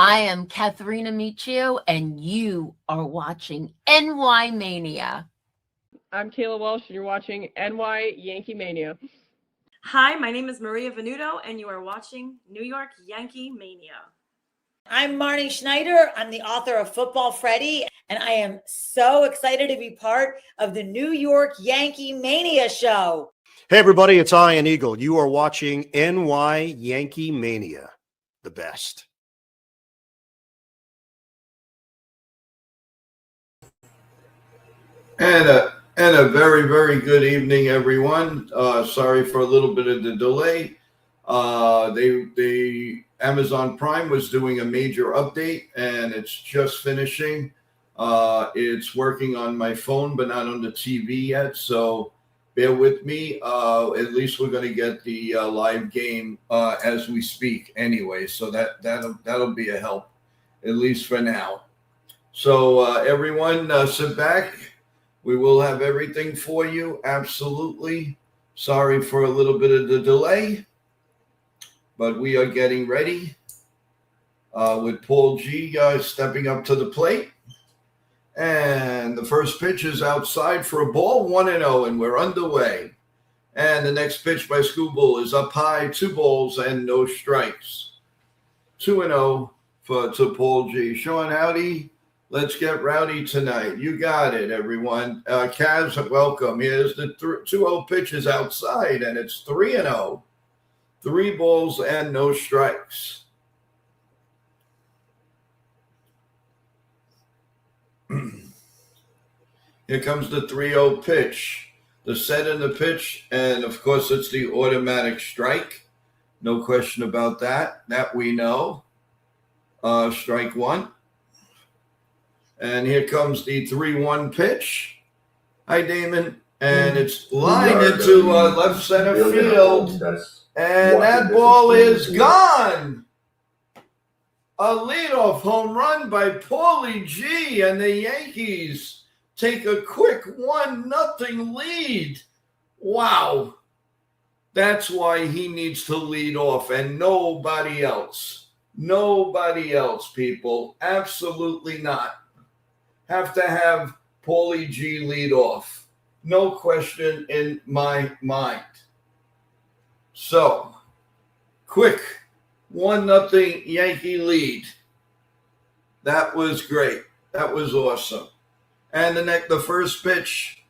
I am Katharina Michio, and you are watching NY Mania. I'm Kayla Walsh, and you're watching NY Yankee Mania. Hi, my name is Maria Venuto, and you are watching New York Yankee Mania. I'm Marnie Schneider. I'm the author of Football Freddy, and I am so excited to be part of the New York Yankee Mania show. Hey, everybody, it's Ian Eagle. You are watching NY Yankee Mania, the best. And a very, very good evening, everyone. Sorry for a little bit of the delay. The Amazon Prime was doing a major update, and it's just finishing. It's working on my phone, but not on the TV yet. So bear with me. At least we're going to get the live game as we speak, anyway. So that'll be a help, at least for now. So everyone, sit back. We will have everything for you. Absolutely. Sorry for a little bit of the delay, but we are getting ready with Paul G stepping up to the plate. And the first pitch is outside for a ball, 1-0, and we're underway. And the next pitch by Schoolbull is up high, 2 balls and no strikes. 2-0 to Paul G. Sean, howdy. Let's get rowdy tonight. You got it, everyone. Kaz, welcome. Here's the 2-0 pitch is outside, and it's 3-0. 3 balls and no strikes. Here comes the 3-0 pitch. The set in the pitch, and of course it's the automatic strike. No question about that. That we know. Strike 1. And here comes the 3-1 pitch. Hi, Damon. And it's lined into left center field. And that ball is gone. A leadoff home run by Paulie G. And the Yankees take a quick 1-0 lead. Wow. That's why he needs to lead off and nobody else. Nobody else, people. Absolutely not. Have to have Paulie G lead off. No question in my mind. So, quick 1-0 Yankee lead. That was great. That was awesome. And the first pitch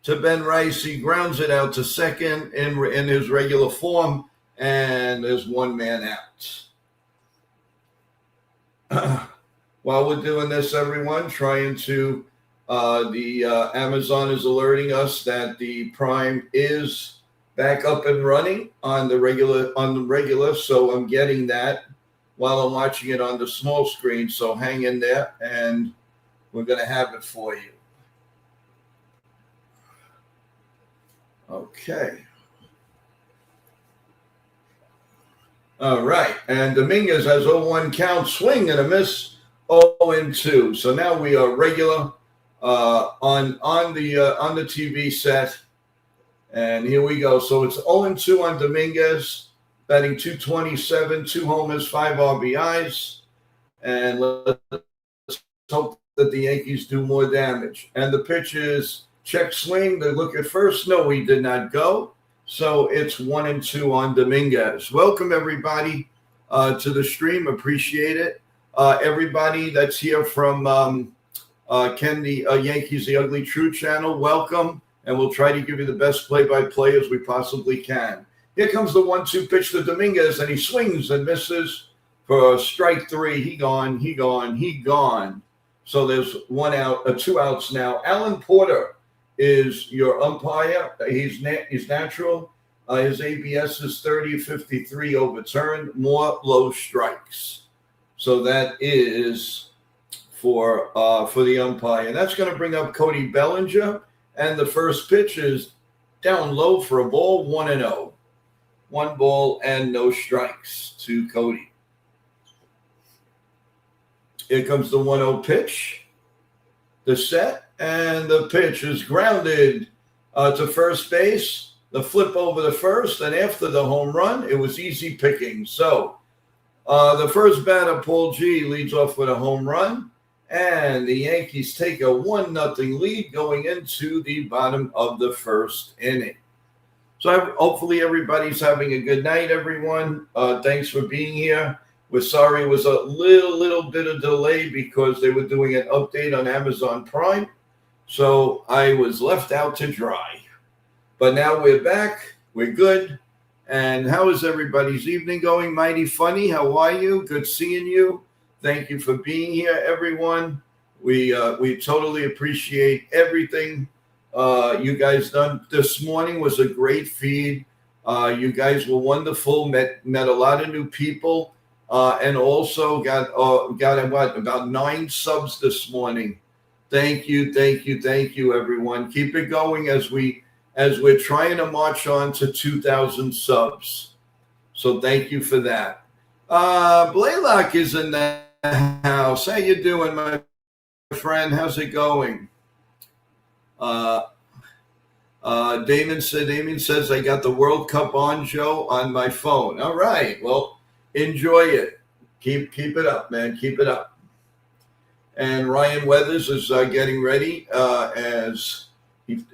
to Ben Rice, he grounds it out to second in his regular form, and there's 1 man out. While we're doing this, everyone, trying to, Amazon is alerting us that the Prime is back up and running on the regular. So I'm getting that while I'm watching it on the small screen. So hang in there, and we're going to have it for you. Okay. All right. And Dominguez has 0-1 count, swing and a miss. 0-2. So now we are regular on the TV set, and here we go. So it's 0-2 on Dominguez, batting .227, 2 homers, 5 RBIs, and let's hope that the Yankees do more damage. And the pitch is check swing. They look at first. No, he did not go. So it's 1-2 on Dominguez. Welcome everybody to the stream. Appreciate it. Everybody that's here from Ken the Yankees The Ugly Truth channel, welcome, and we'll try to give you the best play-by-play as we possibly can. Here comes the 1-2 pitch to Dominguez, and he swings and misses for strike 3. He gone. So there's 1 out, 2 outs now. Alan Porter is your umpire. He's natural. His ABS is 30-53 overturned. More low strikes. So that is for the umpire. And that's going to bring up Cody Bellinger. And the first pitch is down low for a ball, 1-0. 1 ball and no strikes to Cody. Here comes the 1-0 pitch. The set, and the pitch is grounded to first base. The flip over to first, and after the home run, it was easy picking. So The first batter, Paul G, leads off with a home run, and the Yankees take a 1-0 lead going into the bottom of the first inning. So hopefully everybody's having a good night, everyone. Thanks for being here. We're sorry it was a little bit of delay because they were doing an update on Amazon Prime. So I was left out to dry. But now we're back. We're good. And how is everybody's evening going? Mighty Funny, how are you? Good seeing you. Thank you for being here, everyone. We totally appreciate everything you guys done. This morning was a great feed. You guys were wonderful. Met a lot of new people, and also got about 9 subs this morning. Thank you, everyone. Keep it going as we're trying to march on to 2,000 subs. So thank you for that. Blaylock is in the house. How you doing, my friend? How's it going? Damon says, I got the World Cup on, Joe, on my phone. All right. Well, enjoy it. Keep it up, man. Keep it up. And Ryan Weathers is getting ready as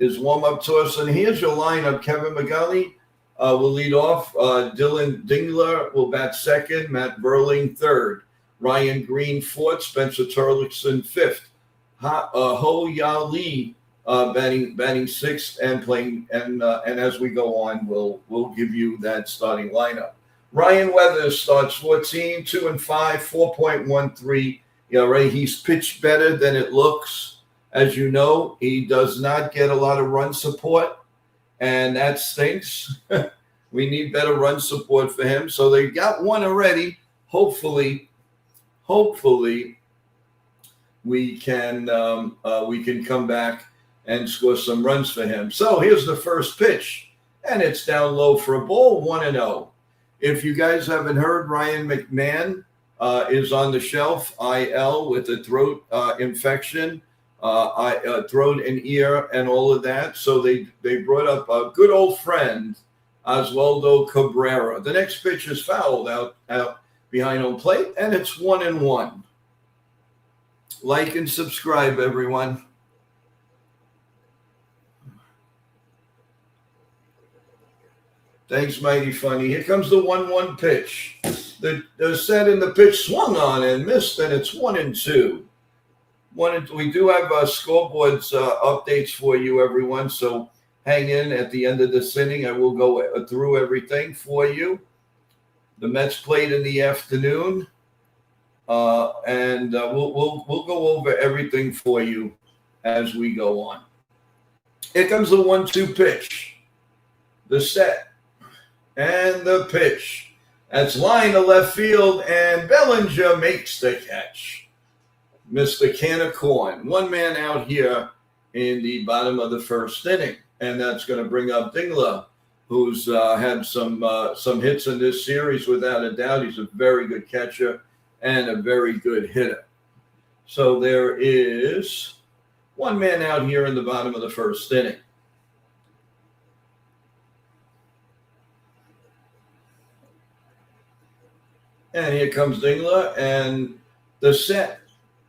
his warm-up to us. And here's your lineup. Kevin McGully will lead off. Dylan Dingler will bat second. Matt Burling third. Ryan Green fourth. Spencer Turlington fifth. Ho Ya Lee batting sixth and playing. And as we go on, we'll give you that starting lineup. Ryan Weathers starts 14, 2-5, 4.13. Right. He's pitched better than it looks. As you know, he does not get a lot of run support, and that stinks. We need better run support for him. So they got one already. Hopefully, we can come back and score some runs for him. So here's the first pitch, and it's down low for a ball, 1-0. If you guys haven't heard, Ryan McMahon is on the shelf, IL, with a throat infection, throat and ear and all of that. So they brought up a good old friend, Oswaldo Cabrera. The next pitch is fouled out behind home plate, and it's 1-1. Like and subscribe, everyone. Thanks, Mighty Funny. Here comes the 1-1 pitch. The set and the pitch swung on and missed, and it's 1-2. We do have scoreboards updates for you, everyone. So hang in at the end of this inning. I will go through everything for you. The Mets played in the afternoon, and we'll go over everything for you as we go on. Here comes the 1-2 pitch. The set and the pitch. That's line to left field, and Bellinger makes the catch. Mr. Can of Corn. One man out here in the bottom of the first inning, and that's going to bring up Dingler, who's had some hits in this series without a doubt. He's a very good catcher and a very good hitter. So there is one man out here in the bottom of the first inning. And here comes Dingler, and the set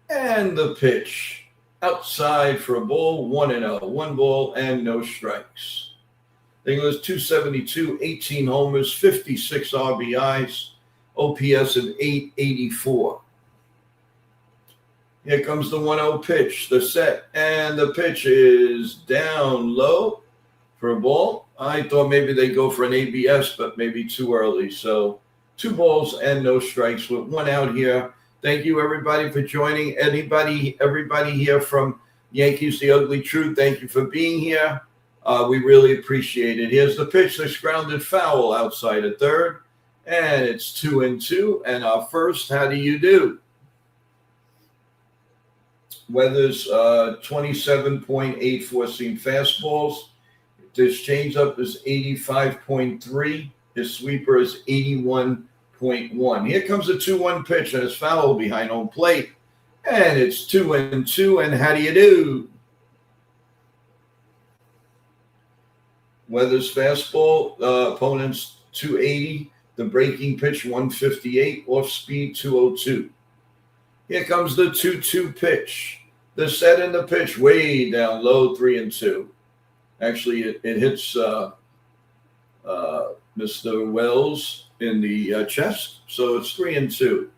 and the pitch. Outside for a ball, 1-0. 1 ball and no strikes. Dingler's 272, 18 homers, 56 RBIs, OPS of 884. Here comes the 1-0 pitch. The set and the pitch is down low for a ball. I thought maybe they'd go for an ABS, but maybe too early. So 2 balls and no strikes with 1 out here. Thank you, everybody, for joining. Everybody here from Yankees, The Ugly Truth, thank you for being here. We really appreciate it. Here's the pitch. That's grounded foul outside at third, and it's 2-2. And our first, how do you do? Weathers 27.84 seam fastballs. This changeup is 85.3. His sweeper is 81.1. Here comes the 2-1 pitch, and it's foul behind home plate. And it's 2-2. And how do you do? Weathers fastball, opponent's 280, The breaking pitch, 158, off speed, 202. Here comes the 2-2 pitch. The set and the pitch way down low, 3-2. Actually, it hits Mr. Wells in the chest, so it's 3-2.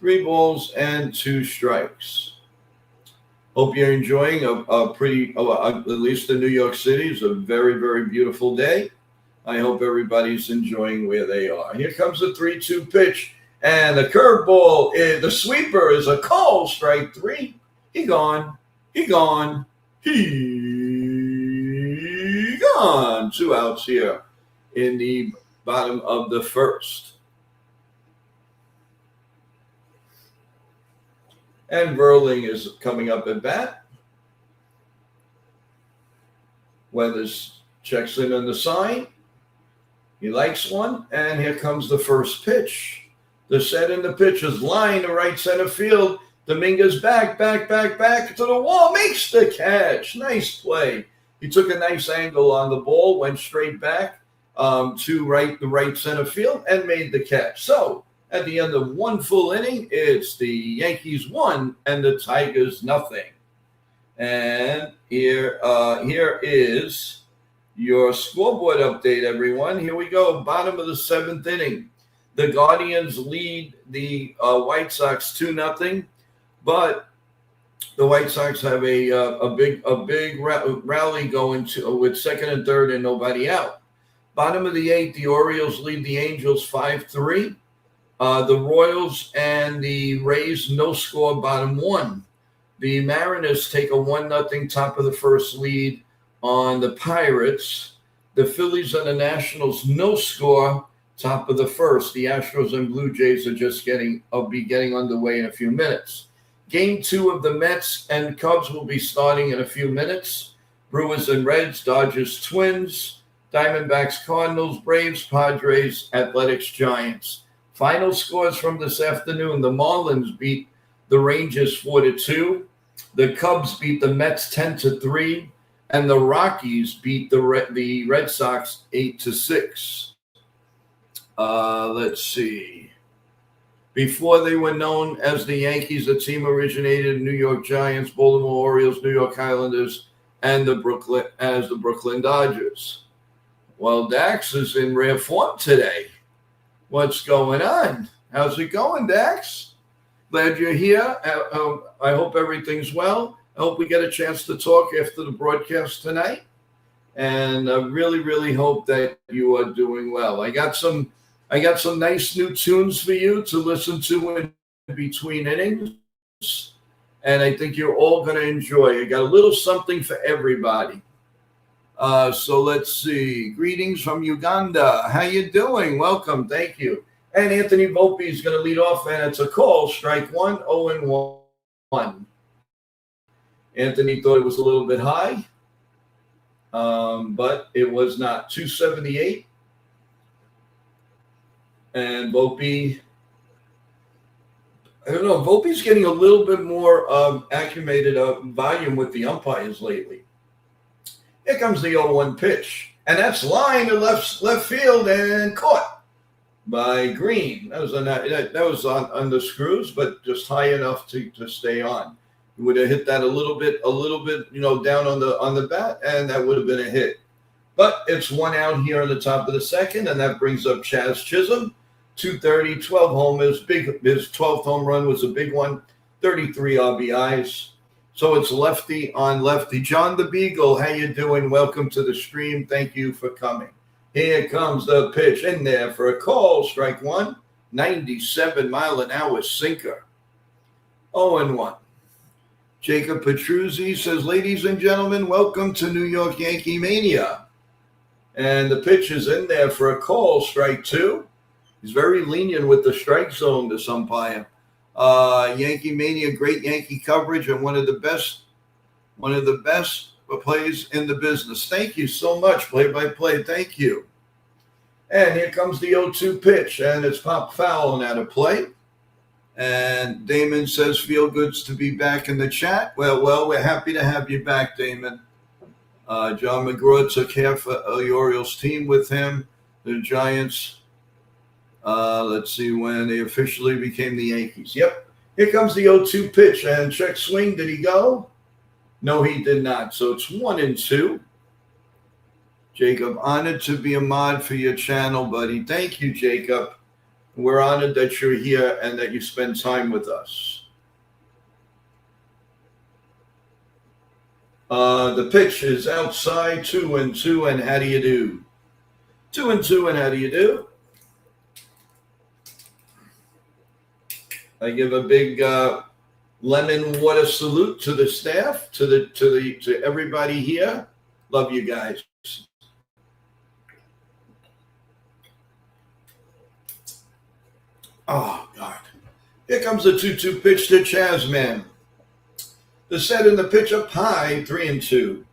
3 balls and 2 strikes. Hope you're enjoying a pretty, at least in New York City, it's a very, very beautiful day. I hope everybody's enjoying where they are. Here comes the 3-2 pitch, and the curveball, the sweeper is a call, strike 3. He gone. 2 outs here in the bottom of the first. And Verling is coming up at bat. Weathers checks in on the sign. He likes one, and here comes the first pitch. The set and the pitch is line to right center field. Dominguez back to the wall, makes the catch. Nice play. He took a nice angle on the ball, went straight back to the right center field, and made the catch. So at the end of 1 full inning, it's the Yankees 1 and the Tigers nothing. And here is your scoreboard update, everyone. Here we go. Bottom of the 7th inning. The Guardians lead the White Sox 2-0, but the White Sox have a big rally going to with 2nd and 3rd and nobody out. Bottom of the 8th, the Orioles lead the Angels 5-3. The Royals and the Rays no score, bottom 1. The Mariners take a 1-0 top of the first lead on the Pirates. The Phillies and the Nationals no score, top of the first. The Astros and Blue Jays are just getting underway in a few minutes. Game 2 of the Mets and Cubs will be starting in a few minutes. Brewers and Reds, Dodgers, Twins, Diamondbacks, Cardinals, Braves, Padres, Athletics, Giants. Final scores from this afternoon. The Marlins beat the Rangers 4-2. The Cubs beat the Mets 10-3. And the Rockies beat the Red Sox 8-6. Let's see. Before they were known as the Yankees, the team originated in New York Giants, Baltimore Orioles, New York Islanders, and the Brooklyn Dodgers. Well, Dax is in rare form today. What's going on? How's it going, Dax? Glad you're here. I hope everything's well. I hope we get a chance to talk after the broadcast tonight. And I really, really hope that you are doing well. I got some nice new tunes for you to listen to in between innings. And I think you're all going to enjoy. I got a little something for everybody. So let's see. Greetings from Uganda. How you doing? Welcome. Thank you. And Anthony Volpe is going to lead off, and it's a call. Strike 1, 0-1. Anthony thought it was a little bit high, but it was not. 278. And Volpe, I don't know, Volpe's getting a little bit more acclimated volume with the umpires lately. Here comes the 0-1 pitch. And that's line to left field and caught by Green. That was on the screws, but just high enough to stay on. He would have hit that a little bit, down on the bat, and that would have been a hit. But it's 1 out here on the top of the 2nd, and that brings up Chaz Chisholm. 230, 12 homers. His 12th home run was a big one. 33 RBIs. So it's lefty on lefty. John the Beagle, how you doing? Welcome to the stream. Thank you for coming. Here comes the pitch in there for a call. Strike 1. 97-mile-an-hour sinker. 0-1. Jacob Petruzzi says, ladies and gentlemen, welcome to New York Yankee Mania. And the pitch is in there for a call. Strike 2. He's very lenient with the strike zone, this umpire. Yankee Mania, great Yankee coverage, and one of the best plays in the business. Thank you so much, play-by-play. Thank you. And here comes the 0-2 pitch, and it's popped foul and out of play. And Damon says, feel goods to be back in the chat. Well, we're happy to have you back, Damon. John McGraw took half of the Orioles team with him. The Giants Let's see when they officially became the Yankees. Yep. Here comes the 0-2 pitch and check swing. Did he go? No, he did not. So it's 1-2. Jacob, honored to be a mod for your channel, buddy. Thank you, Jacob. We're honored that you're here and that you spend time with us. The pitch is outside, 2-2, and how do you do? 2-2, and how do you do? I give a big lemon water salute to the staff, to everybody here. Love you guys. Oh God! Here comes the 2-2 pitch to Chasman. The set and the pitch up high, 3-2.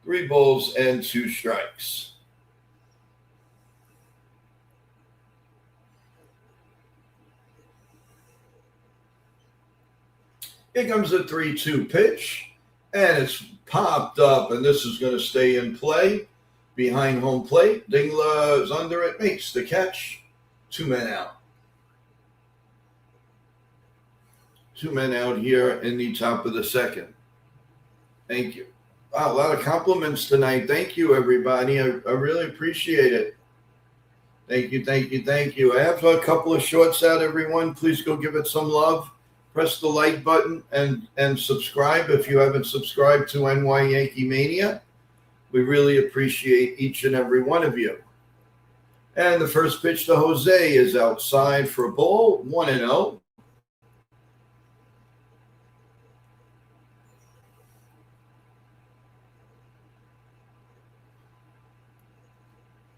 3 balls and 2 strikes. Here comes the 3-2 pitch, and it's popped up, and this is going to stay in play behind home plate. Dingler is under it, makes the catch. 2 men out. 2 men out here in the top of the second. Thank you. Wow, a lot of compliments tonight. Thank you, everybody. I really appreciate it. Thank you, thank you, thank you. I have a couple of shorts out, everyone. Please go give it some love. Press the like button and subscribe if you haven't subscribed to NY Yankee Mania. We really appreciate each and every one of you. And the first pitch to Jose is outside for a ball, 1-0.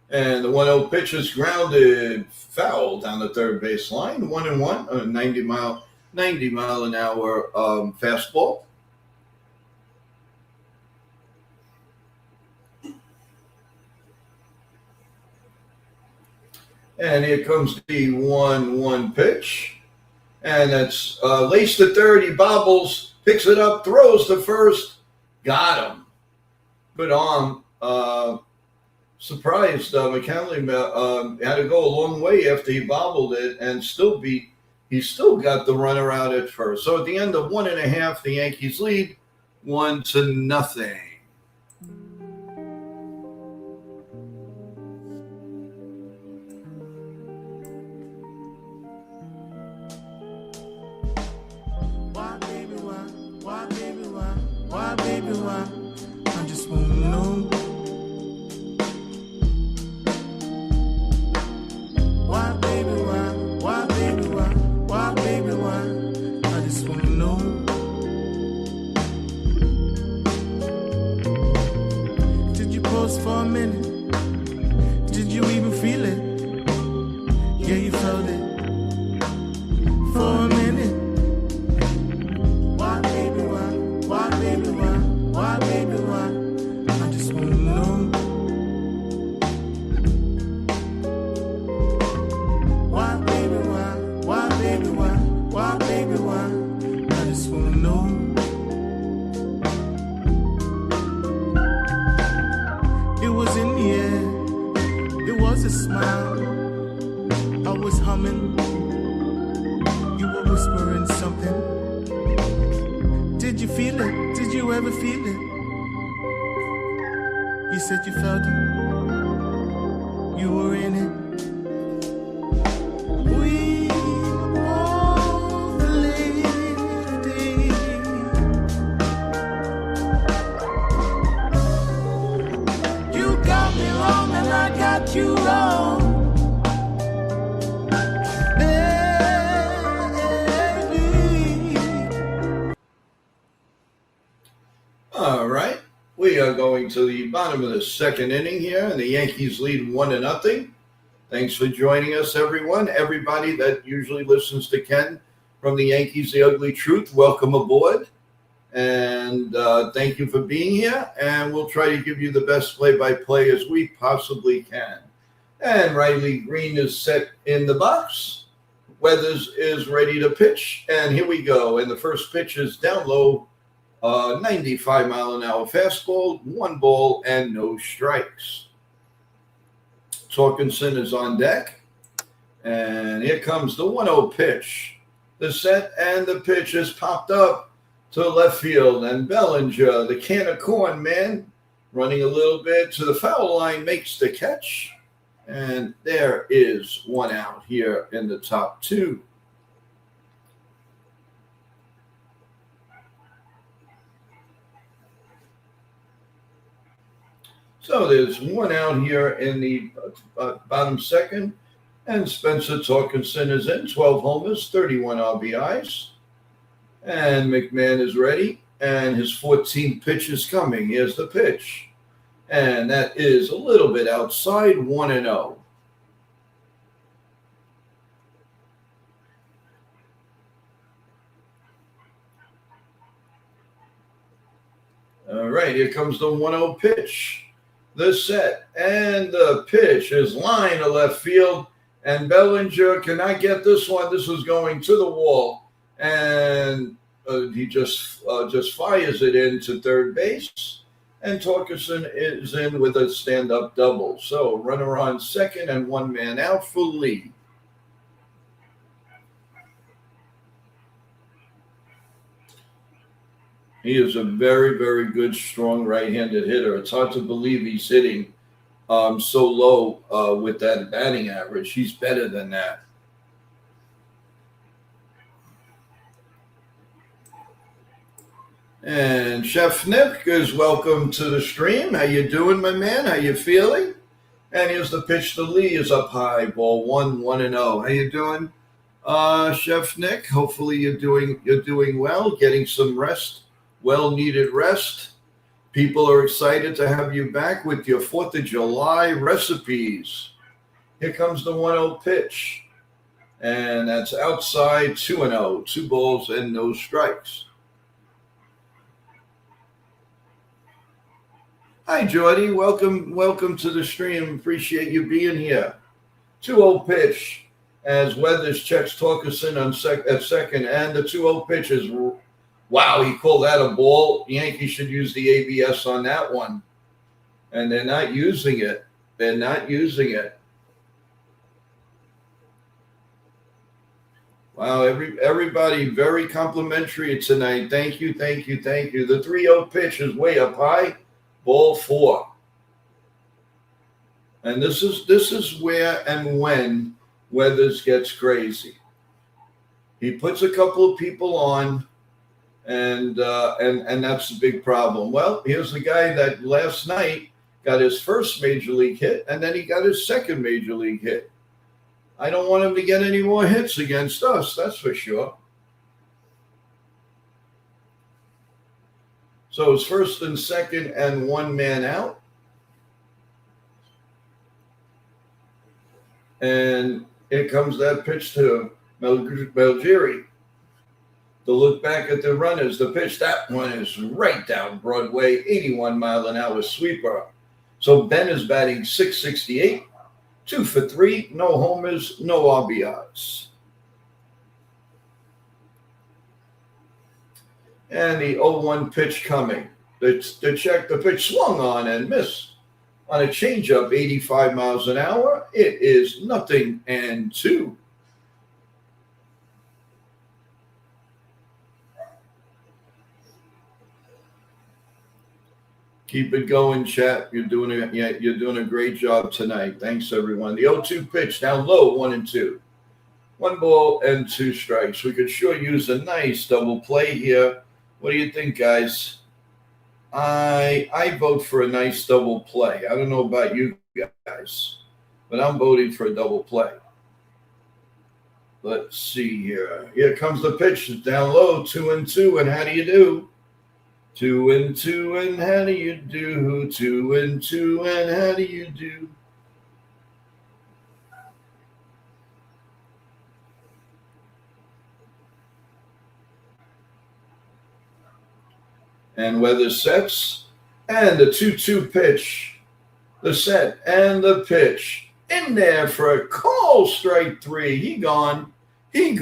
And the 1-0 pitch is grounded foul down the third base line. 1-1, a 90 mile an hour fastball. And here comes the 1-1 pitch. And it's laced to third. He bobbles, picks it up, throws to first. Got him. Good arm. Surprised McCanley had to go a long way after he bobbled it and he still got the runner out at first. So at the end of 1.5, the Yankees lead 1-0. Why, baby, why? Why, baby, why? Why, baby, why? I just wanna know. Why, baby, why? Why, baby, why? Why, baby, why? I just wanna know. Did you pause for a minute? Did you even feel it? Yeah, you felt it. For a minute. Why, baby, why? Why, baby, why? Why, baby, why? I just wanna know. Why, baby, why? Why, baby, why? Why, baby, why? I just wanna know. It was in the air. It was a smile. I was humming. You were whispering something. Did you feel it? Did you ever feel it? You said you felt it. You were in it. We both lived it. You got me wrong and I got you wrong. All right. We are going to the bottom of the second inning here, and the Yankees lead 1-0. Thanks for joining us, everyone. Everybody that usually listens to Ken from the Yankees, The Ugly Truth, welcome aboard. And thank you for being here. And we'll try to give you the best play-by-play as we possibly can. And Riley Green is set in the box. Weathers is ready to pitch. And here we go. And the first pitch is down low. 95 mile an hour fastball, 1 ball and no strikes. Torkinson is on deck, And here comes the 1-0 pitch. The set and the pitch is popped up to left field. And Bellinger, the can of corn man, running a little bit to the foul line, makes the catch. And there is one out here in the top two. So there's one out here in the bottom second. And Spencer Torkelson is in, 12 homers, 31 RBIs. And McMahon is ready. And his 14th pitch is coming. Here's the pitch. And that is a little bit outside, 1-0. All right, here comes the 1-0 pitch. The set and the pitch is line to left field. And Bellinger cannot get this one. This is going to the wall. And he just fires it into third base. And Torkelson is in with a stand-up double. So runner on second and one man out for Lee. He is a very, very good, strong right-handed hitter. It's hard to believe he's hitting so low with that batting average. He's better than that. And Chef Nick is welcome to the stream. How you doing, my man? How you feeling? And here's the pitch to Lee is up high. Ball 1-0. How you doing, Chef Nick? Hopefully you're doing well, getting some rest, well-needed rest. People are excited to have you back with your 4th of July recipes. Here comes the 1-0 pitch. And that's outside, 2-0. 2 balls and no strikes. Hi, Jordy. Welcome to the stream. Appreciate you being here. 2-0 pitch as Weathers checks Torkelson at second. And the 2-0 pitch is, wow, he called that a ball. Yankees should use the ABS on that one. And they're not using it. They're not using it. Wow, everybody very complimentary tonight. Thank you. The 3-0 pitch is way up high. Ball 4. And this is where and when Weathers gets crazy. He puts a couple of people on, and that's the big problem. Well, here's the guy that last night got his first major league hit, and then he got his second major league hit. I don't want him to get any more hits against us, that's for sure. So it's first and second and one man out. And here comes that pitch to Belgeri. To look back at the runners, the pitch, that one is right down Broadway, 81 mile an hour sweeper. So Ben is batting .668, 2 for 3, no homers, no RBIs. And the 0-1 pitch coming. The pitch swung on and missed. On a changeup, 85 miles an hour, it is 0-2. Keep it going, chat. You're doing a great job tonight. Thanks, everyone. The 0-2 pitch down low, 1-2. 1 ball and 2 strikes. We could sure use a nice double play here. What do you think, guys? I vote for a nice double play. I don't know about you guys, but I'm voting for a double play. Let's see here. Here comes the pitch. It's down low, 2-2, and how do you do? 2-2, and how do you do? 2-2, and how do you do? And Weathers sets, and the 2-2 pitch, the set and the pitch in there for a call, strike 3. He gone. 2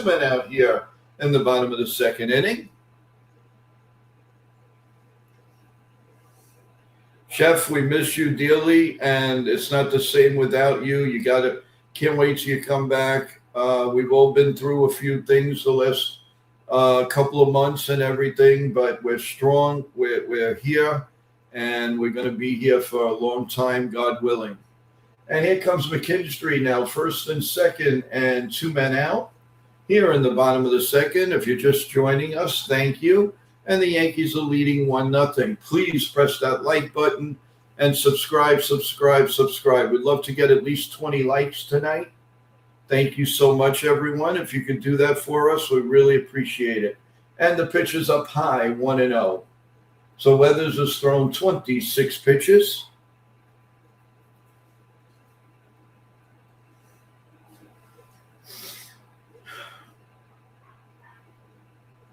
men out here in the bottom of the second inning. Chef, we miss you dearly, and it's not the same without you. Can't wait till you come back. We've all been through a few things the last couple of months and everything, but we're strong. We're here, and we're going to be here for a long time, God willing. And here comes McKinstry now, first and second, and 2 men out. Here in the bottom of the second, if you're just joining us, thank you. And the Yankees are leading 1-0. Please press that like button and subscribe. We'd love to get at least 20 likes tonight. Thank you so much, everyone. If you could do that for us, we really appreciate it. And the pitch is up high, 1-0. So Weathers has thrown 26 pitches.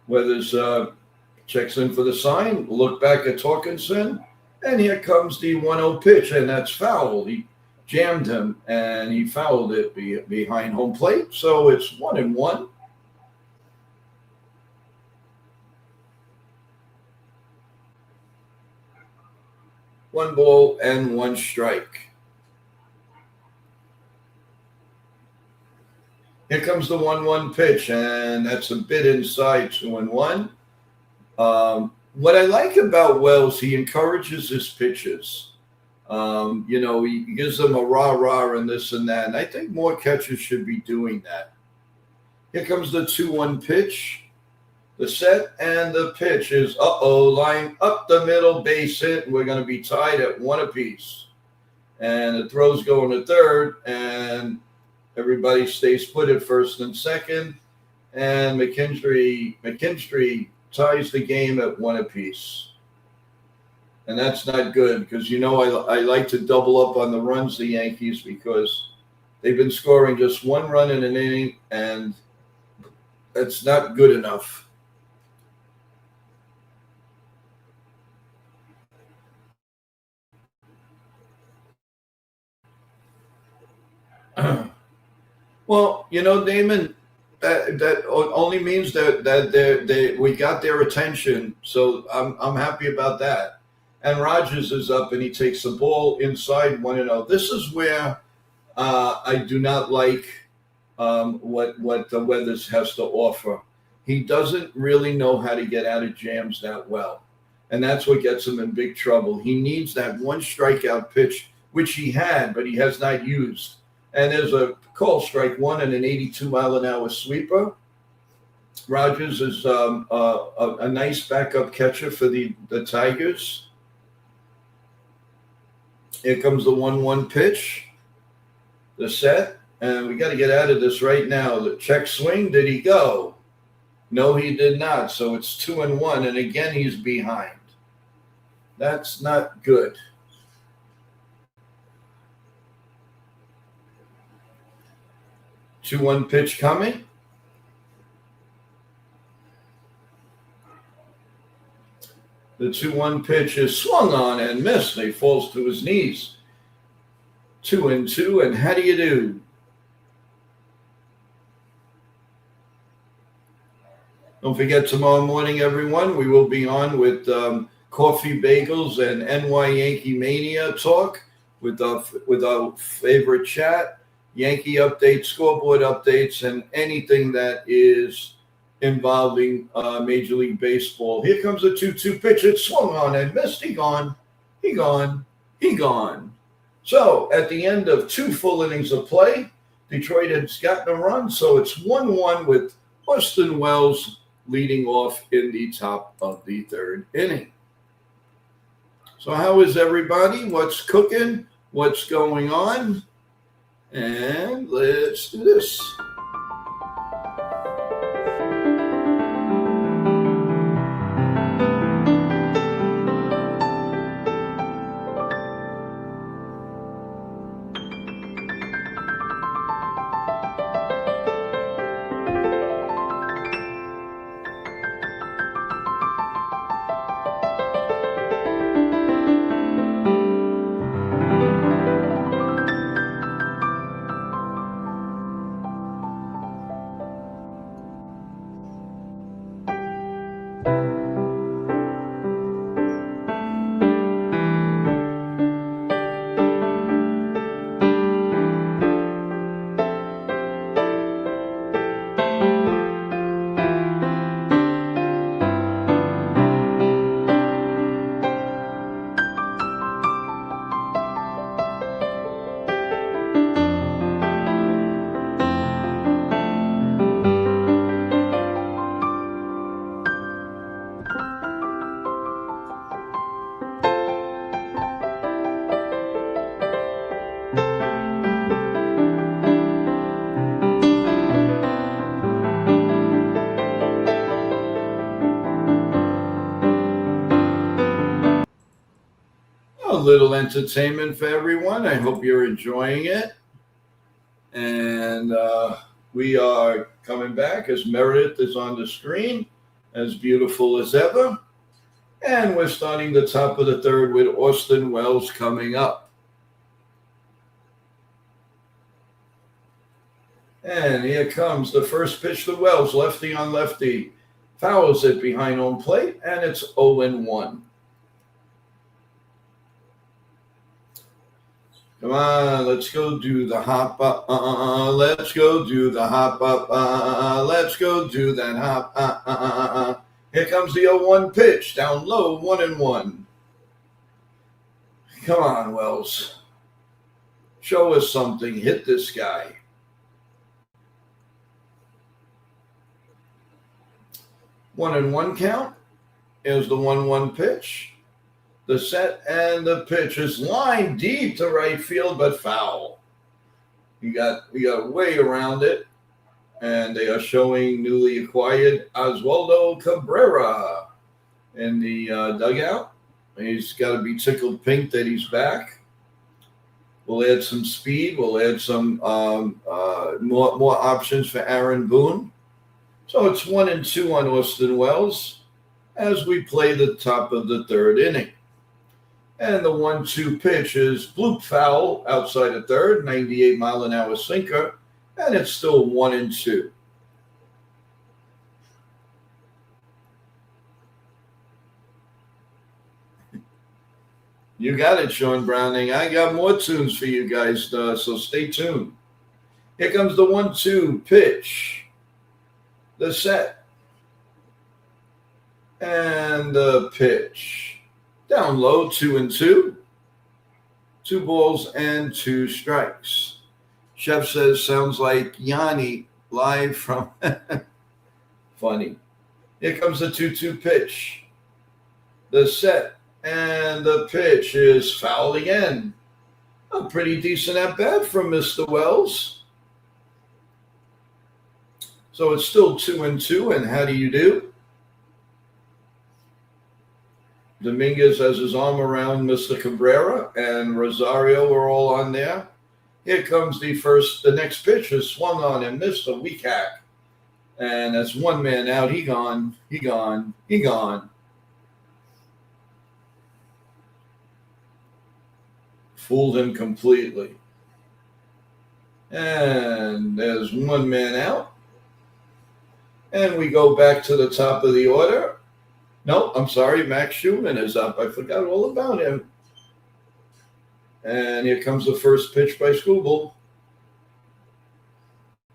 Weathers checks in for the sign, look back at Torkinson, and here comes the 1-0 pitch, and that's foul. He jammed him, and he fouled it behind home plate, so it's 1-1. One ball and one strike. Here comes the 1-1 pitch, and that's a bit inside, 2-1. What I like about Wells, he encourages his pitches. He gives them a rah-rah and this and that, and I think more catchers should be doing that. Here comes the 2-1 pitch. The set and the pitch is, line up the middle, base hit, and we're going to be tied at 1 apiece. And the throw's going to third, and everybody stays put at first and second, and McKinstry ties the game at 1 apiece. And that's not good because, I like to double up on the runs, the Yankees, because they've been scoring just 1 run in an inning, and that's not good enough. Well, Damon, that only means that we got their attention, so I'm happy about that. And Rogers is up, and he takes the ball inside 1-0. This is where I do not like what the Weathers has to offer. He doesn't really know how to get out of jams that well, and that's what gets him in big trouble. He needs that 1 strikeout pitch, which he had, but he has not used. And there's a call, strike 1, and an 82-mile-an-hour sweeper. Rogers is a nice backup catcher for the Tigers. Here comes the 1-1 pitch, the set, and we got to get out of this right now. The check swing, did he go? No, he did not, so it's 2-1, and again he's behind. That's not good. Two-one pitch coming. The 2-1 pitch is swung on and missed. He falls to his knees. 2-2, and how do you do? Don't forget, tomorrow morning, everyone, we will be on with coffee, bagels, and NY Yankee Mania talk with our favorite chat. Yankee updates, scoreboard updates, and anything that is involving Major League Baseball. Here comes a 2-2 pitch. It swung on and missed. He gone. So at the end of 2 full innings of play, Detroit has gotten a run. So it's 1-1 with Austin Wells leading off in the top of the 3rd inning. So how is everybody? What's cooking? What's going on? And let's do this. little entertainment for everyone. I hope you're enjoying it. And we are coming back as Meredith is on the screen, as beautiful as ever. And we're starting the top of the third with Austin Wells coming up. And here comes the first pitch to Wells, lefty on lefty. Fouls it behind home plate, and it's 0-1. Come on, let's go do the hop up. Let's go do the hop up. Let's go do that hop. Here comes the 0-1 pitch, down low, 1-1. Come on, Wells. Show us something. Hit this guy. 1-1 count. Here's the 1-1 pitch. The set and the pitch is lined deep to right field, but foul. We got way around it, and they are showing newly acquired Oswaldo Cabrera in the dugout. He's got to be tickled pink that he's back. We'll add some speed. We'll add some more options for Aaron Boone. So it's 1-2 on Austin Wells as we play the top of the third inning. And the 1-2 pitch is bloop foul outside of third, 98-mile-an-hour sinker, and it's still 1-2. You got it, Sean Browning. I got more tunes for you guys, so stay tuned. Here comes the 1-2 pitch. The set. And the pitch. Down low, 2-2. 2 balls and 2 strikes. Chef says, sounds like Yanni live from... Funny. Here comes the 2-2 pitch. The set. And the pitch is fouled again. A pretty decent at-bat from Mr. Wells. So it's still 2-2, and how do you do? Dominguez has his arm around Mr. Cabrera, and Rosario are all on there. Here comes the next pitch is swung on and missed a weak hack. And that's one man out. He gone. Fooled him completely. And there's one man out. And we go back to the top of the order. No, I'm sorry, Max Schumann is up. I forgot all about him. And here comes the first pitch by Scooble.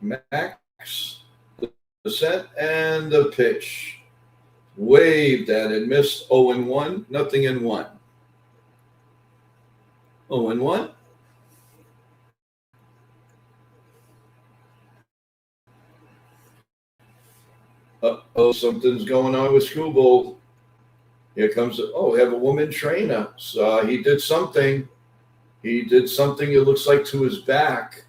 Max, the set and the pitch. Waved at it, missed 0-1, nothing in 1. 0-1. Uh-oh, something's going on with Scooble. Here comes, we have a woman trainer. So he did something. It looks like to his back.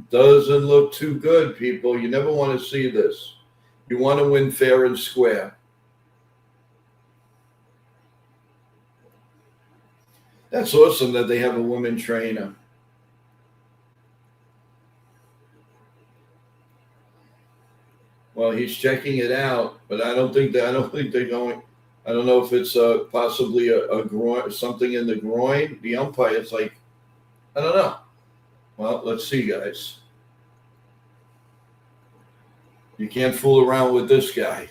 Doesn't look too good, people. You never want to see this. You want to win fair and square. That's awesome that they have a woman trainer. Well, he's checking it out, but I don't think they're going. I don't know if it's possibly a groin, something in the groin. The umpire, it's like, I don't know. Well, let's see, guys. You can't fool around with this guy.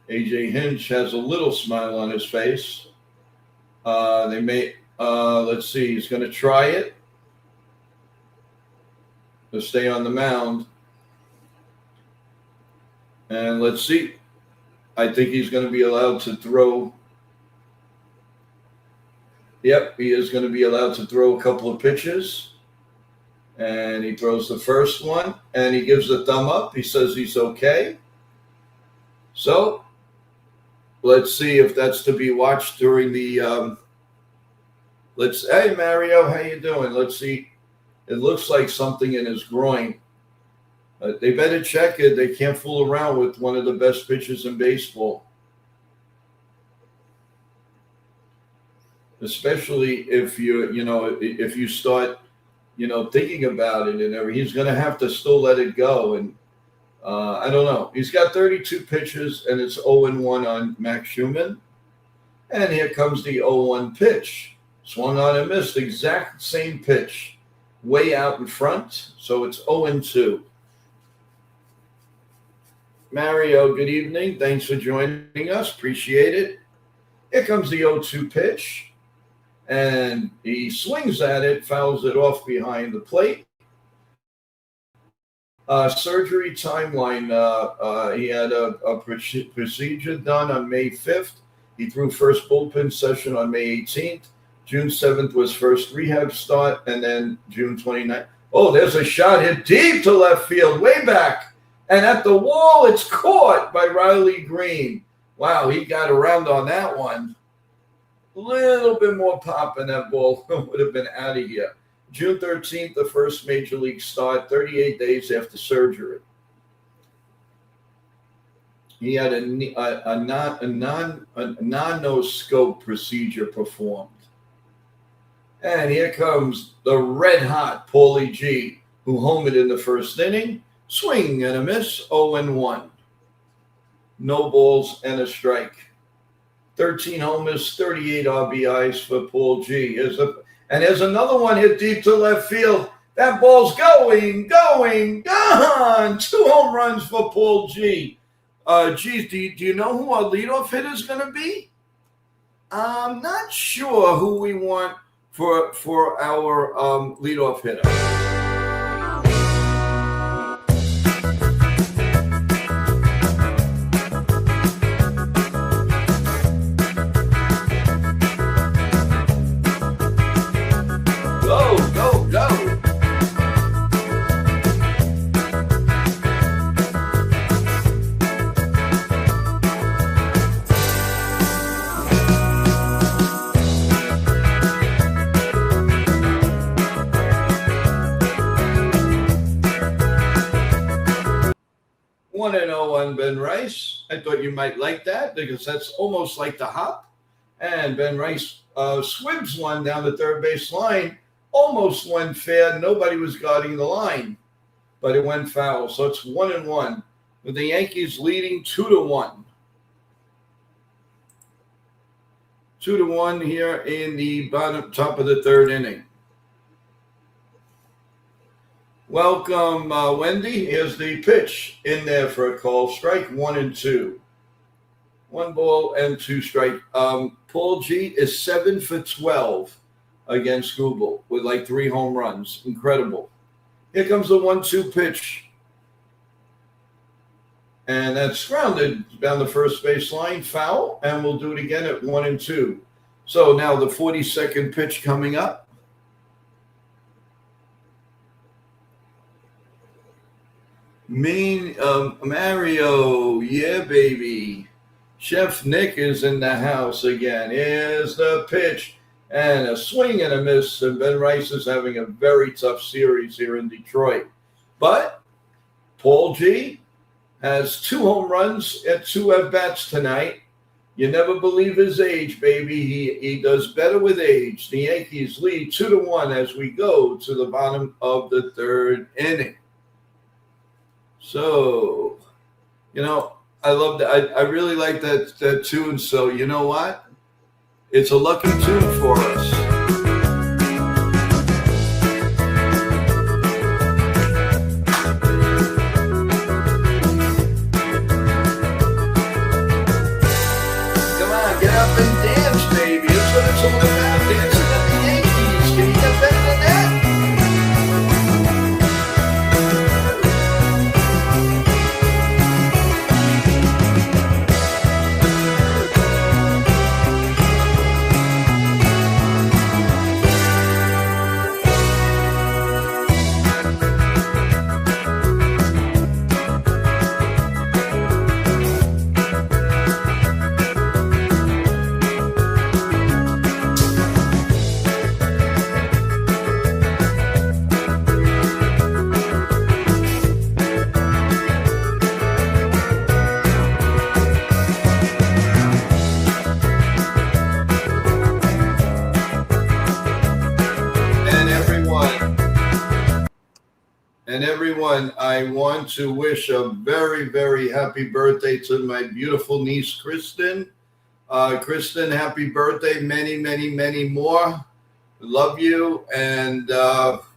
AJ Hinch has a little smile on his face. Let's see, he's going to try it. To stay on the mound. And let's see. I think he's going to be allowed to throw. Yep, he is going to be allowed to throw a couple of pitches. And he throws the first one, and he gives a thumb up. He says he's okay. So let's see if that's to be watched during the hey, Mario, how you doing? Let's see. It looks like something in his groin. They better check it. They can't fool around with one of the best pitchers in baseball. especially if if you start, thinking about it and everything. He's going to have to still let it go. And I don't know. He's got 32 pitches, and it's 0-1 on Max Schumann. And here comes the 0-1 pitch. Swung on and missed. Exact same pitch. Way out in front. So it's 0-2. Mario, good evening. Thanks for joining us. Appreciate it. Here comes the 0-2 pitch. And he swings at it, fouls it off behind the plate. Surgery timeline. He had a procedure done on May 5th. He threw first bullpen session on May 18th. June 7th was first rehab start, and then June 29th. Oh, there's a shot hit deep to left field, way back. And at the wall, it's caught by Riley Green. Wow, he got around on that one. A little bit more pop, and that ball would have been out of here. June 13th, the first major league start, 38 days after surgery. He had a nanoscope procedure performed. And here comes the red-hot Paulie G, who homered in the first inning. Swing and a miss, 0-1. No balls and a strike. 13 homers, 38 RBIs for Paul G. And there's another one hit deep to left field. That ball's going, gone. 2 home runs for Paul G. Geez, do you know who our leadoff hitter is going to be? I'm not sure who we want for our leadoff hitter. Go. 1-0 on Ben Rice. I thought you might like that because that's almost like the hop. And Ben Rice swims one down the third base line. Almost went fair. Nobody was guarding the line, but it went foul. So it's 1-1 with the Yankees leading 2-1. 2-1 here in the top of the third inning. Welcome, Wendy. Here's the pitch in there for a call. Strike 1-2. 1 ball and 2 strike. Paul G is 7 for 12 against Google with like 3 home runs. Incredible. Here comes the 1-2 pitch. And that's grounded down the first base line. Foul. And we'll do it again at 1-2. So now the 42nd pitch coming up. Mario, yeah, baby. Chef Nick is in the house again. Here's the pitch. And a swing and a miss. And Ben Rice is having a very tough series here in Detroit. But Paul G has 2 home runs at 2 at-bats tonight. You never believe his age, baby. He does better with age. The Yankees lead 2-1 as we go to the bottom of the third inning. So, I love that. I really like that tune. So, you know what? It's a lucky tune for us. Come on, get up and dance, baby. That's what it's all about. Dancing at the Yankees. Can you get better than that? And everyone, I want to wish a very, very happy birthday to my beautiful niece, Kristen. Kristen, happy birthday. Many, many, many more. Love you. And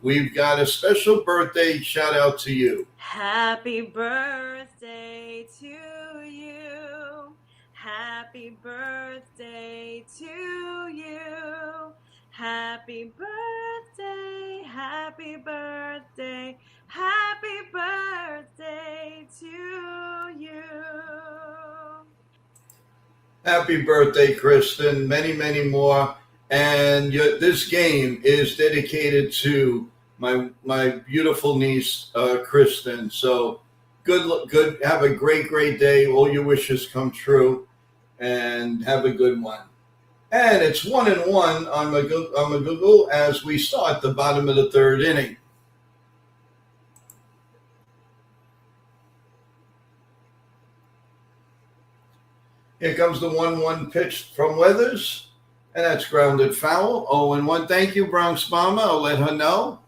we've got a special birthday shout out to you. Happy birthday to you. Happy birthday to you. Happy birthday, happy birthday, happy birthday to you. Happy birthday, Kristen. Many, many more. And this game is dedicated to my beautiful niece, Kristen. So good. Have a great, great day. All your wishes come true, and have a good one. And it's 1-1 on my Google as we start the bottom of the third inning. Here comes the 1-1 pitch from Weathers, and that's grounded foul. 0-1. Thank you, Bronx Mama. I'll let her know.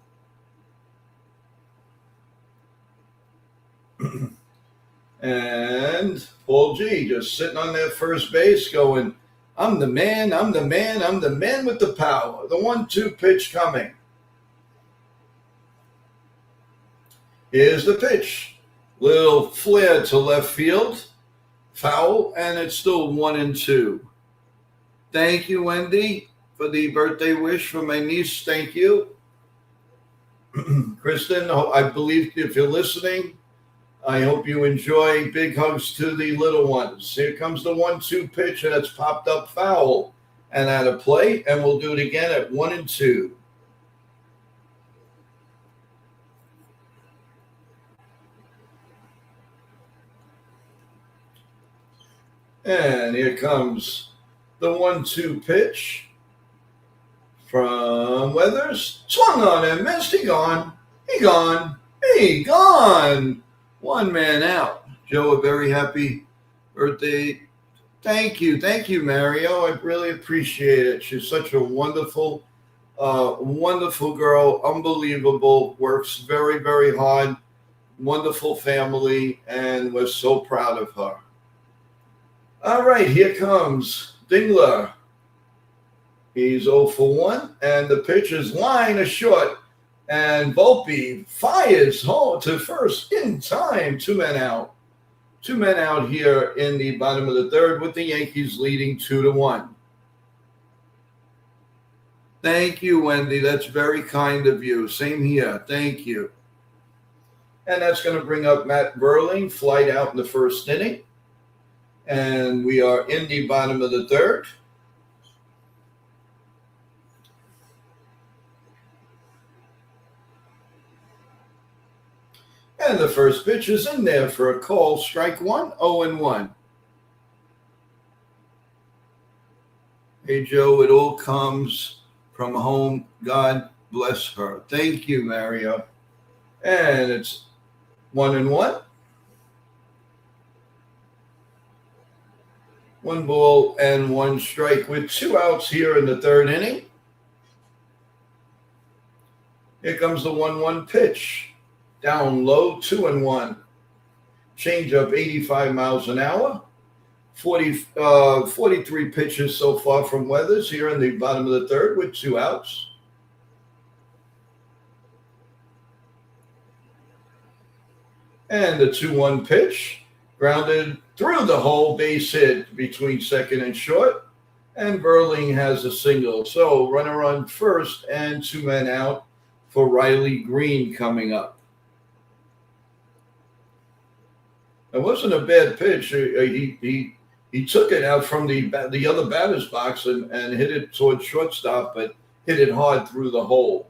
And Paul G just sitting on that first base going, I'm the man, I'm the man, I'm the man with the power. The 1-2 pitch coming. Here's the pitch. Little flare to left field. Foul, and it's still 1-2. Thank you, Wendy, for the birthday wish for my niece. Thank you. Kristen, I believe if you're listening, I hope you enjoy. Big hugs to the little ones. Here comes the 1-2 pitch, and it's popped up foul and out of play, and we'll do it again at 1-2. And here comes the 1-2 pitch from Weathers. Swung on and missed. He gone. He gone. He gone. One man out. Joe, a very happy birthday. Thank you. Thank you, Mario. I really appreciate it. She's such a wonderful, wonderful girl. Unbelievable. Works very, very hard. Wonderful family. And we're so proud of her. All right, here comes Dingler. He's 0 for 1, and the pitch is line a short. And Volpe fires home to first in time. 2 men out. 2 men out here in the bottom of the third with the Yankees leading 2-1. Thank you, Wendy. That's very kind of you. Same here. Thank you. And that's going to bring up Matt Burling, flight out in the first inning. And we are in the bottom of the third. And the first pitch is in there for a call. Strike one, 0-1. Hey, Joe, it all comes from home. God bless her. Thank you, Mario. And it's 1-1. 1 ball and 1 strike with 2 outs here in the third inning. Here comes the 1-1 pitch. Down low, 2-1. Change up 85 miles an hour. 43 pitches so far from Weathers here in the bottom of the third with 2 outs. And the 2-1 pitch. Grounded through the hole, base hit between second and short. And Burling has a single. So runner on first and 2 men out for Riley Green coming up. It wasn't a bad pitch. He took it out from the other batter's box and hit it towards shortstop, but hit it hard through the hole.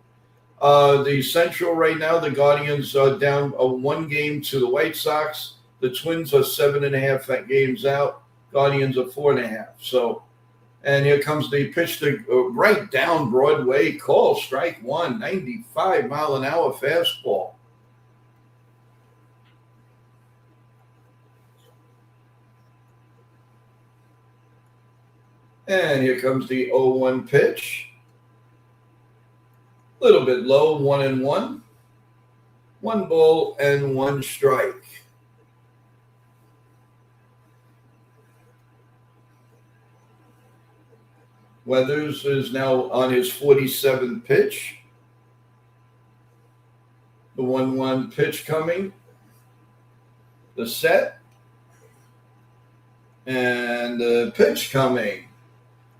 The Central right now, the Guardians are down 1 game to the White Sox. The Twins are 7.5 games out. Guardians are 4.5. So, and here comes the pitch to right down Broadway. Call strike one, 95 mile an hour fastball. And here comes the 0-1 pitch. A little bit low, 1-1. 1 ball and 1 strike. Weathers is now on his 47th pitch. The 1-1 pitch coming. The set. And the pitch coming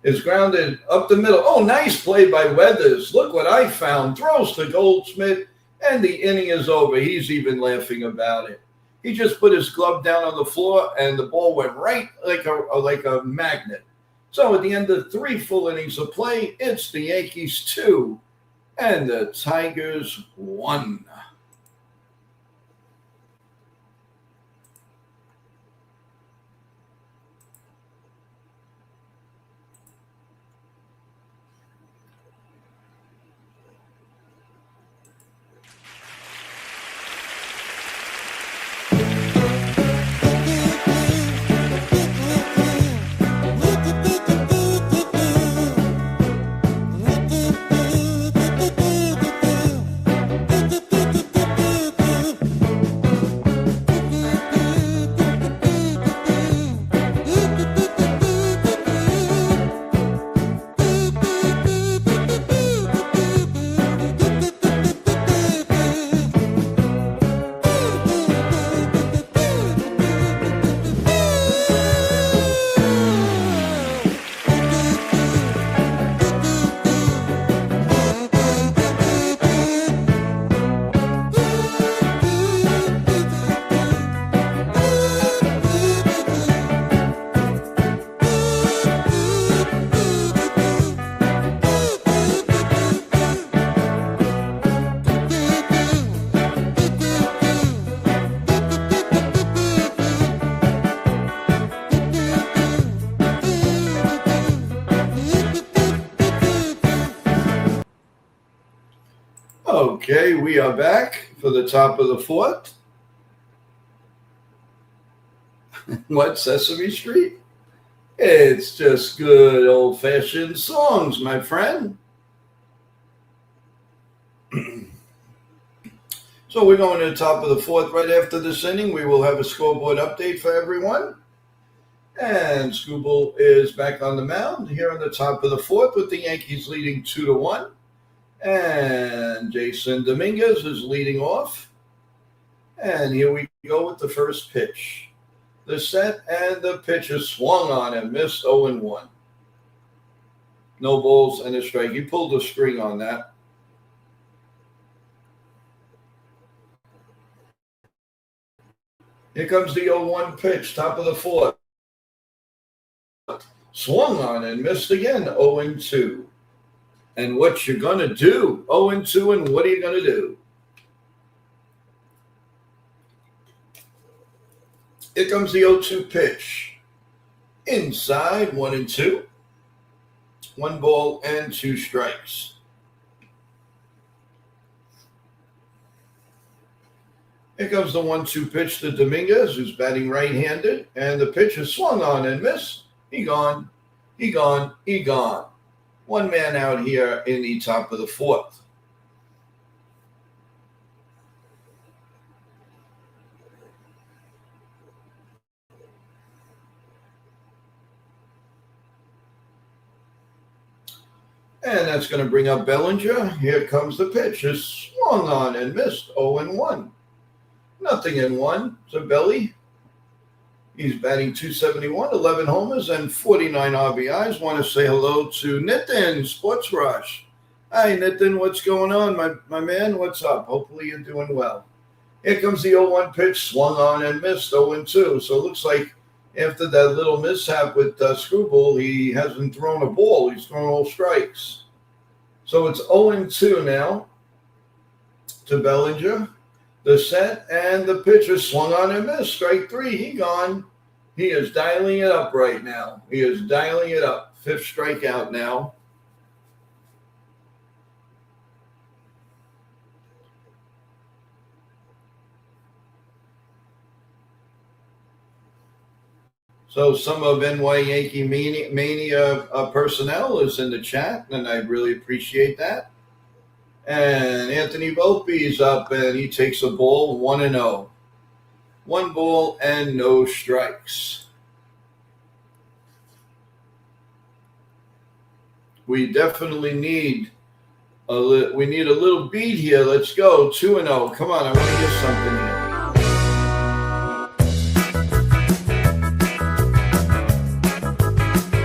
is grounded up the middle. Oh, nice play by Weathers. Look what I found. Throws to Goldschmidt, and the inning is over. He's even laughing about it. He just put his glove down on the floor, and the ball went right like a magnet. So at the end of 3 full innings of play, it's the Yankees 2 and the Tigers 1. Okay, we are back for the top of the 4th. What, Sesame Street? It's just good old-fashioned songs, my friend. So we're going to the top of the 4th. Right after this inning, we will have a scoreboard update for everyone. And Scooble is back on the mound here on the top of the 4th with the Yankees leading 2-1. And Jason Dominguez is leading off. And here we go with the first pitch. The set and the pitch is swung on and missed 0-1. No balls and a strike. He pulled the string on that. Here comes the 0-1 pitch, top of the 4th. Swung on and missed again, 0-2. And what you're going to do, 0-2, and what are you going to do? Here comes the 0-2 pitch. Inside, 1-2. 1 ball and 2 strikes. Here comes the 1-2 pitch to Dominguez, who's batting right-handed. And the pitch is swung on and missed. He gone. He gone. He gone. 1 man out here in the top of the 4th. And that's going to bring up Bellinger. Here comes the pitch. It's swung on and missed. 0-1. Nothing in 1 to Belly. He's batting .271, 11 homers, and 49 RBIs. Want to say hello to Nitin, Sports Rush. Hi, Nitin. What's going on, my man? What's up? Hopefully you're doing well. Here comes the 0-1 pitch, swung on and missed, 0-2. So it looks like after that little mishap with Screwball, he hasn't thrown a ball. He's thrown all strikes. So it's 0-2 now to Bellinger. The set and the pitcher swung on and missed. Strike 3. He gone. He is dialing it up right now. He is dialing it up. 5th strikeout now. So some of NY Yankee Mania personnel is in the chat, and I really appreciate that. And Anthony Volpe's up, and he takes a ball 1-0. 1 ball and no strikes. We definitely need a little beat here. Let's go. 2-0. Come on, I want to hear something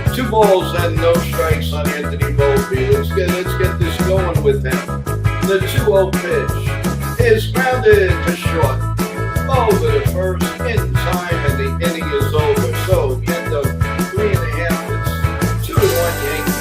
here. 2 balls and no strikes on Anthony Volpe. Let's get this going with him. The 2-0 pitch is grounded to short. Over the first in time, and the inning is over. So the end of 3.5. It's 2-1 Yankees.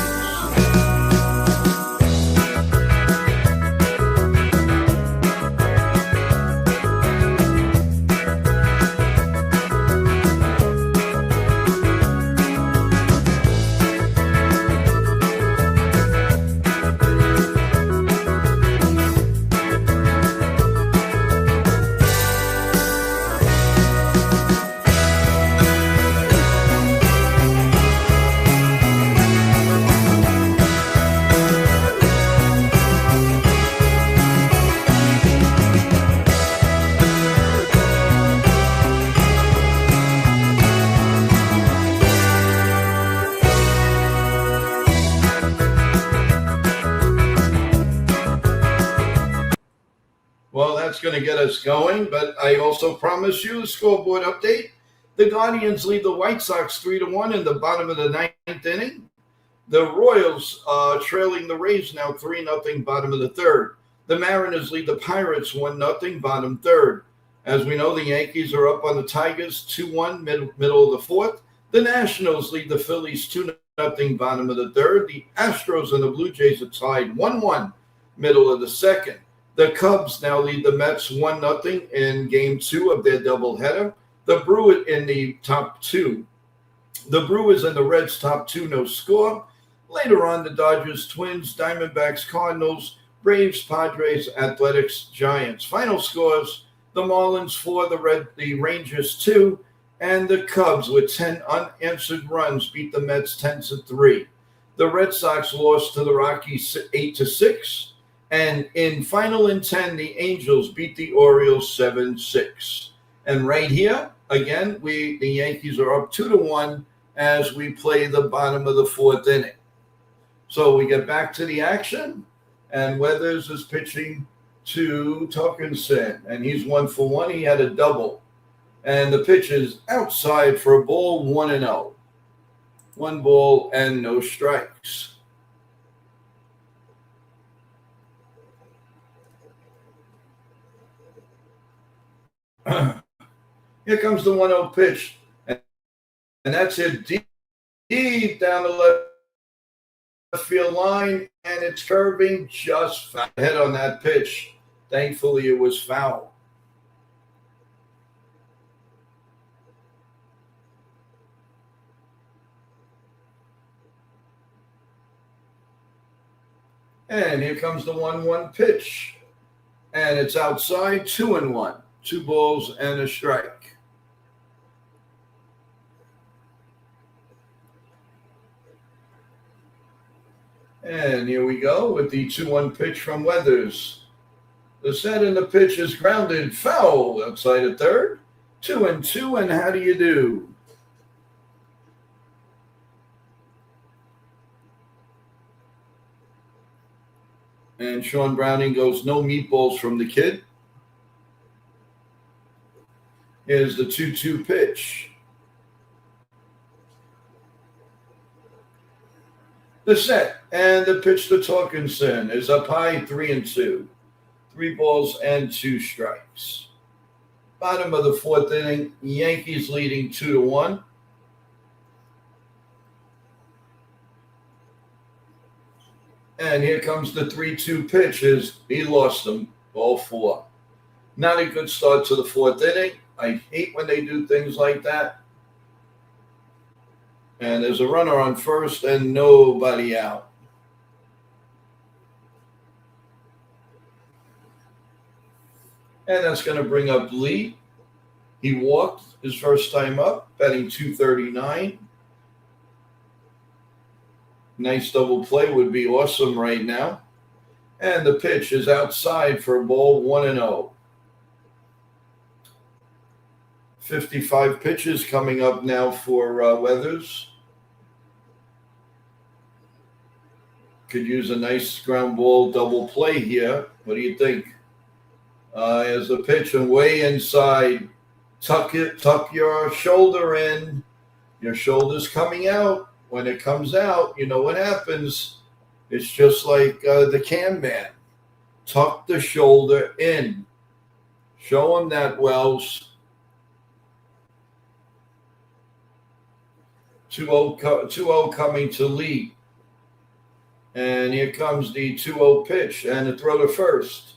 Well, that's going to get us going, but I also promise you a scoreboard update. The Guardians lead the White Sox 3-1 in the bottom of the 9th inning. The Royals trailing the Rays now 3-0, bottom of the 3rd. The Mariners lead the Pirates 1-0, bottom 3rd. As we know, the Yankees are up on the Tigers 2-1, middle of the 4th. The Nationals lead the Phillies 2-0, bottom of the 3rd. The Astros and the Blue Jays are tied 1-1, middle of the 2nd. The Cubs now lead the Mets 1-0 in Game 2 of their doubleheader. The Brewers in the top 2. The Brewers and the Reds top 2, no score. Later on, the Dodgers, Twins, Diamondbacks, Cardinals, Braves, Padres, Athletics, Giants. Final scores: the Marlins 4, the Rangers 2, and the Cubs with 10 unanswered runs beat the Mets 10-3. The Red Sox lost to the Rockies 8-6. And in final in 10, the Angels beat the Orioles 7-6. And right here, again, the Yankees are up 2-1 as we play the bottom of the 4th inning. So we get back to the action, and Weathers is pitching to Tuckinson, and he's 1 for 1. He had a double. And the pitch is outside for a ball, 1-0. 1 ball and no strikes. Here comes the 1-0 pitch, and that's it deep down the left field line, and it's curving just ahead on that pitch. Thankfully, it was foul. And here comes the 1-1 pitch, and it's outside, 2-1. 2 balls and a strike. And here we go with the 2-1 pitch from Weathers. The set and the pitch is grounded, foul outside of 3rd. 2-2, and how do you do? And Sean Browning goes, no meatballs from the kid. Here's the 2-2 pitch. The set and the pitch to Tuckinson is up high, 3-2. 3 balls and 2 strikes. Bottom of the 4th inning, Yankees leading 2-1. And here comes the 3-2 pitch. He lost them, ball 4. Not a good start to the 4th inning. I hate when they do things like that. And there's a runner on first and nobody out. And that's going to bring up Lee. He walked his first time up, batting .239. Nice double play would be awesome right now. And the pitch is outside for a ball, 1-0. 55 pitches coming up now for Weathers. Could use a nice ground ball double play here. What do you think? As the pitch and way inside, tuck your shoulder in. Your shoulder's coming out. When it comes out, you know what happens. It's just like the can man. Tuck the shoulder in. Show him that, Wells. 2-0 coming to Lee. And here comes the 2-0 pitch and the throw to first.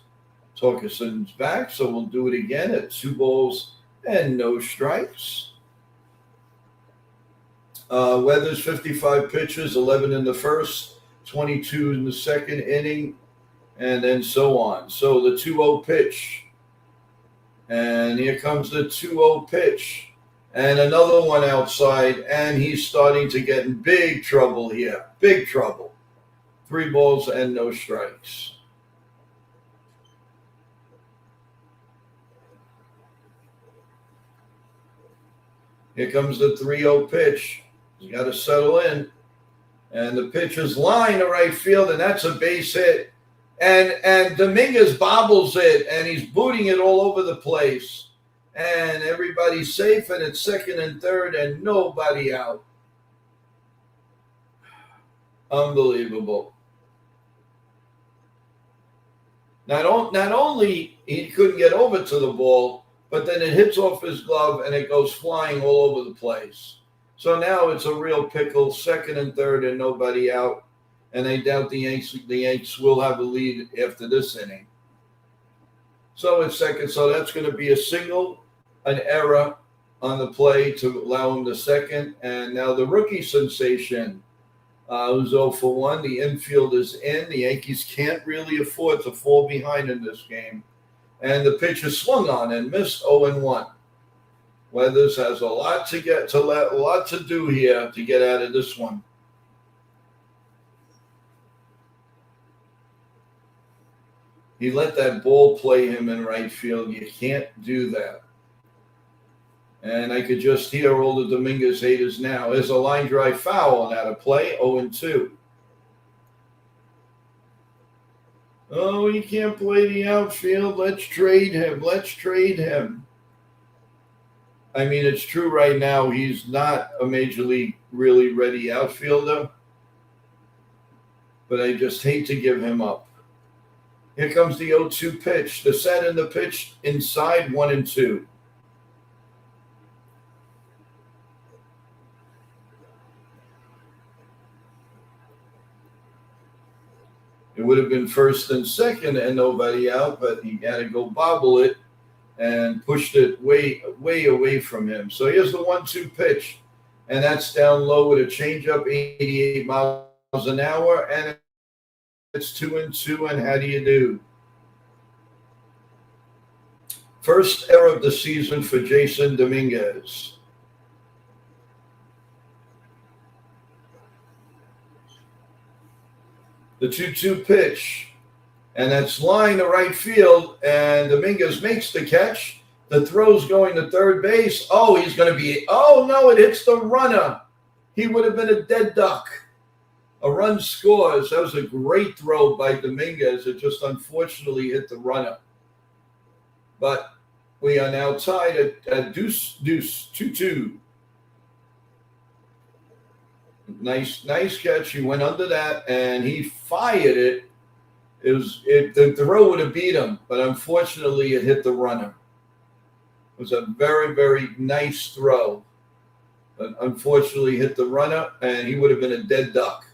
Torkelson's back, so we'll do it again at 2 balls and no strikes. Weathers, 55 pitches, 11 in the first, 22 in the second inning, and then so on. So the 2-0 pitch. And here comes the 2-0 pitch. And another one outside, and he's starting to get in big trouble here. Big trouble. 3 balls and no strikes. Here comes the 3-0 pitch. He's got to settle in. And the pitch is line to right field, and that's a base hit. And Dominguez bobbles it, and he's booting it all over the place. And everybody's safe, and it's second and third, and nobody out. Unbelievable. Not only he couldn't get over to the ball, but then it hits off his glove and it goes flying all over the place. So now it's a real pickle, second and third, and nobody out. And I doubt the Yanks will have a lead after this inning. So it's second. So that's going to be a single, an error on the play to allow him the second. And now the rookie sensation, who's 0 for 1. The infield is in. The Yankees can't really afford to fall behind in this game. And the pitch is swung on and missed 0-1. Weathers has a lot to do here to get out of this one. He let that ball play him in right field. You can't do that. And I could just hear all the Dominguez haters now. There's a line drive foul on that play, 0-2. Oh, you can't play the outfield. Let's trade him. I mean, it's true right now he's not a major league really ready outfielder. But I just hate to give him up. Here comes the 0-2 pitch. The set and the pitch inside 1-2. It would have been first and second and nobody out, but he got to go bobble it and pushed it way away from him. So here's the 1-2 pitch, and that's down low with a changeup, 88 miles an hour, and it's 2-2, and how do you do? First error of the season for Jason Dominguez. The 2-2 pitch, and that's line to right field, and Dominguez makes the catch. The throw's going to third base. Oh, he's going to be – oh, no, it hits the runner. He would have been a dead duck. A run scores. That was a great throw by Dominguez. It just unfortunately hit the runner. But we are now tied at deuce, 2-2. Nice catch. He went under that, and he fired it. The throw would have beat him, but unfortunately it hit the runner. It was a very, very nice throw. But unfortunately hit the runner, and he would have been a dead duck.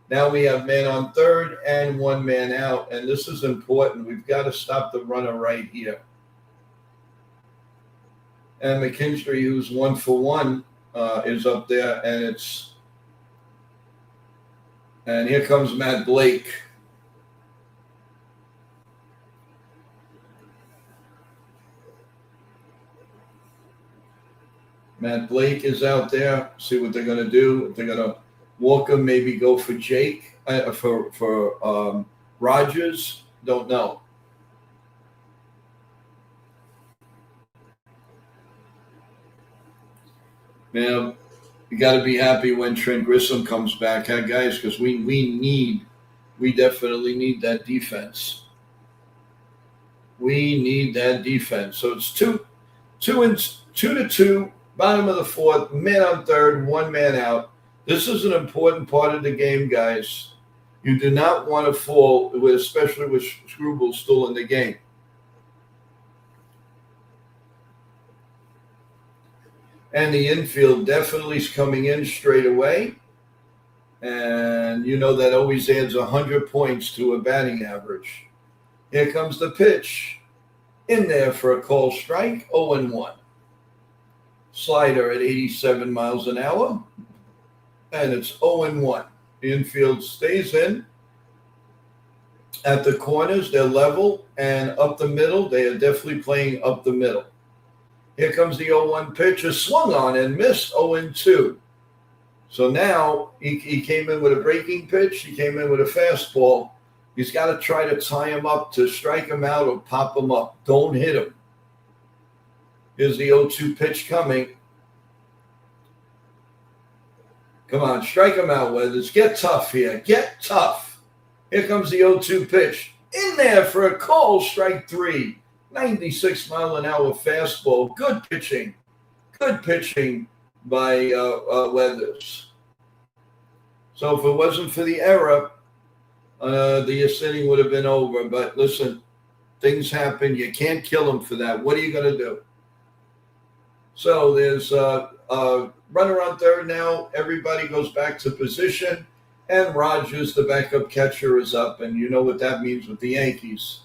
Now we have man on third and 1 man out, and this is important. We've got to stop the runner right here. And McKinstry, who's 1 for 1, is up there, and here comes Matt Blake. Matt Blake is out there. See what they're going to do. If they're going to walk him, maybe go for Jake, for Rogers, don't know. Man, you got to be happy when Trent Grissom comes back, huh, guys? Because we definitely need that defense. We need that defense. So it's 2-2, bottom of the fourth, man on third, one man out. This is an important part of the game, guys. You do not want to fall, especially with Struble still in the game. And the infield definitely is coming in straight away. And you know that always adds 100 points to a batting average. Here comes the pitch. In there for a call strike, 0-1. Slider at 87 miles an hour. And it's 0-1. The infield stays in. At the corners, they're level. And up the middle, they are definitely playing up the middle. Here comes the 0-1 pitch. A swung on and missed, 0-2. So now he came in with a breaking pitch. He came in with a fastball. He's got to try to tie him up to strike him out or pop him up. Don't hit him. Here's the 0-2 pitch coming. Come on, strike him out, Weathers. Get tough here. Get tough. Here comes the 0-2 pitch. In there for a call, strike three. 96-mile-an-hour fastball. Good pitching. Good pitching by Weathers. So if it wasn't for the error, the inning would have been over. But listen, things happen. You can't kill him for that. What are you going to do? So there's a runner on third now. Everybody goes back to position. And Rogers, the backup catcher, is up. And you know what that means with the Yankees.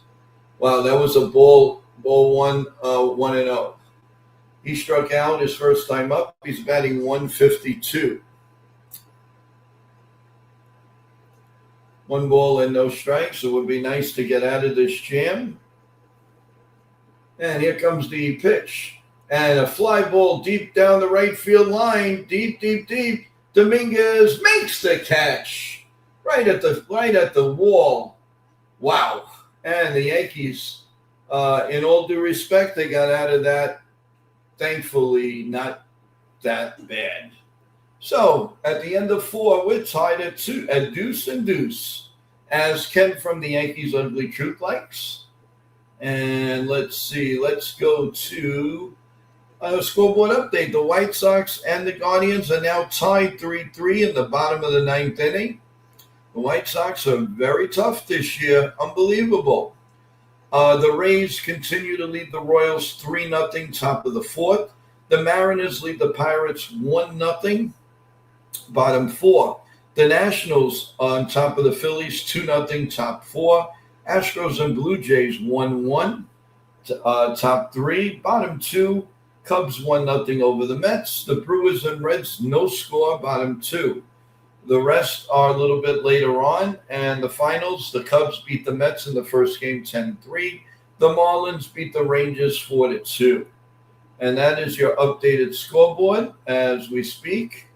Wow, that was a ball one, 1-0. He struck out his first time up. He's batting 152. 1 ball and no strikes. It would be nice to get out of this jam. And here comes the pitch. And a fly ball deep down the right field line. Deep, deep, deep. Dominguez makes the catch. Right at the wall. Wow. And the Yankees, in all due respect, they got out of that, thankfully, not that bad. So, at the end of 4, we're tied at deuce and deuce, as Ken from the Yankees Ugly Truth likes. And let's see, let's go to scoreboard update. The White Sox and the Guardians are now tied 3-3 in the bottom of the 9th inning. The White Sox are very tough this year. Unbelievable. The Rays continue to lead the Royals 3-0, top of the 4th. The Mariners lead the Pirates 1-0, bottom 4. The Nationals on top of the Phillies 2-0, top 4. Astros and Blue Jays 1-1, top 3. Bottom 2, Cubs 1-0 over the Mets. The Brewers and Reds no score, bottom 2. The rest are a little bit later on. And the finals, the Cubs beat the Mets in the first game 10-3. The Marlins beat the Rangers 4-2. And that is your updated scoreboard as we speak.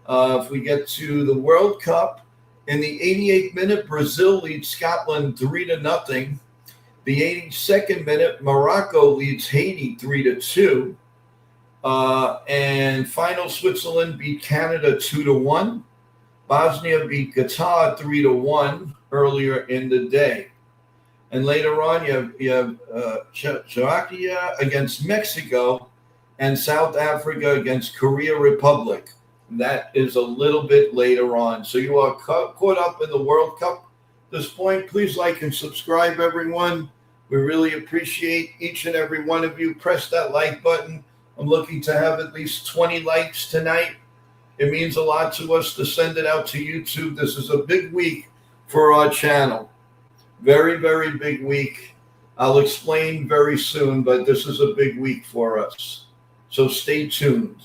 If we get to the World Cup, in the 88th minute, Brazil leads Scotland 3-0. The 82nd minute, Morocco leads Haiti 3-2. And final, Switzerland beat Canada 2-1. Bosnia beat Qatar 3-1 earlier in the day. And later on, you have Czechia against Mexico and South Africa against Korea Republic. That is a little bit later on. So you are caught up in the World Cup at this point. Please like and subscribe, everyone. We really appreciate each and every one of you. Press that like button. I'm looking to have at least 20 likes tonight. It means a lot to us to send it out to YouTube. This is a big week for our channel. Very, very big week. I'll explain very soon, but this is a big week for us. So stay tuned.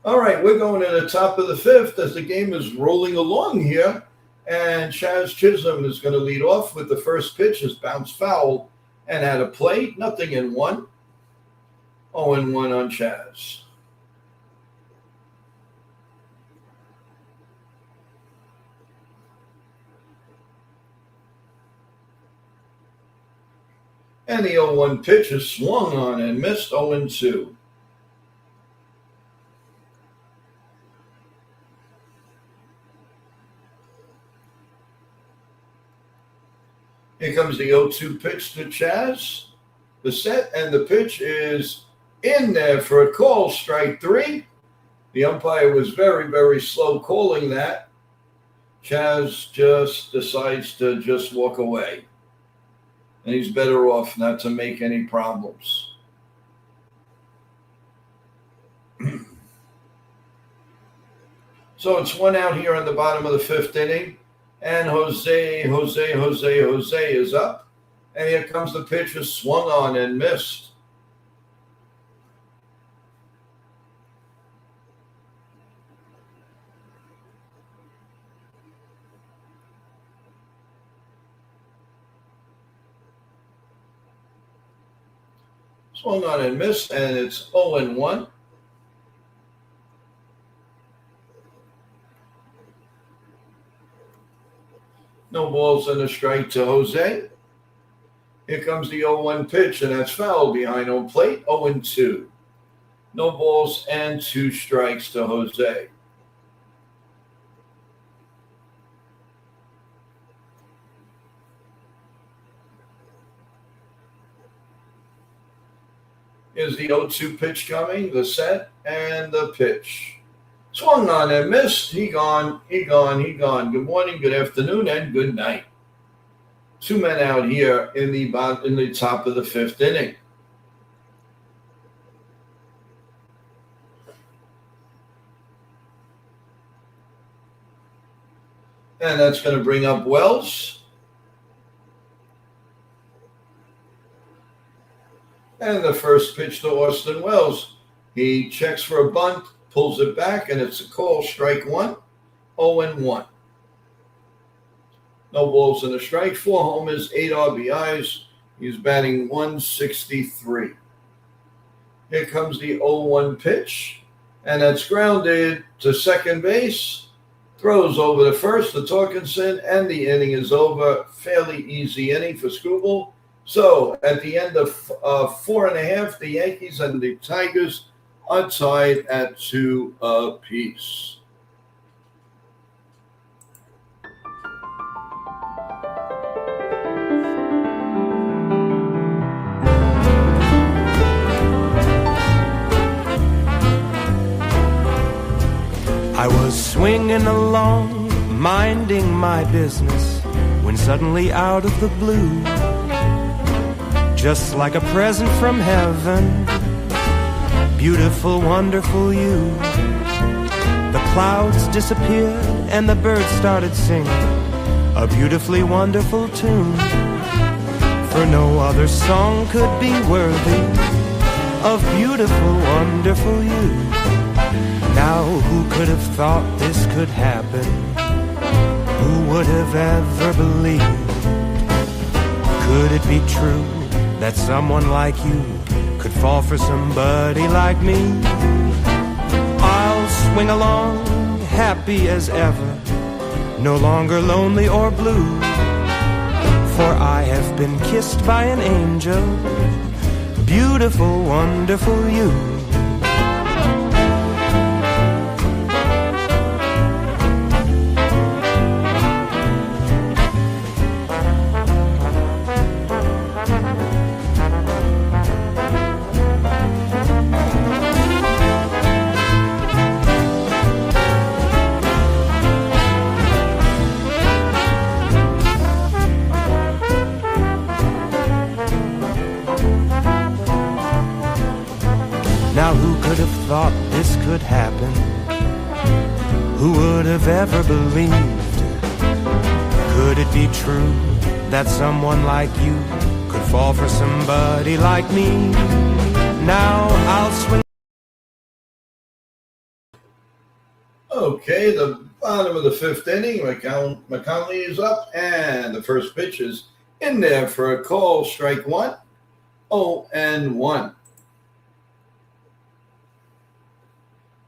All right, we're going to the top of the 5th as the game is rolling along here. And Chaz Chisholm is going to lead off with the first pitch. Is bounced foul and had a play. 0-1. 0-1 on Chaz. And the 0-1 pitch is swung on and missed, 0-2. Here comes the 0-2 pitch to Chaz. The set and the pitch is in there for a call, strike 3. The umpire was very, very slow calling that. Chaz just decides to just walk away. And he's better off not to make any problems. So it's 1 out here in the bottom of the 5th inning. And Jose is up. And here comes the pitch, is swung on and missed. Swung on and missed, and it's 0-1. No balls and a strike to Jose. Here comes the 0-1 pitch, and that's foul behind home plate, 0-2. No balls and 2 strikes to Jose. Here's the 0-2 pitch coming, the set and the pitch. Swung on and missed. He gone. Good morning, good afternoon, and good night. 2 men out here in the top of the 5th inning. And that's going to bring up Wells. And the first pitch to Austin Wells. He checks for a bunt, pulls it back, and it's a call, strike 1, 0-1. No balls and a strike, 4 homers, 8 RBIs. He's batting .163. Here comes the 0-1 pitch, and that's grounded to second base. Throws over to first to Torkinson, and the inning is over. Fairly easy inning for Scooble. So at the end of 4.5, the Yankees and the Tigers are tied at 2 apiece. I was swinging along, minding my business, when suddenly out of the blue, just like a present from heaven, beautiful, wonderful you. The clouds disappeared and the birds started singing a beautifully wonderful tune. For no other song could be worthy of beautiful, wonderful you. Now who could have thought this could happen? Who would have ever believed? Could it be true that someone like you could fall for somebody like me? I'll swing along, happy as ever, no longer lonely or blue, for I have been kissed by an angel, beautiful, wonderful you. Now who could have thought this could happen? Who would have ever believed? Could it be true that someone like you could fall for somebody like me? Now I'll swing. Okay, the bottom of the 5th inning, McConley is up, and the first pitch is in there for a call, strike 1, 0-1.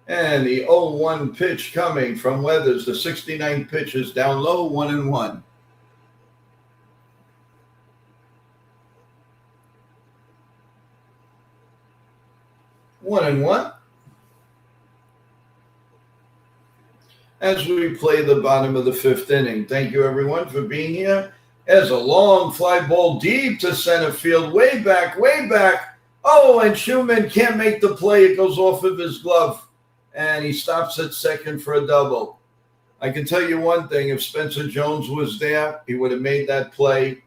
And the 0-1 pitch coming from Weathers. The 69 pitches down low, 1-1. 1-1. As we play the bottom of the fifth inning. Thank you, everyone, for being here. There's a long fly ball deep to center field, way back, way back. Oh, and Schumann can't make the play. It goes off of his glove, and he stops at second for a double. I can tell you one thing. If Spencer Jones was there, he would have made that play.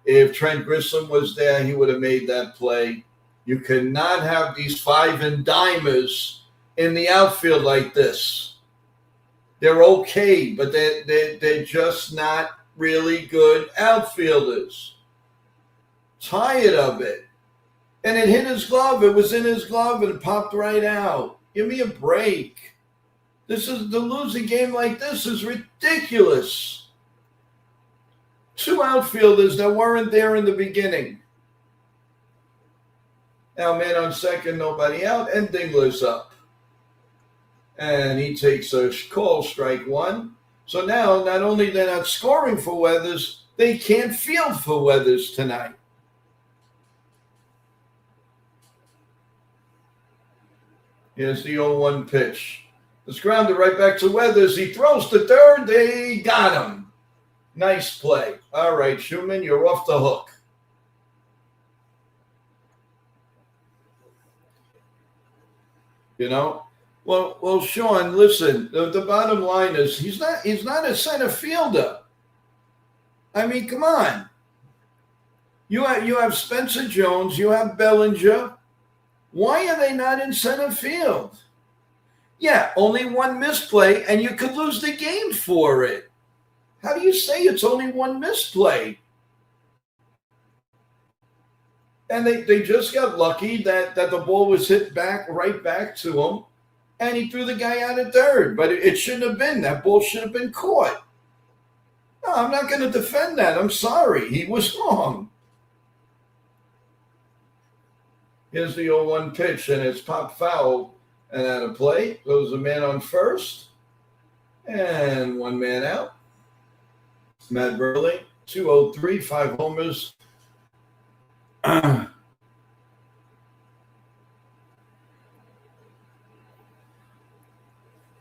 If Trent Grissom was there, he would have made that play. You cannot have these five and dimers in the outfield like this. They're okay, but they're just not really good outfielders. Tired of it. And it hit his glove. It was in his glove and it popped right out. Give me a break. This is the losing game like this is ridiculous. Two outfielders that weren't there in the beginning. Now, man on second, nobody out, and Dingler's up. And he takes a call, strike one. So now, not only they're not scoring for Weathers, they can't field for Weathers tonight. Here's the 0-1 pitch. It's grounded right back to Weathers. He throws to third. They got him. Nice play. All right, Schumann, you're off the hook. You know? Well, Sean, listen, the bottom line is he's not a center fielder. I mean, come on. You have Spencer Jones, you have Bellinger. Why are they not in center field? Yeah, only one misplay, and you could lose the game for it. How do you say it's only one misplay? And they just got lucky that the ball was hit right back to him, and he threw the guy out at third. But it shouldn't have been. That ball should have been caught. No, I'm not going to defend that. I'm sorry. He was wrong. Here's the 0-1 pitch, and it's popped foul. And out of play goes a man on first, and one man out. Matt Burley, 203, 5 homers. And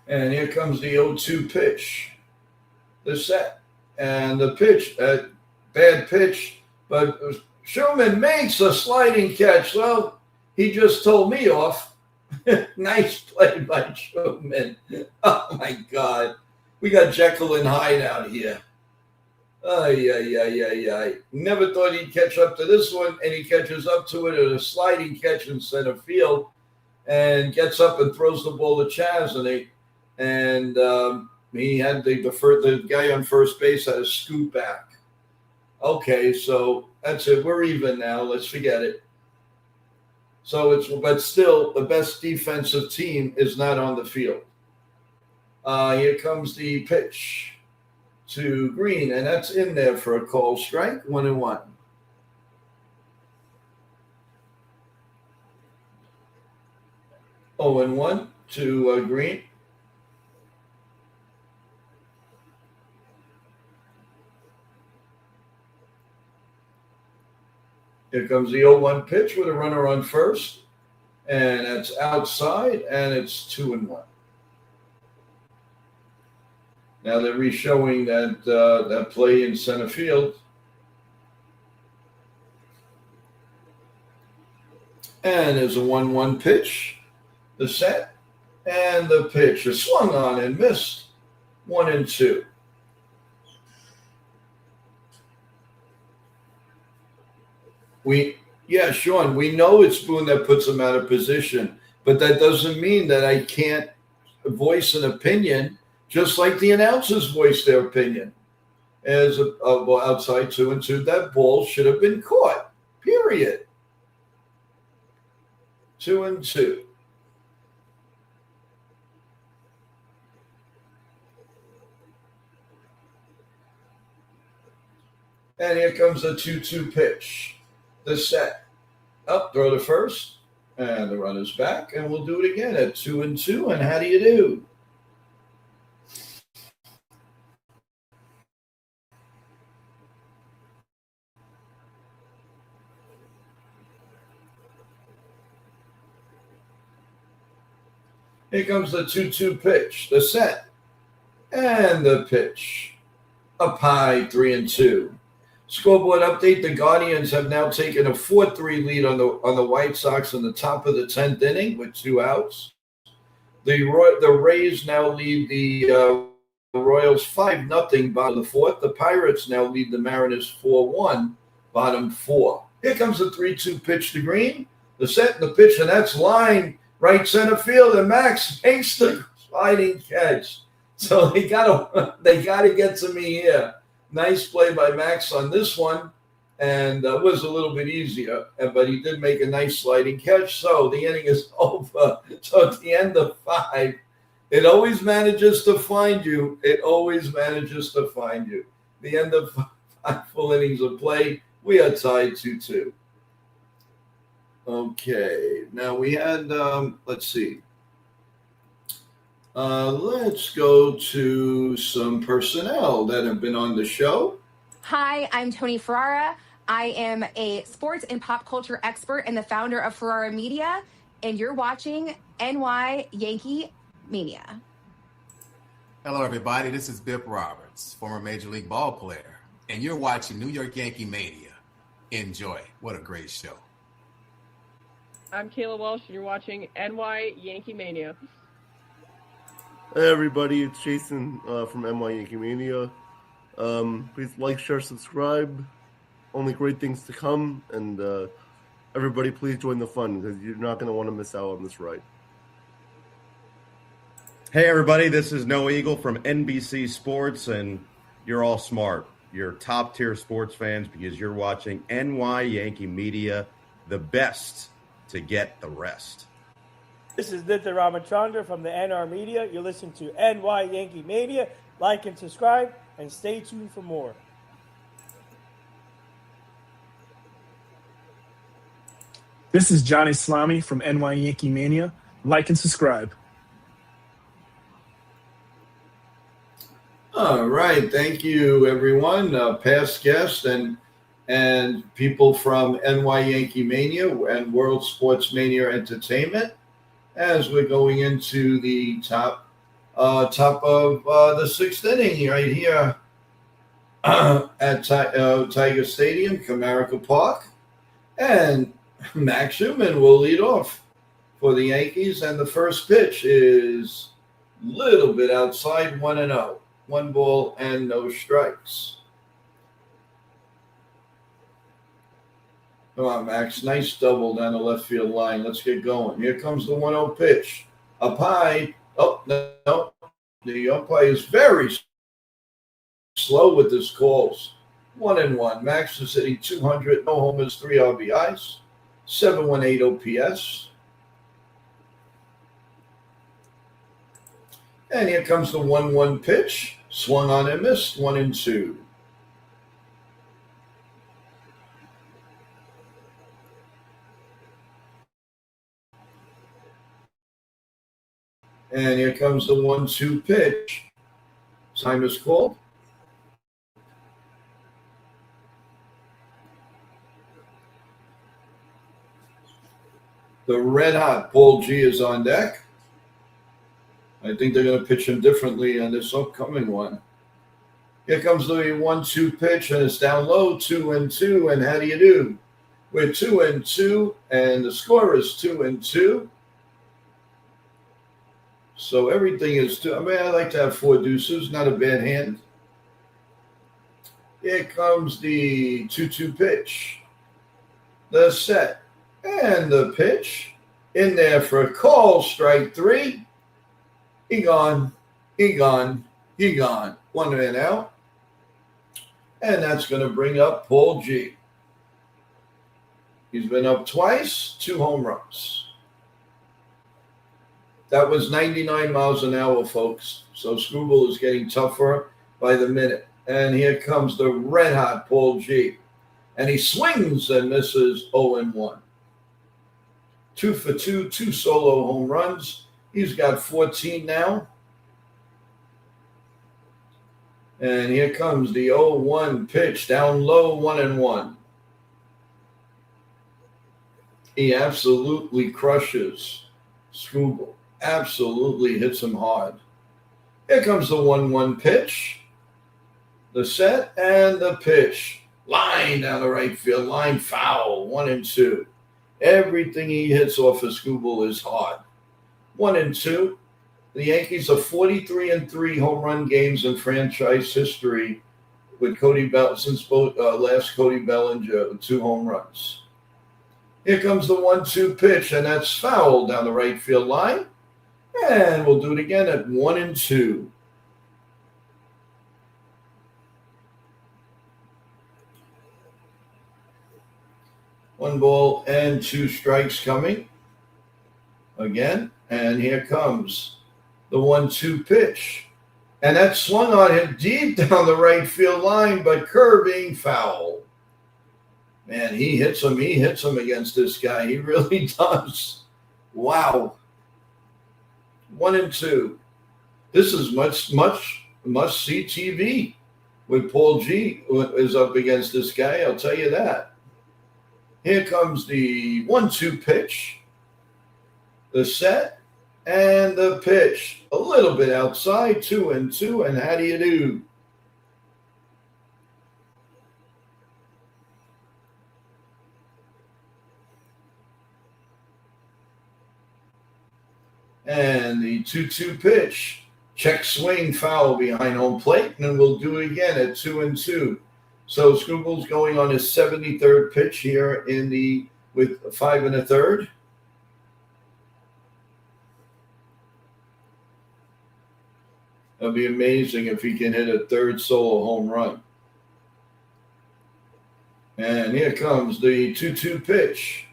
here comes the 0-2 pitch. The set. And the pitch, bad pitch, but Schumann makes a sliding catch. Well, he just told me off. Nice play by Schumann. Oh, my God. We got Jekyll and Hyde out here. Never thought he'd catch up to this one, and he catches up to it at a sliding catch in center field and gets up and throws the ball to Chaz, and he had the guy on first base had a scoot back. Okay, so that's it. We're even now. Let's forget it. But still, the best defensive team is not on the field. Here comes the pitch to Green, and that's in there for a call strike, 1-1. Oh, and 1 to Green. Here comes the 0-1 pitch with a runner on first, and that's outside, and it's 2-1. Now they're re-showing that play in center field. And there's a 1-1 pitch, the set, and the pitch is swung on and missed, 1-2. Sean, we know it's Boone that puts him out of position, but that doesn't mean that I can't voice an opinion, just like the announcers voice their opinion. As outside 2-2, that ball should have been caught, period. 2-2. And here comes the 2-2 pitch. The set. Up, throw to first, and the runner's back, and we'll do it again at 2-2. And how do you do? Here comes the 2-2 pitch, the set, and the pitch. Up high, 3-2. Scoreboard update: the Guardians have now taken a 4-3 lead on the White Sox in the top of the 10th inning with 2 outs. The Rays now lead the Royals 5-0 bottom of the 4th. The Pirates now lead the Mariners 4-1 bottom 4. Here comes the 3-2 pitch to Green. The set and the pitch, and that's line right center field, and Max makes the sliding catch. So they gotta get to me here. Nice play by Max on this one, and was a little bit easier, but he did make a nice sliding catch. So the inning is over. So at the end of 5, it always manages to find you. It always manages to find you. The end of 5 full innings of play, we are tied 2-2. Okay, now we had, let's see. Let's go to some personnel that have been on the show. Hi, I'm Tony Ferrara. I am a sports and pop culture expert and the founder of Ferrara Media, and you're watching NY Yankee Mania. Hello, everybody. This is Bip Roberts, former Major League ball player, and you're watching New York Yankee Mania. Enjoy. What a great show. I'm Kayla Walsh, and you're watching NY Yankee Mania. Hey everybody, it's Jason from NY Yankee Mania. Please like, share, subscribe. Only great things to come, and everybody please join the fun because you're not going to want to miss out on this ride. Hey everybody, this is Noah Eagle from NBC Sports, and you're all smart. You're top tier sports fans because you're watching NY Yankee Media, the best to get the rest. This is Nitya Ramachandra from the NR Media. You're listening to NY Yankee Mania. Like and subscribe, and stay tuned for more. This is Johnny Salami from NY Yankee Mania. Like and subscribe. All right, thank you, everyone. Past guests and people from NY Yankee Mania and World Sports Mania Entertainment, as we're going into the top of the 6th inning right here at Tiger Stadium, Comerica Park, and Max Schumann will lead off for the Yankees, and the first pitch is a little bit outside, 1-0. 1 ball and no strikes. Come on, Max. Nice double down the left field line. Let's get going. Here comes the 1-0 pitch. Up high. Oh, no. The umpire is very slow with his calls. 1-1. Max is hitting 200. No homers, 3 RBIs. 718 OPS. And here comes the 1-1 pitch. Swung on and missed. 1-2. And here comes the 1-2 pitch. Time is called. The red-hot Paul G is on deck. I think they're going to pitch him differently on this upcoming one. Here comes the 1-2 pitch, and it's down low, 2-2. And how do you do? We're 2-2, and the score is 2-2. So everything is I like to have 4 deuces, not a bad hand. Here comes the 2-2 pitch. The set and the pitch. In there for a call, strike 3. He gone. 1 man out. And that's going to bring up Paul G. He's been up twice, 2 home runs. That was 99 miles an hour, folks. So Screwball is getting tougher by the minute. And here comes the red-hot Paul G. And he swings and misses 0-1. 2 for 2, 2 solo home runs. He's got 14 now. And here comes the 0-1 pitch, down low, 1-1. He absolutely crushes Screwball. absolutely hits him hard. Here comes the 1-1 pitch. The set and the pitch. Line down the right field. Line foul. 1-2. Everything he hits off of Scooble is hard. 1-2. The Yankees are 43-3 home run games in franchise history with Cody Bell since both last Cody Bellinger with 2 home runs. Here comes the 1-2 pitch, and that's foul down the right field line. And we'll do it again at 1-2. One ball and 2 strikes coming again. And here comes the 1-2 pitch. And that swung on him deep down the right field line, but curving foul. Man, he hits him against this guy. He really does. Wow. 1-2. This is must-see TV with Paul G is up against this guy, I'll tell you that. Here comes the 1-2 pitch, the set, and the pitch. A little bit outside, 2-2, and how do you do? And the 2-2 pitch, check swing, foul behind home plate, and we'll do it again at 2-2. So Scooble's going on his 73rd pitch here with 5 1/3. It'll be amazing if he can hit a 3rd solo home run. And here comes the 2-2 pitch.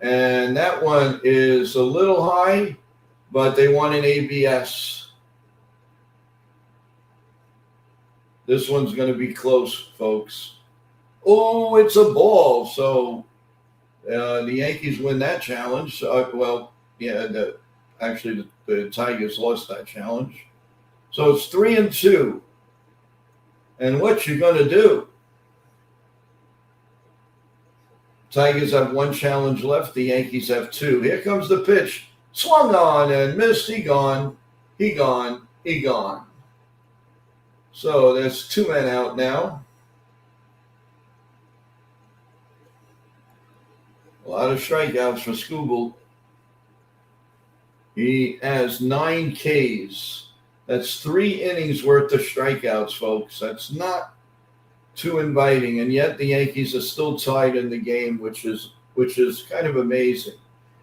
And that one is a little high, but they want an ABS. This one's going to be close, folks. Oh, it's a ball. So the Yankees win that challenge. The Tigers lost that challenge. So it's 3-2. And what you going to do? Tigers have 1 challenge left. The Yankees have 2. Here comes the pitch. Swung on and missed. He gone. So there's 2 men out now. A lot of strikeouts for Scooble. He has 9 Ks. That's 3 innings worth of strikeouts, folks. That's not too inviting, and yet the Yankees are still tied in the game, which is kind of amazing.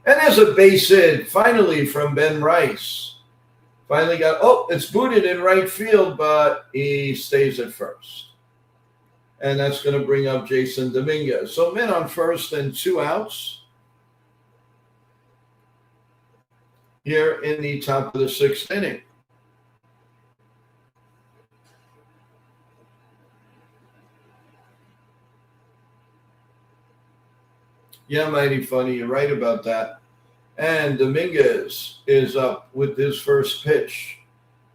And there's a base hit finally from Ben Rice. Finally it's booted in right field, but he stays at first. And that's going to bring up Jason Dominguez. So men on first and 2 outs here in the top of the 6th inning. Yeah, mighty funny. You're right about that. And Dominguez is up with his first pitch.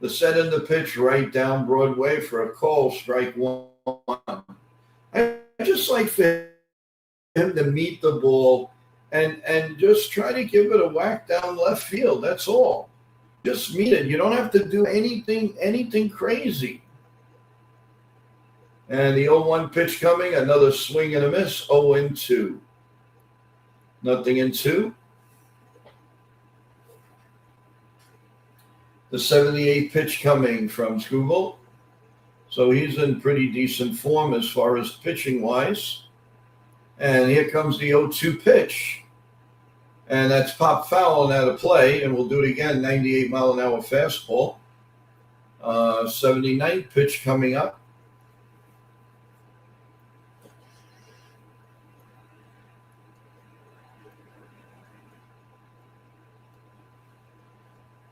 The set and the pitch right down Broadway for a call, strike 1. I just like for him to meet the ball and just try to give it a whack down left field. That's all. Just meet it. You don't have to do anything crazy. And the 0-1 pitch coming, another swing and a miss, 0-2. Nothing in 2. The 78th pitch coming from Scooble. So he's in pretty decent form as far as pitching-wise. And here comes the 0-2 pitch. And that's pop foul and out of play. And we'll do it again, 98-mile-an-hour fastball. 79th pitch coming up.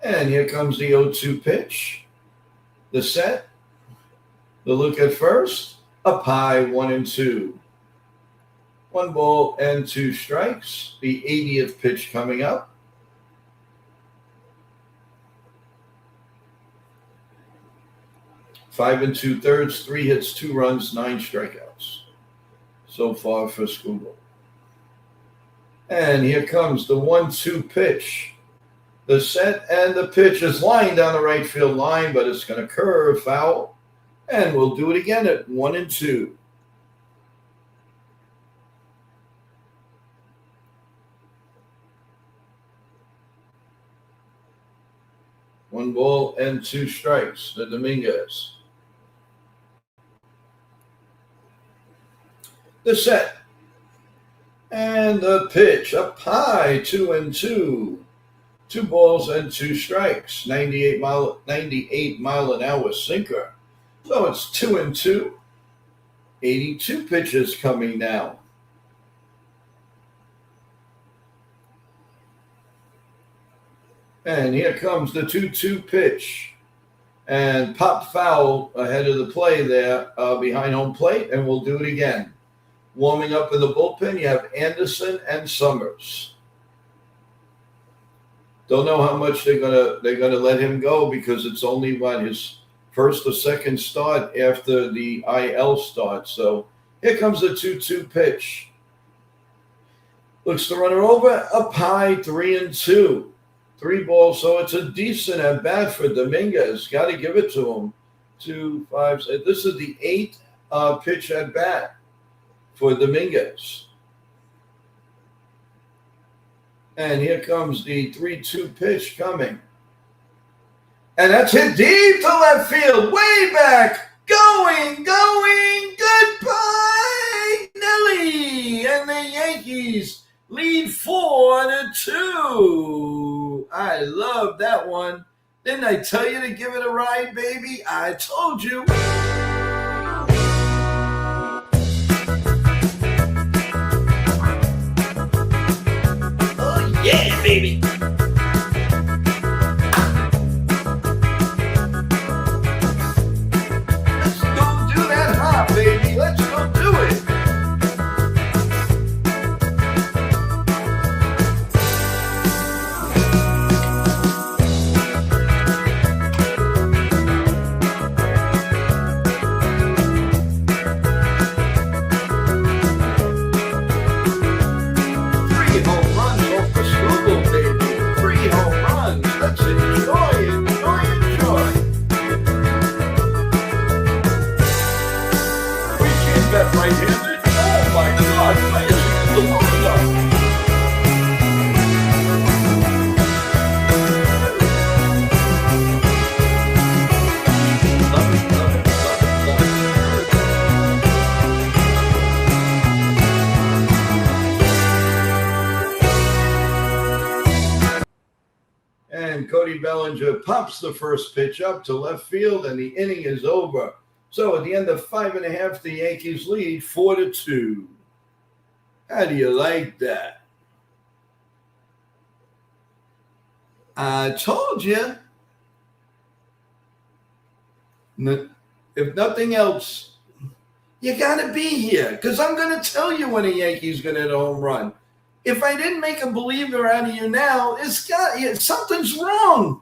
And here comes the 0-2 pitch. The set. The look at first. Up high, 1-2. 1 ball and 2 strikes. The 80th pitch coming up. Five 2/3, 3 hits, 2 runs, 9 strikeouts so far for Scooble. And here comes the 1-2 pitch. The set and the pitch is lying down the right field line, but it's going to curve foul. And we'll do it again at 1-2. One ball and 2 strikes to Dominguez. The set and the pitch up high, 2-2. 2 balls and 2 strikes. 98 mile an hour sinker. So it's 2-2. 82 pitches coming now. And here comes the 2-2 pitch. And pop foul ahead of the play there behind home plate. And we'll do it again. Warming up in the bullpen, you have Anderson and Summers. Don't know how much they're gonna let him go because it's only his first or second start after the IL start. So here comes the 2-2 pitch. Looks to run her over up high, 3-2. 3 balls, so it's a decent at bat for Dominguez. Got to give it to him. 2, 5, 6. This is the 8th pitch at bat for Dominguez. And here comes the 3-2 pitch coming. And that's hit deep to left field, way back. Going. Goodbye, Nelly. And the Yankees lead 4-2. I love that one. Didn't I tell you to give it a ride, baby? I told you. Oh, yeah, baby. Let's go do that hop, baby. Let's go do it. And Cody Bellinger pops the first pitch up to left field, and the inning is over. So at the end of 5.5, the Yankees lead 4-2. How do you like that? I told you. If nothing else, you got to be here because I'm going to tell you when a Yankee's going to hit a home run. If I didn't make a believer out of you now, something's wrong.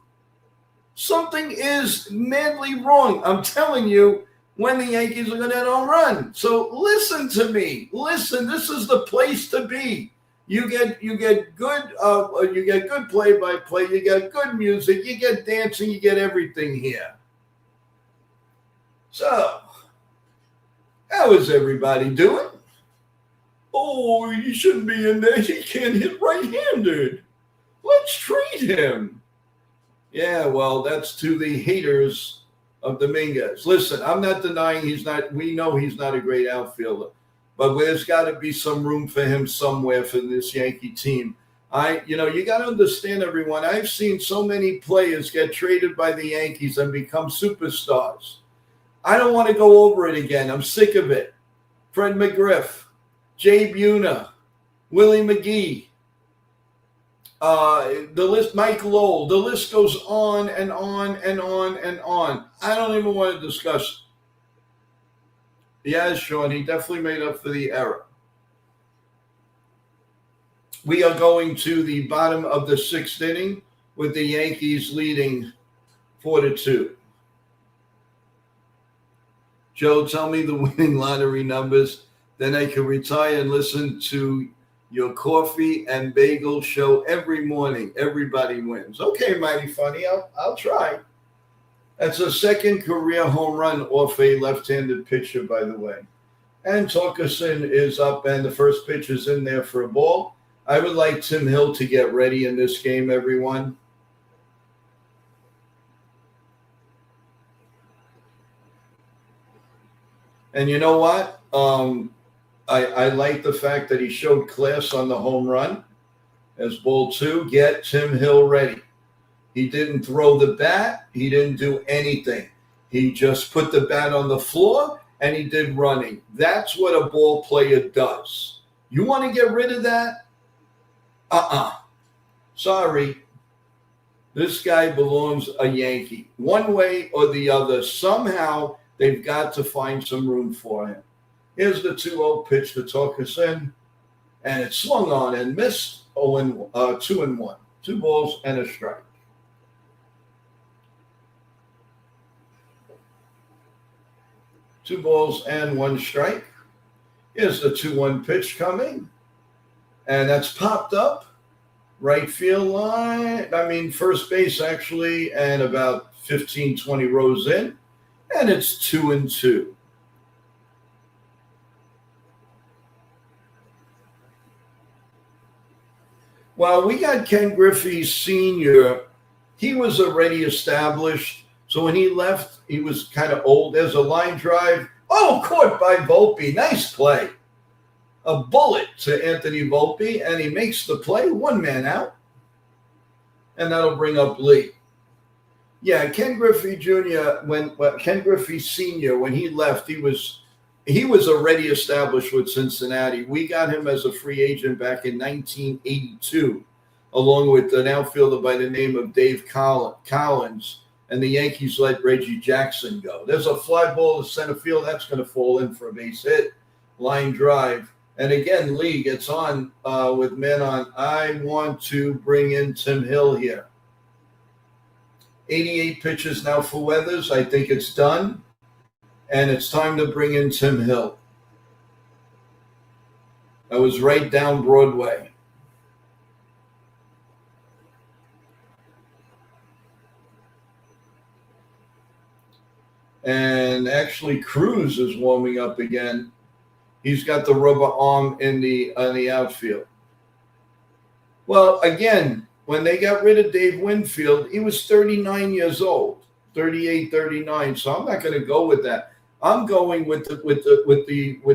Something is madly wrong. I'm telling you when the Yankees are going to hit a home run. So listen to me. Listen, this is the place to be. You get good play-by-play. You get good music. You get dancing. You get everything here. So, how is everybody doing? Oh, he shouldn't be in there. He can't hit right-handed. Let's trade him. Yeah, well, that's to the haters of Dominguez. Listen, I'm not denying we know he's not a great outfielder, but there's got to be some room for him somewhere for this Yankee team. You got to understand, everyone, I've seen so many players get traded by the Yankees and become superstars. I don't want to go over it again. I'm sick of it. Fred McGriff, Jay Buhner, Willie McGee, the list, Mike Lowell, the list goes on and on and on and on. I don't even want to discuss it. Yeah, Sean, he definitely made up for the error. We are going to the bottom of the 6th inning with the Yankees leading 4-2. Joe, tell me the winning lottery numbers. Then I can retire and listen to your coffee and bagel show every morning. Everybody wins. Okay, Mighty Funny, I'll try. That's a second career home run off a left-handed pitcher, by the way. And Torkelson is up, and the first pitch is in there for a ball. I would like Tim Hill to get ready in this game, everyone. And you know what? I like the fact that he showed class on the home run as ball 2. Get Tim Hill ready. He didn't throw the bat. He didn't do anything. He just put the bat on the floor, and he did running. That's what a ball player does. You want to get rid of that? Sorry. This guy belongs a Yankee. One way or the other, somehow they've got to find some room for him. Here's the 2-0 pitch to Torkelson, and it swung on and missed. 2-1. 2 balls and a strike. Two balls and 1 strike. Here's the 2-1 pitch coming, and that's popped up. Right field line, first base actually, and about 15, 20 rows in, and it's 2-2. Well, we got Ken Griffey Sr. He was already established, so when he left, he was kind of old. There's a line drive. Oh, caught by Volpe. Nice play. A bullet to Anthony Volpe, and he makes the play. 1 man out. And that'll bring up Lee. Yeah, Ken Griffey Jr., Ken Griffey Sr., when he left, he was already established with Cincinnati. We got him as a free agent back in 1982, along with an outfielder by the name of Dave Collins, and the Yankees let Reggie Jackson go. There's a fly ball to center field. That's going to fall in for a base hit. Line drive. And again, Lee gets on with men on. I want to bring in Tim Hill here. 88 pitches now for Weathers. I think it's done. And it's time to bring in Tim Hill. That was right down Broadway. And actually, Cruz is warming up again. He's got the rubber arm on the outfield. Well, again, when they got rid of Dave Winfield, he was 39 years old, 38, 39. So I'm not going to go with that. I'm going with the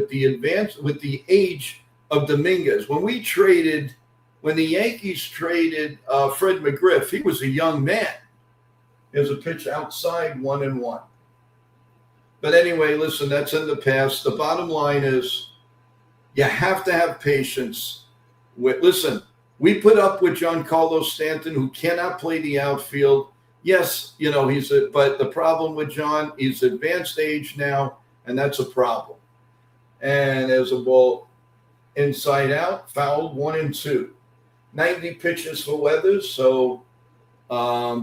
age of Dominguez. When the Yankees traded Fred McGriff, he was a young man. Here's a pitch outside, 1-1. But anyway, listen, that's in the past. The bottom line is you have to have patience. Listen, we put up with Giancarlo Stanton, who cannot play the outfield. Yes, but the problem with John, he's advanced age now, and that's a problem. And there's a ball inside out, fouled, 1-2. 90 pitches for Weathers. So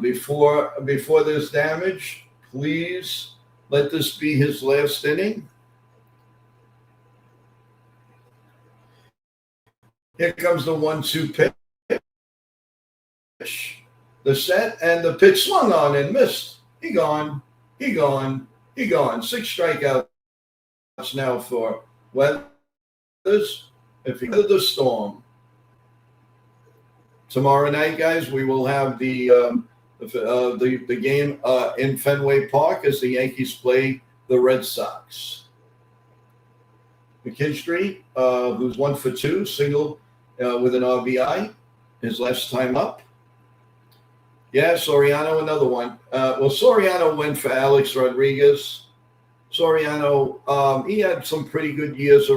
before there's damage, please let this be his last inning. Here comes the 1-2 pitch. The set and the pitch swung on and missed. He gone. 6 strikeouts now for Weathers. If he weathered the storm. Tomorrow night, guys, we will have the game in Fenway Park as the Yankees play the Red Sox. McKinstry, who's 1 for 2, single with an RBI, his last time up. Yeah, Soriano, another one. Soriano went for Alex Rodriguez. Soriano, he had some pretty good years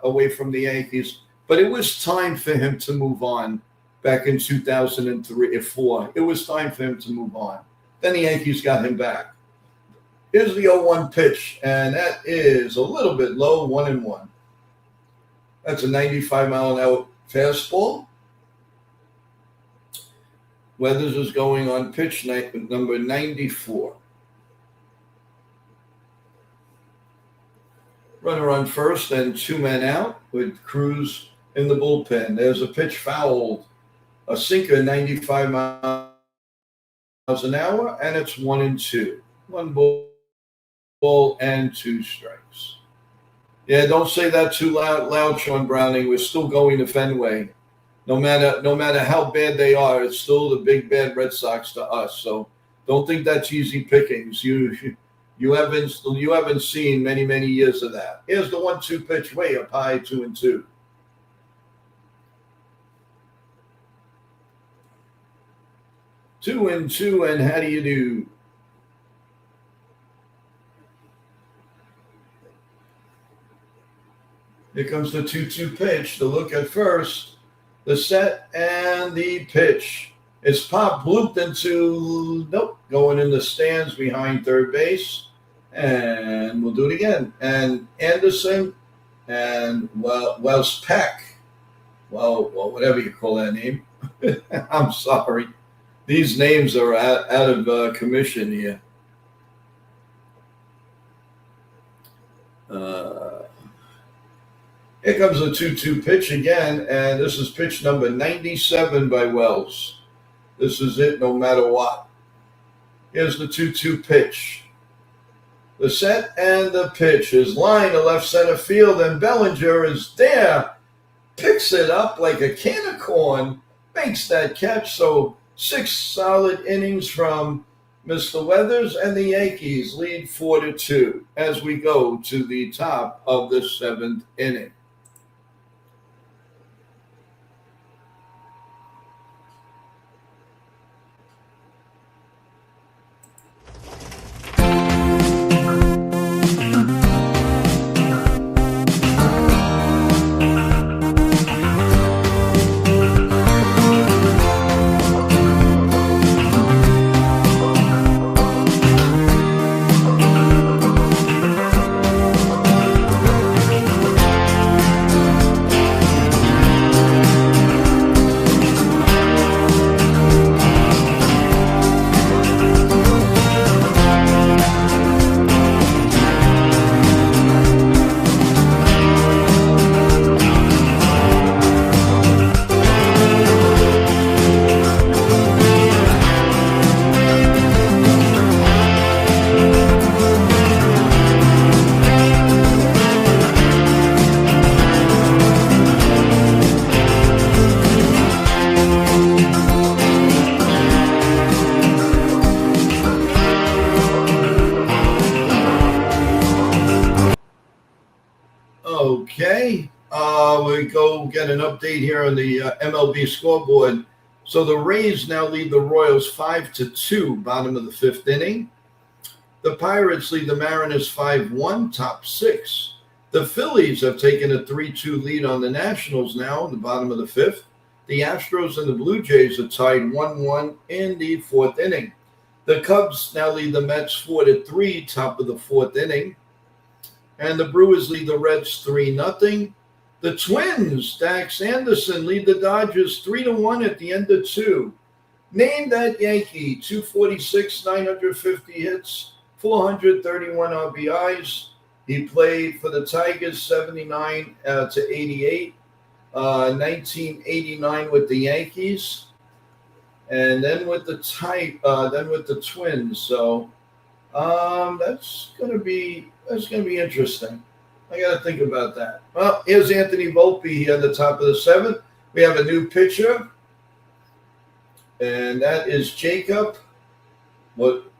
away from the Yankees, but it was time for him to move on back in 2003 or 4. It was time for him to move on. Then the Yankees got him back. Here's the 0-1 pitch, and that is a little bit low, 1-1. That's a 95-mile-an-hour fastball. Weathers is going on pitch number 94. Runner on first and 2 men out with Cruz in the bullpen. There's a pitch fouled, a sinker, 95 miles an hour, and it's 1-2. 1 ball and 2 strikes. Yeah, don't say that too loud, Sean Browning. We're still going to Fenway. No matter how bad they are, it's still the big bad Red Sox to us. So don't think that's easy pickings. You haven't seen many years of that. Here's the 1-2 pitch, way up high, 2-2. Two and two, and how do you do? Here comes the 2-2 pitch. The look at first, the set, and the pitch. It's popped, blooped into, nope, going in the stands behind third base. And we'll do it again. And Anderson and Wells Peck. Well, whatever you call that name. I'm sorry. These names are out of commission here. Here comes the 2-2 pitch again, and this is pitch number 97 by Wells. This is it no matter what. Here's the 2-2 pitch. The set and the pitch is line to left center field, and Bellinger is there. Picks it up like a can of corn, makes that catch. So 6 solid innings from Mr. Weathers, and the Yankees lead 4-2 as we go to the top of the 7th inning. Okay, we go get an update here on the MLB scoreboard. So the Rays now lead the Royals 5-2, bottom of the 5th inning. The Pirates lead the Mariners 5-1, top 6. The Phillies have taken a 3-2 lead on the Nationals now in the bottom of the 5th. The Astros and the Blue Jays are tied 1-1 in the 4th inning. The Cubs now lead the Mets 4-3, top of the 4th inning. And the Brewers lead the Reds 3-0. The Twins, Dax Anderson, lead the Dodgers 3-1 at the end of 2. Name that Yankee, 246, 950 hits, 431 RBIs. He played for the Tigers 79 to 88, 1989 with the Yankees, and then with the Twins. So that's gonna be interesting. I got to think about that. Well, here's Anthony Volpe here at the top of the 7th. We have a new pitcher, and that is Jacob Wałęspak.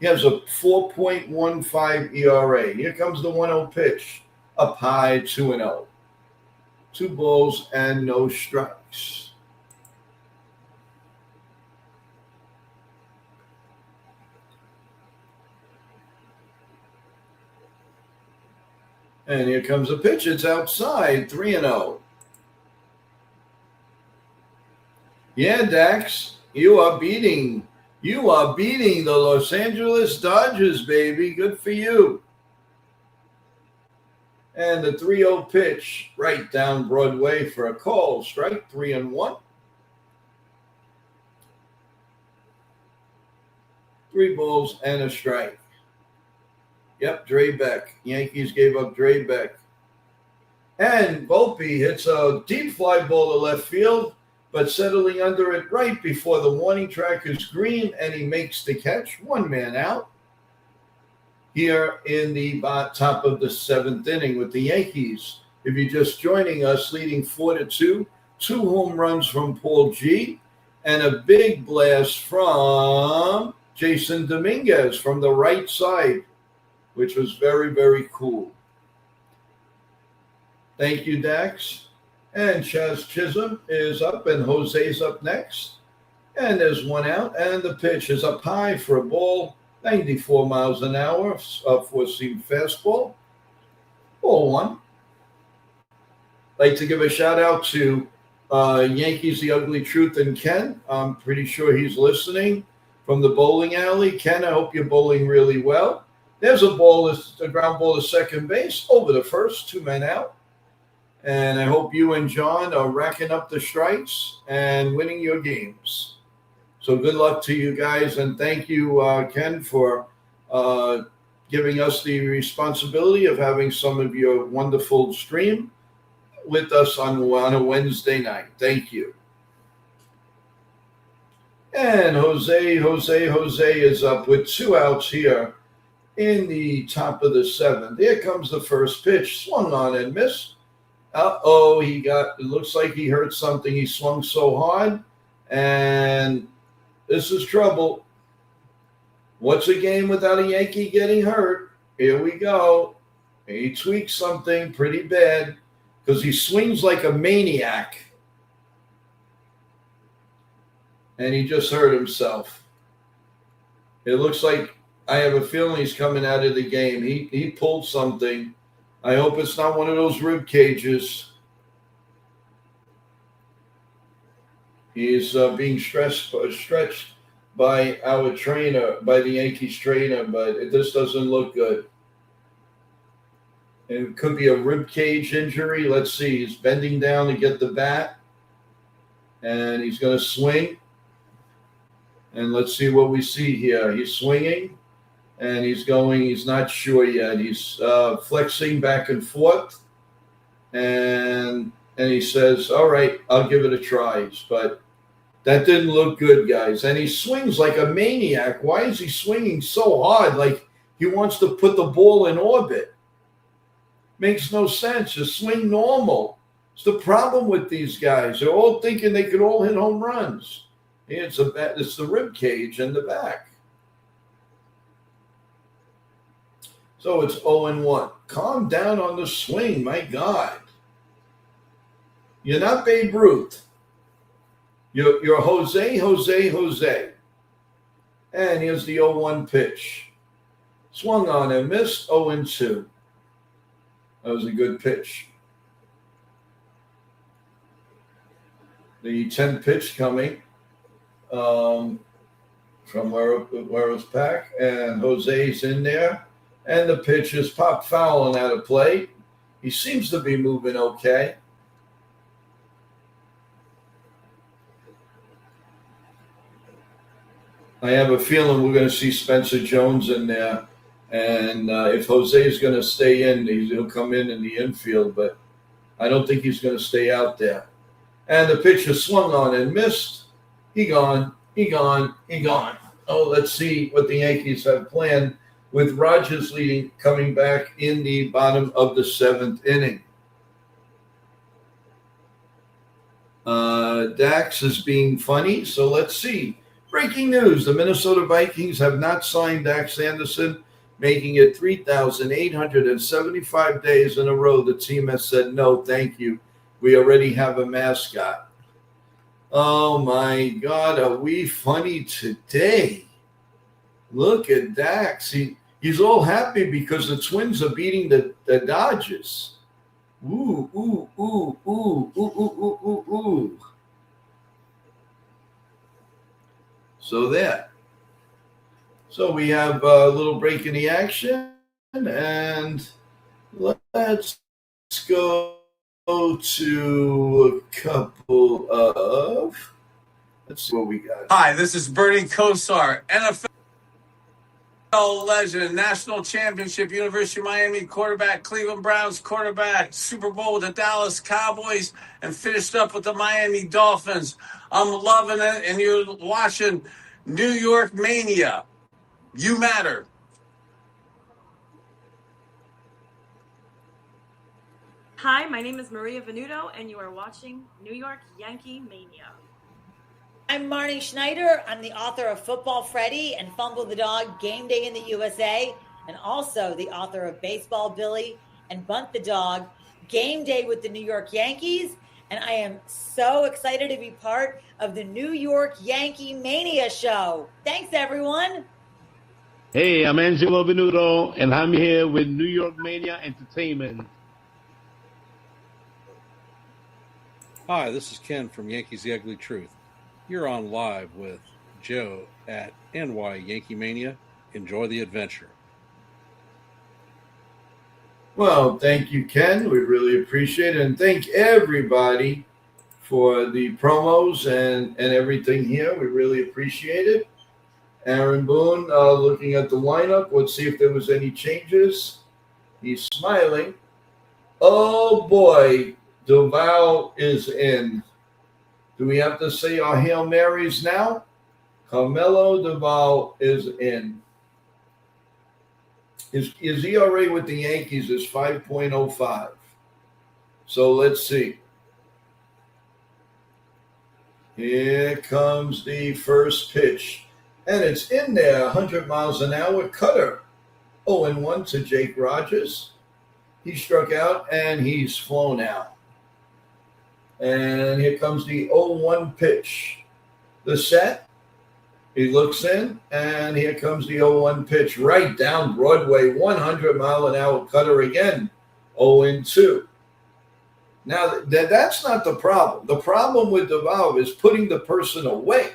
He has a 4.15 ERA. Here comes the 1-0 pitch, up high, 2-0. 2 balls and no strikes. And here comes a pitch. It's outside, 3-0. Yeah, Dax, you are beating the Los Angeles Dodgers, baby. Good for you. And the 3-0 pitch right down Broadway for a call. Strike, 3-1. 3 balls and a strike. Yep, Dre Beck. Yankees gave up Dre Beck. And Volpe hits a deep fly ball to left field, but settling under it right before the warning track is green, and he makes the catch. 1 man out here in the top of the 7th inning with the Yankees. If you're just joining us, leading 4-2, 2 home runs from Paul G, and a big blast from Jason Dominguez from the right side, which was very, very cool. Thank you, Dax. And Chaz Chisholm is up, and Jose's up next. And there's 1 out, and the pitch is up high for a ball, 94 miles an hour, a four-seam fastball. Ball 1. Like to give a shout out to Yankees, The Ugly Truth, and Ken. I'm pretty sure he's listening from the bowling alley. Ken, I hope you're bowling really well. There's a ground ball to second base, over the first, 2 men out. And I hope you and John are racking up the strikes and winning your games. So good luck to you guys, and thank you, Ken, for giving us the responsibility of having some of your wonderful stream with us on a Wednesday night. Thank you. And Jose is up with 2 outs here in the top of the 7th. Here comes the first pitch, swung on and missed. It looks like he hurt something. He swung so hard, and this is trouble. What's a game without a Yankee getting hurt? Here we go. He tweaked something pretty bad because he swings like a maniac. And he just hurt himself. It looks like, I have a feeling he's coming out of the game. He pulled something. I hope it's not one of those rib cages. He's being stretched by our trainer, by the Yankees trainer, but this doesn't look good. It could be a rib cage injury. Let's see. He's bending down to get the bat, and he's going to swing. And let's see what we see here. He's swinging, and he's not sure yet. He's flexing back and forth, and he says, all right, I'll give it a try. But that didn't look good, guys. And he swings like a maniac. Why is he swinging so hard? Like he wants to put the ball in orbit. Makes no sense. Just swing normal. It's the problem with these guys. They're all thinking they could all hit home runs. It's the rib cage in the back. So it's 0-1. Calm down on the swing, my God. You're not Babe Ruth. You're Jose. And here's the 0-1 pitch. Swung on and missed, 0-2. That was a good pitch. The 10th pitch coming from where it was Pack, and Jose's in there. And the pitch is popped foul and out of play. He seems to be moving okay. I have a feeling we're going to see Spencer Jones in there. And if Jose is going to stay in, he'll come in the infield. But I don't think he's going to stay out there. And the pitcher swung on and missed. He gone. Oh, let's see what the Yankees have planned with Rogers leading, coming back in the bottom of the 7th inning. Dax is being funny, so let's see. Breaking news, the Minnesota Vikings have not signed Dax Anderson, making it 3,875 days in a row. The team has said, no, thank you. We already have a mascot. Oh, my God, are we funny today? Look at Dax. He's all happy because the Twins are beating the Dodgers. Ooh. So there. So we have a little break in the action, and let's go to a couple of, let's see what we got. Hi, this is Bernie Kosar, NFL. legend, national championship, University of Miami quarterback, Cleveland Browns quarterback, Super Bowl with the Dallas Cowboys, and finished up with the Miami Dolphins. I'm loving it, and you're watching New York Mania. You matter. Hi, my name is Maria Venuto, and you are watching New York Yankee Mania. I'm Marnie Schneider. I'm the author of Football Freddy and Fumble the Dog, Game Day in the USA, and also the author of Baseball Billy and Bunt the Dog, Game Day with the New York Yankees. And I am so excited to be part of the New York Yankee Mania show. Thanks, everyone. Hey, I'm Angelo Venuto, and I'm here with New York Mania Entertainment. Hi, this is Ken from Yankees The Ugly Truth. You're on live with Joe at NY Yankee Mania. Enjoy the adventure. Well, thank you, Ken. We really appreciate it. And thank everybody for the promos and everything here. We really appreciate it. Aaron Boone looking at the lineup. Let's see if there was any changes. He's smiling. Oh, boy. Duval is in. Do we have to say our Hail Marys now? Carmelo Duval is in. His ERA with the Yankees is 5.05. So let's see. Here comes the first pitch. And it's in there, 100 miles an hour cutter. 0-1 to Jake Rogers. He struck out and he's flown out. And here comes the 0-1 pitch. The set. He looks in, and here comes the 0-1 pitch right down Broadway, 100 mile an hour cutter again, 0-2. Now, that's not the problem. The problem with Duval is putting the person away.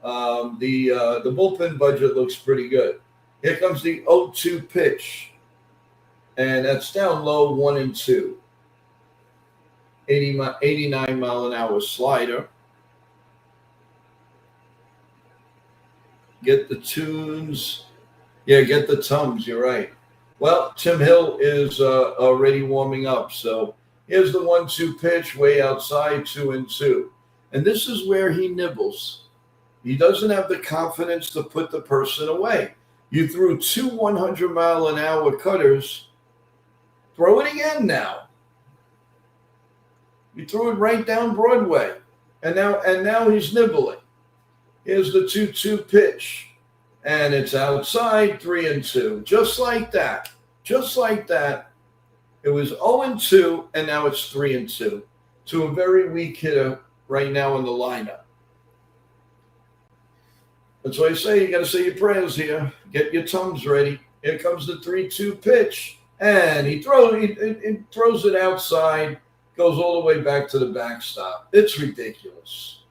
The bullpen budget looks pretty good. Here comes the 0-2 pitch, and that's down low, 1-2. 89 mile an hour slider. Get the tunes. Yeah, get the tums. You're right. Well, Tim Hill is already warming up. So here's the 1-2 pitch way outside, 2-2. And this is where he nibbles. He doesn't have the confidence to put the person away. You threw two 100 mile an hour cutters. Throw it again now. You threw it right down Broadway, and now he's nibbling. Here's the 2-2 pitch, and it's outside, 3-2. Just like that. Just like that. It was 0-2, and now it's 3-2 to a very weak hitter right now in the lineup. That's why I say you got to say your prayers here. Get your tums ready. Here comes the 3-2 pitch, and he throws it outside. Goes all the way back to the backstop. It's ridiculous.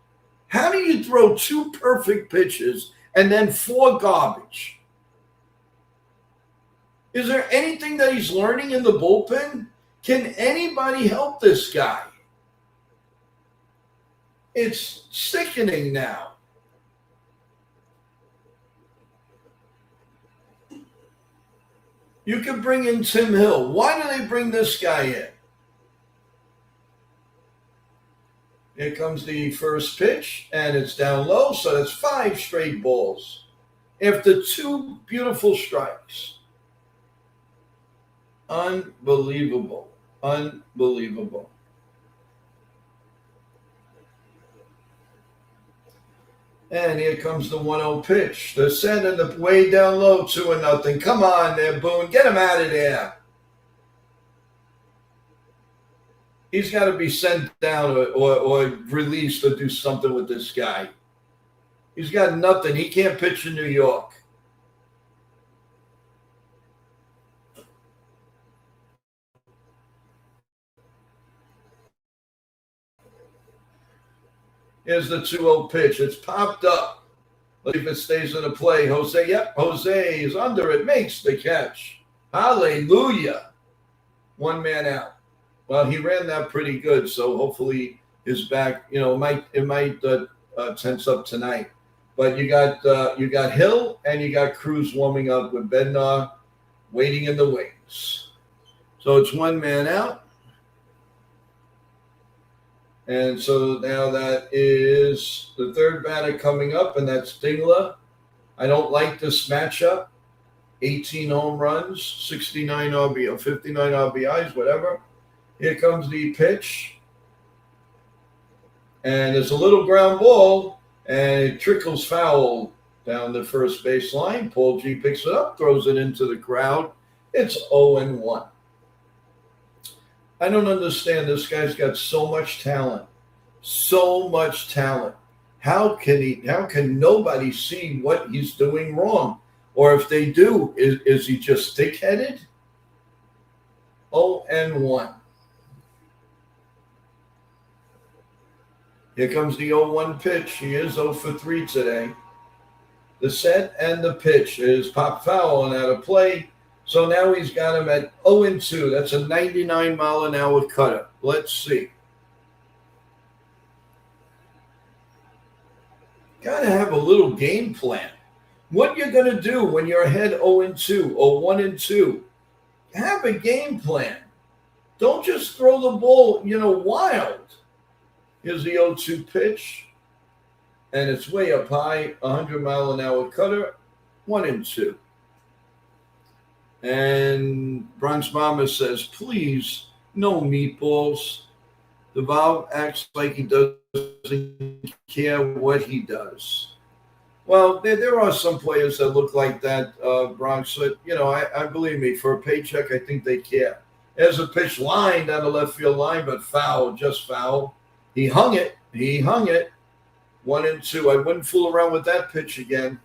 How do you throw two perfect pitches and then four garbage? Is there anything that he's learning in the bullpen? Can anybody help this guy? It's sickening now. You could bring in Tim Hill. Why do they bring this guy in? Here comes the first pitch, and it's down low, so that's 5 straight balls. After 2 beautiful strikes. Unbelievable. Unbelievable. And here comes the 1-0 pitch. They're sending the way down low, 2-0. Come on there, Boone. Get him out of there. He's got to be sent down or released or do something with this guy. He's got nothing. He can't pitch in New York. Here's the 2-0 pitch. It's popped up. Let's see if it stays in the play. Jose, Jose is under it. Makes the catch. Hallelujah. 1 man out. Well, he ran that pretty good, so hopefully his back, it might tense up tonight. But you got Hill and you got Cruz warming up with Bednar waiting in the wings. So it's one man out. And so now that is the third batter coming up, and that's Dingler. I don't like this matchup. 18 home runs, 59 RBI, 59 RBIs, whatever. Here comes the pitch. And there's a little ground ball, and it trickles foul down the first base line. Paul G picks it up, throws it into the crowd. It's 0-1. I don't understand. This guy's got so much talent. So much talent. How can nobody see what he's doing wrong? Or if they do, is he just thick-headed? 0-1. Here comes the 0-1 pitch. He is 0 for 3 today. The set and the pitch is pop foul and out of play. So now he's got him at 0-2. That's a 99-mile-an-hour cutter. Let's see. Got to have a little game plan. What you're going to do when you're ahead 0-2 or 1-2. Have a game plan. Don't just throw the ball, wild. Here's the 0-2 pitch. And it's way up high, 100-mile-an-hour cutter, 1-2. And Bronx Mama says, please, no meatballs. The Valve acts like he doesn't care what he does. Well, there are some players that look like that, Bronx. But, I believe me, for a paycheck, I think they care. There's a pitch line down the left field line, but foul, just foul. He hung it. 1-2. I wouldn't fool around with that pitch again.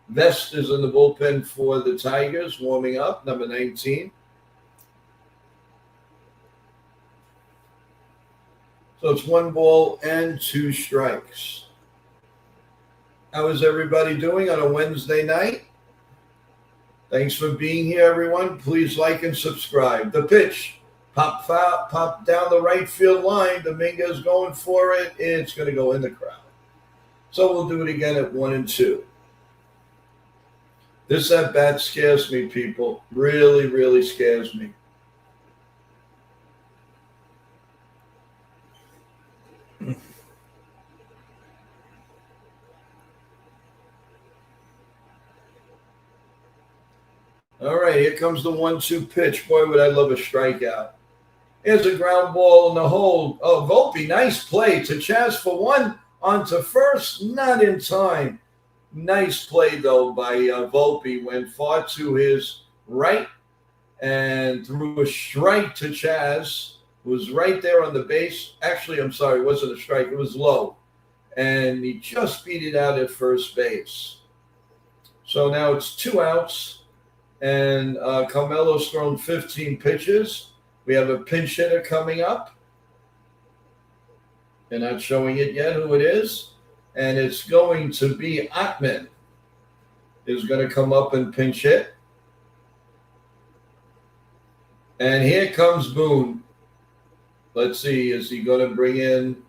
Vest is in the bullpen for the Tigers, warming up, number 19. So it's 1 ball and 2 strikes. How is everybody doing on a Wednesday night? Thanks for being here, everyone. Please like and subscribe. The pitch. Pop down the right field line. Dominguez going for it. It's going to go in the crowd. So we'll do it again at 1-2. This at-bat scares me, people. Really, really scares me. All right, here comes the 1-2 pitch. Boy, would I love a strikeout. Here's a ground ball in the hole. Oh, Volpe, nice play to Chaz for 1 onto first. Not in time. Nice play, though, by Volpe. Went far to his right and threw a strike to Chaz. Was right there on the base. Actually, I'm sorry, it wasn't a strike. It was low. And he just beat it out at first base. So now it's 2 outs. And Carmelo's thrown 15 pitches. We have a pinch hitter coming up. They're not showing it yet who it is. And it's going to be Ottman is going to come up and pinch hit. And here comes Boone. Let's see, is he going to bring in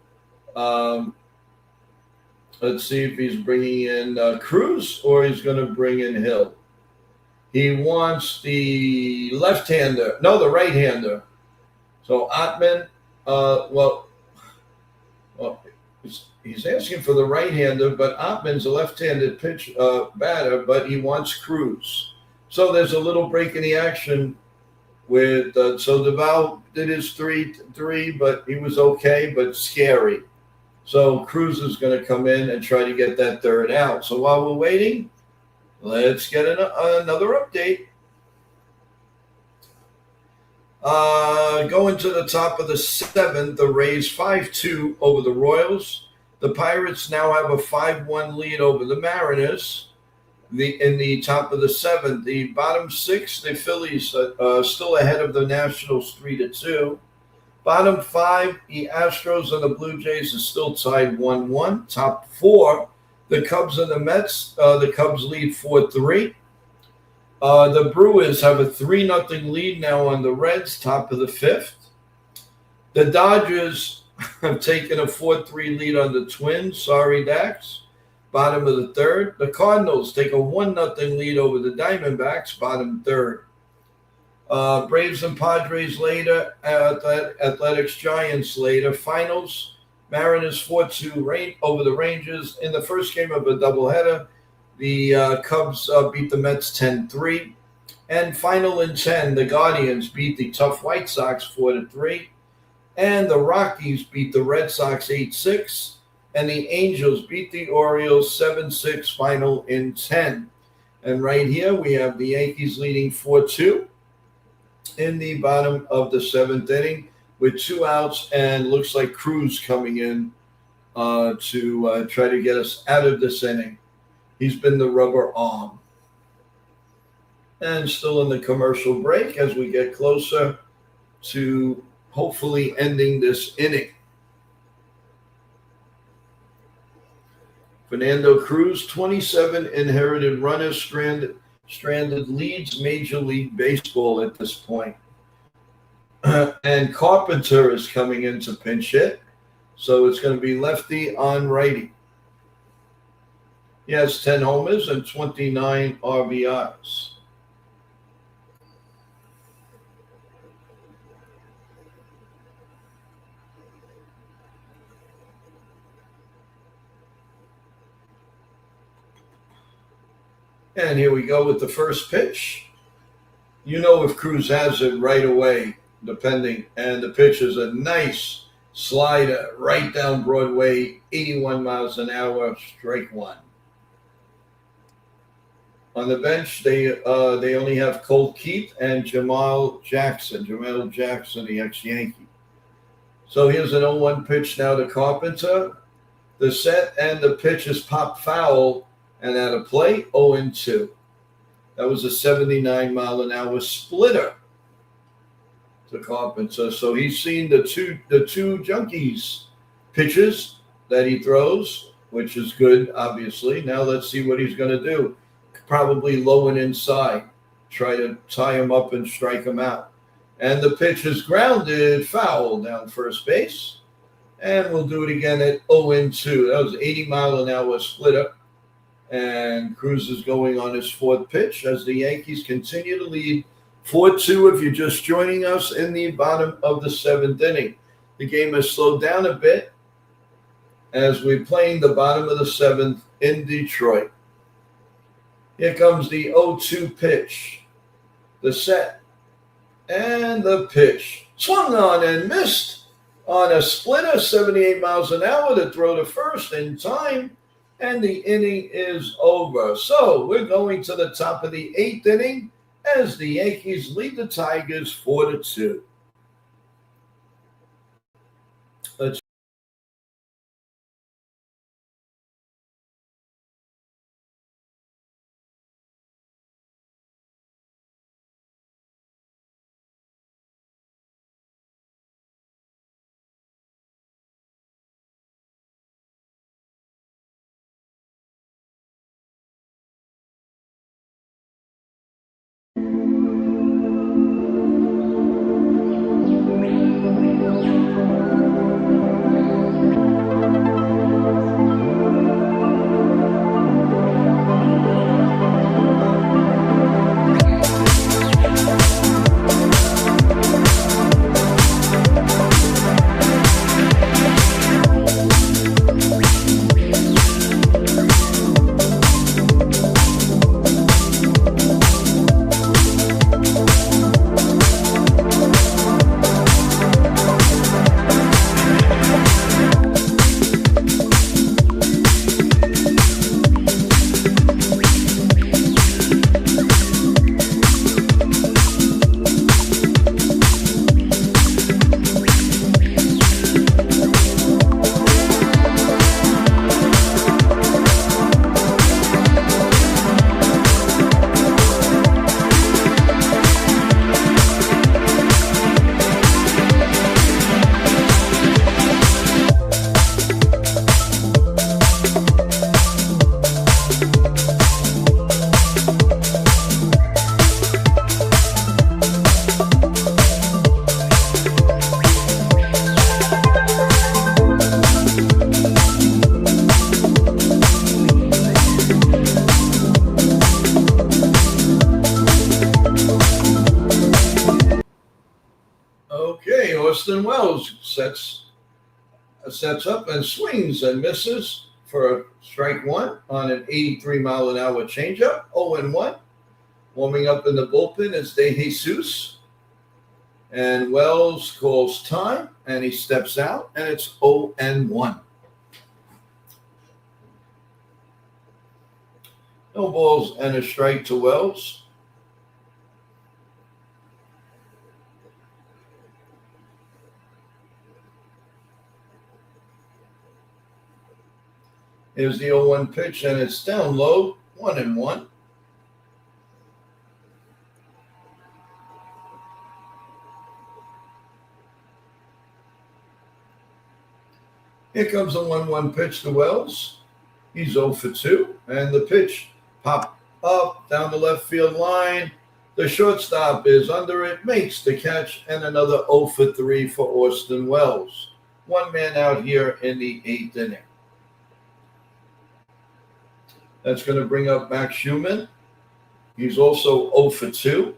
let's see if he's bringing in Cruz or he's going to bring in Hill. He wants the left-hander. No, the right-hander. So Ottman, he's asking for the right-hander, but Ottman's a left-handed pitch batter, but he wants Cruz. So there's a little break in the action with so Deval did his three, but he was okay, but scary. So Cruz is going to come in and try to get that third out. So while we're waiting, let's get another update. Going to the top of the 7th, the Rays 5-2 over the Royals. The Pirates now have a 5-1 lead over the Mariners. In the top of the 7th, the bottom 6, the Phillies still ahead of the Nationals 3-2. Bottom 5, the Astros and the Blue Jays are still tied 1-1. Top 4, the Cubs and the Mets. The Cubs lead 4-3. The Brewers have a 3-0 lead now on the Reds, top of the 5th. The Dodgers have taken a 4-3 lead on the Twins. Sorry, Dax. bottom of the third. The Cardinals take a 1-0 lead over the Diamondbacks, bottom third. Braves and Padres later, Athletics Giants later. Finals, Mariners 4-2 over the Rangers. In the first game of a doubleheader, the Cubs beat the Mets 10-3. And final in 10, the Guardians beat the tough White Sox 4-3. And the Rockies beat the Red Sox 8-6. And the Angels beat the Orioles 7-6, final in 10. And right here we have the Yankees leading 4-2 in the bottom of the seventh inning with 2 outs, and looks like Cruz coming in to try to get us out of this inning. He's been the rubber arm. And still in the commercial break as we get closer to hopefully ending this inning. Fernando Cruz, 27 inherited runners, stranded leads Major League Baseball at this point. And Carpenter is coming in to pinch hit. So it's going to be lefty on righty. He has 10 homers and 29 RBIs. And here we go with the first pitch. You know if Cruz has it right away, depending. And the pitch is a nice slider right down Broadway, 81 miles an hour, strike one. On the bench, they only have Colt Keith and Jamal Jackson, the ex-Yankee. So here's an 0-1 pitch now to Carpenter. The set and the pitch is popped foul. And at a plate, 0-2. That was a 79-mile-an-hour splitter to Carpenter. So he's seen the two Junkies pitches that he throws, which is good, obviously. Now let's see what he's going to do. Probably low and inside. Try to tie him up and strike him out. And the pitch is grounded, foul down first base. And we'll do it again at 0-2. That was an 80-mile-an-hour splitter. And Cruz is going on his fourth pitch as the Yankees continue to lead 4-2 if you're just joining us in the bottom of the seventh inning. The game has slowed down a bit as we're playing the bottom of the seventh in Detroit. Here comes the 0-2 pitch. The set and the pitch. Swung on and missed on a splitter, 78 miles an hour to throw to first in time. And the inning is over. So we're going to the top of the eighth inning as the Yankees lead the Tigers 4-2. Let's Okay, Austin Wells sets up and swings and misses for strike one on an 83-mile-an-hour changeup. 0-1. Warming up in the bullpen is De Jesus. And Wells calls time, and he steps out, and it's 0-1. No balls and a strike to Wells. Here's the 0-1 pitch, and it's down low, 1-1. Here comes the 1-1 pitch to Wells. He's 0 for 2, and the pitch popped up down the left field line. The shortstop is under it, makes the catch, and another 0 for 3 for Austin Wells. One man out here in the 8th inning. That's going to bring up Max Schumann. He's also 0 for 2.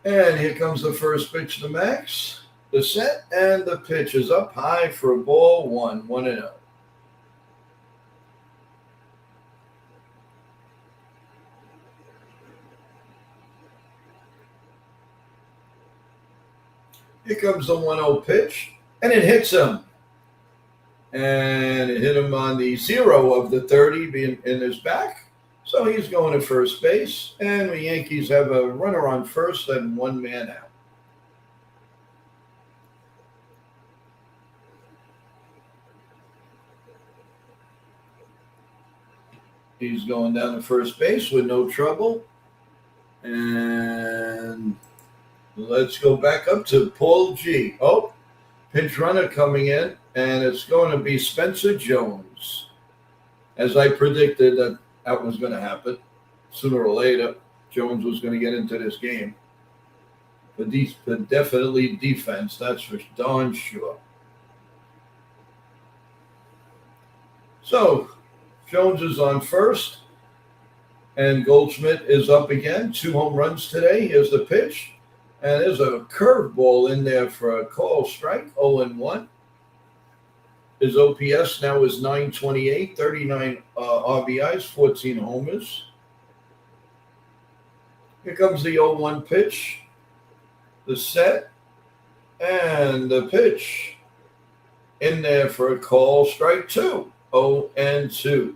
And here comes the first pitch to Max. The set and the pitch is up high for a ball, 1-0. Here comes the 1-0 pitch, and it hits him. And it hit him on the 0 of the 30 being in his back. So he's going to first base, and the Yankees have a runner on first and one man out. He's going down to first base with no trouble. And let's go back up to Paul G. Oh, pinch runner coming in, and it's going to be Spencer Jones. As I predicted that was going to happen. Sooner or later, Jones was going to get into this game. But definitely defense, that's for darn sure. So, Jones is on first, and Goldschmidt is up again. 2 home runs today. Here's the pitch. And there's a curveball in there for a call strike, 0-1. His OPS now is 928, 39 RBIs, 14 homers. Here comes the 0-1 pitch, the set, and the pitch in there for a call, strike 2, 0-2.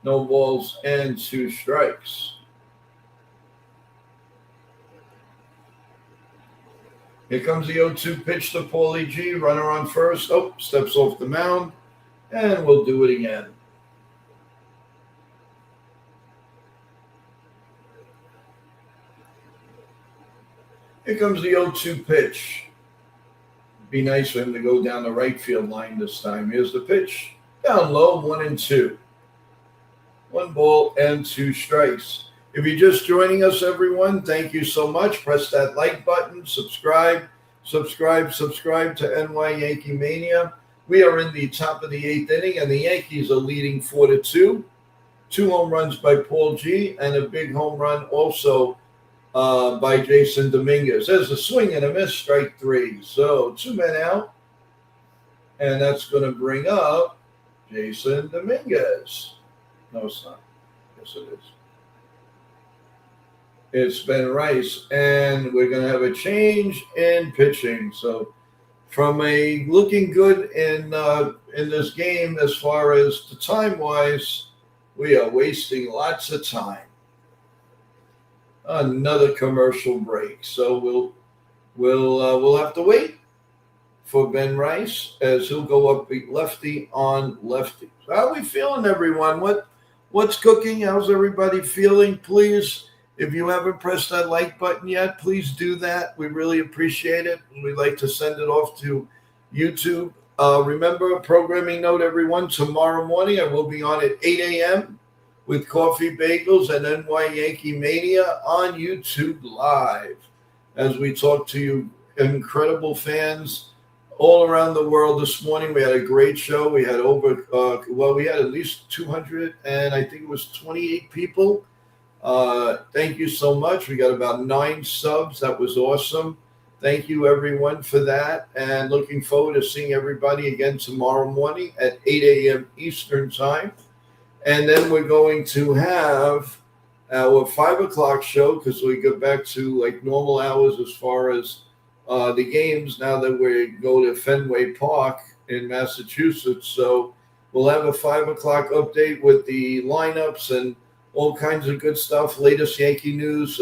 No balls and 2 strikes. Here comes the 0-2 pitch to Paulie G. Runner on first. Oh, steps off the mound. And we'll do it again. Here comes the 0-2 pitch. Be nice for him to go down the right field line this time. Here's the pitch. Down low, 1-2. 1 ball and 2 strikes. If you're just joining us, everyone, thank you so much. Press that like button, subscribe to NY Yankee Mania. We are in the top of the 8th inning, and the Yankees are leading 4-2. 2 home runs by Paul G, and a big home run also by Jason Dominguez. There's a swing and a miss, strike 3. So 2 men out, and that's going to bring up Jason Dominguez. No, it's not. Yes, it is. It's Ben Rice, and we're going to have a change in pitching. So from a looking good in this game as far as the time-wise, we are wasting lots of time. Another commercial break. So we'll have to wait for Ben Rice as he'll go up lefty on lefty. So how are we feeling, everyone? What's cooking? How's everybody feeling? Please, if you haven't pressed that like button yet, please do that. We really appreciate it. We'd like to send it off to YouTube. Remember, programming note, everyone, tomorrow morning I will be on at 8 a.m. with Coffee Bagels and NY Yankee Mania on YouTube Live. As we talk to you incredible fans all around the world this morning. We had a great show. We had we had at least 200 and I think it was 28 people. Thank you so much. We got about 9 subs. That was awesome. Thank you everyone for that, and looking forward to seeing everybody again tomorrow morning at 8 a.m. Eastern time. And then we're going to have our 5 o'clock show because we go back to like normal hours as far as the games now that we go to Fenway Park in Massachusetts. So we'll have a 5 o'clock update with the lineups and all kinds of good stuff, latest Yankee news,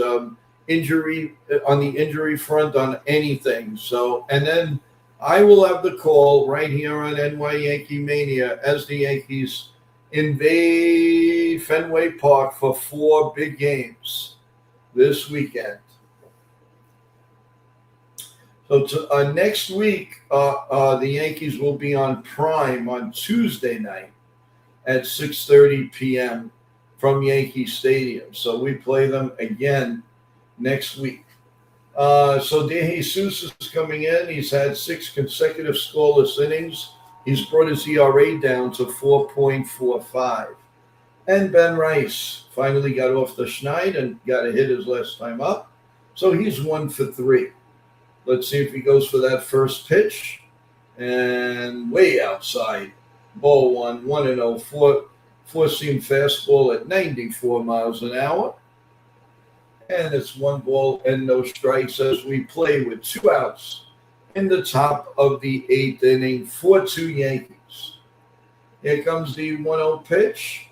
injury on the injury front on anything. So, and then I will have the call right here on NY Yankee Mania as the Yankees invade Fenway Park for 4 big games this weekend. So next week, the Yankees will be on Prime on Tuesday night at 6:30 p.m. from Yankee Stadium. So we play them again next week. So De Jesus is coming in. He's had 6 consecutive scoreless innings. He's brought his ERA down to 4.45. And Ben Rice finally got off the schneid and got a hit his last time up. So he's 1 for 3. Let's see if he goes for that first pitch. And way outside. Ball 1-0, 4-seam fastball at 94 miles an hour. And it's 1 ball and no strikes as we play with 2 outs in the top of the 8th inning, 4-2 Yankees. Here comes the 1-0 pitch.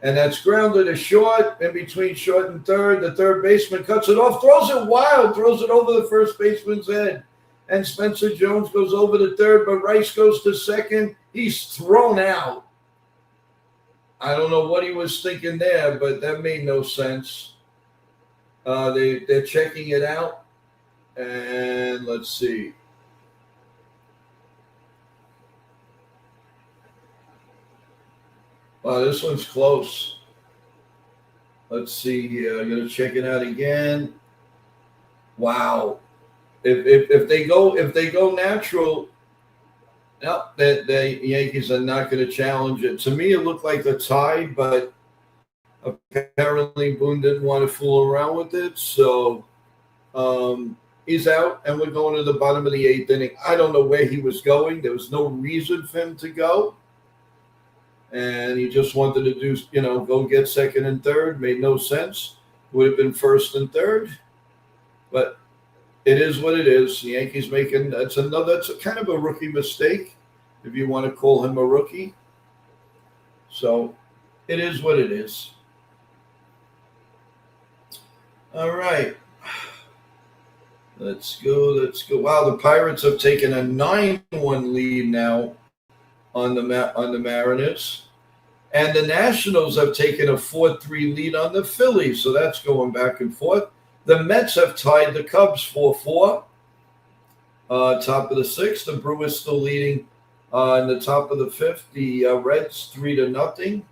And that's grounded to short, in between short and third. The third baseman cuts it off, throws it wild, throws it over the first baseman's head. And Spencer Jones goes over to third, but Rice goes to second. He's thrown out. I don't know what he was thinking there, but that made no sense. They're checking it out. And let's see. Wow, this one's close. Let's see here. I'm gonna check it out again. Wow. If they go natural, no, the Yankees are not going to challenge it. To me, it looked like a tie, but apparently Boone didn't want to fool around with it. So he's out, and we're going to the bottom of the 8th inning. I don't know where he was going. There was no reason for him to go. And he just wanted to do, go get second and third. Made no sense. Would have been first and third. But it is what it is. The Yankees making, that's a kind of a rookie mistake, if you want to call him a rookie. So it is what it is. All right. Let's go. Wow, the Pirates have taken a 9-1 lead now on the Mariners. And the Nationals have taken a 4-3 lead on the Phillies. So that's going back and forth. The Mets have tied the Cubs 4-4. Top of the 6th. The Brewers still leading in the top of the 5th. The Reds 3-0.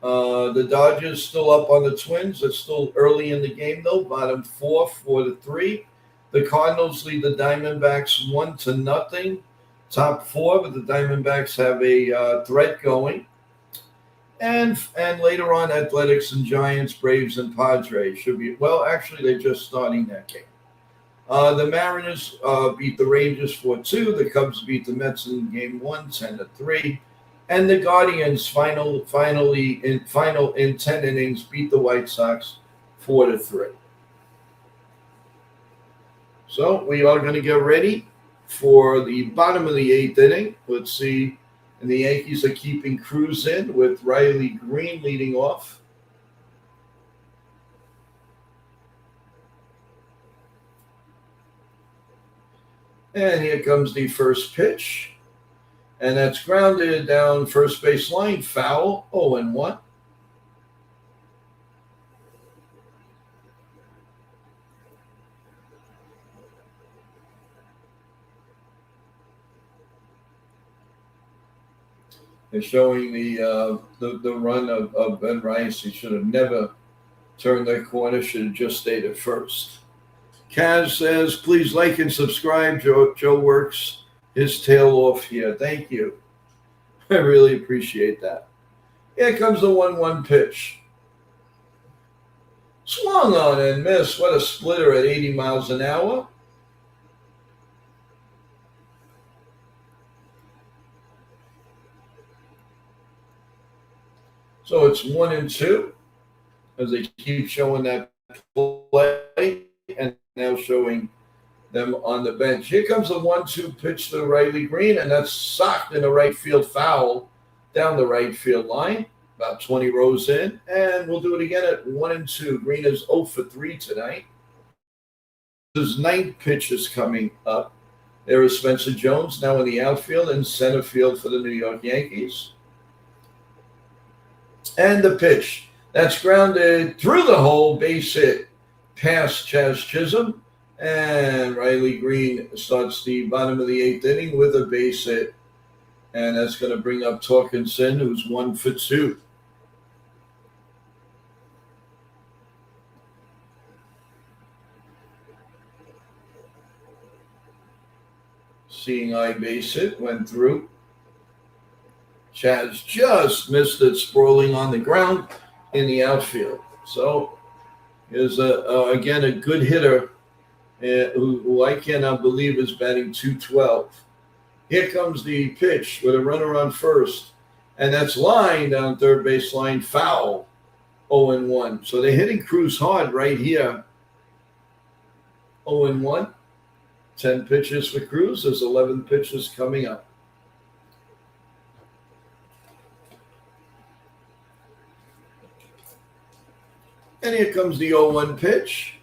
The Dodgers still up on the Twins. It's still early in the game, though. Bottom 4-3. The Cardinals lead the Diamondbacks 1-0. Top 4, but the Diamondbacks have a threat going. And later on, Athletics and Giants, Braves and Padres should be, well, actually, they're just starting that game. The Mariners beat the Rangers 4-2. The Cubs beat the Mets in game 1, 10-3. And the Guardians finally in 10 innings beat the White Sox 4-3. So we are going to get ready for the bottom of the 8th inning. Let's see. And the Yankees are keeping Cruz in with Riley Green leading off. And here comes the first pitch. And that's grounded down first base line. Foul, 0-1. They're showing the run of Ben Rice. He should have never turned that corner. Should have just stayed at first. Kaz says, please like and subscribe. Joe works his tail off here. Thank you. I really appreciate that. Here comes the 1-1 pitch. Swung on and missed. What a splitter at 80 miles an hour. So it's 1-2 as they keep showing that play and now showing them on the bench. Here comes the 1-2 pitch to Riley Green, and that's socked in the right field foul down the right field line, about 20 rows in. And we'll do it again at 1-2. Green is 0 for 3 tonight. His ninth pitch is coming up. There is Spencer Jones now in the outfield and center field for the New York Yankees. And the pitch. That's grounded through the hole, base hit past Chaz Chisholm. And Riley Green starts the bottom of the 8th inning with a base hit. And that's going to bring up Torkinson, who's 1 for 2. Seeing eye base hit, went through. Chaz just missed it, sprawling on the ground in the outfield. So is again a good hitter who I cannot believe is batting .212. Here comes the pitch with a runner on first, and that's line down third base line, foul, 0-1. So they're hitting Cruz hard right here. 0-1. 10 pitches for Cruz. There's 11 pitches coming up. And here comes the 0-1 pitch.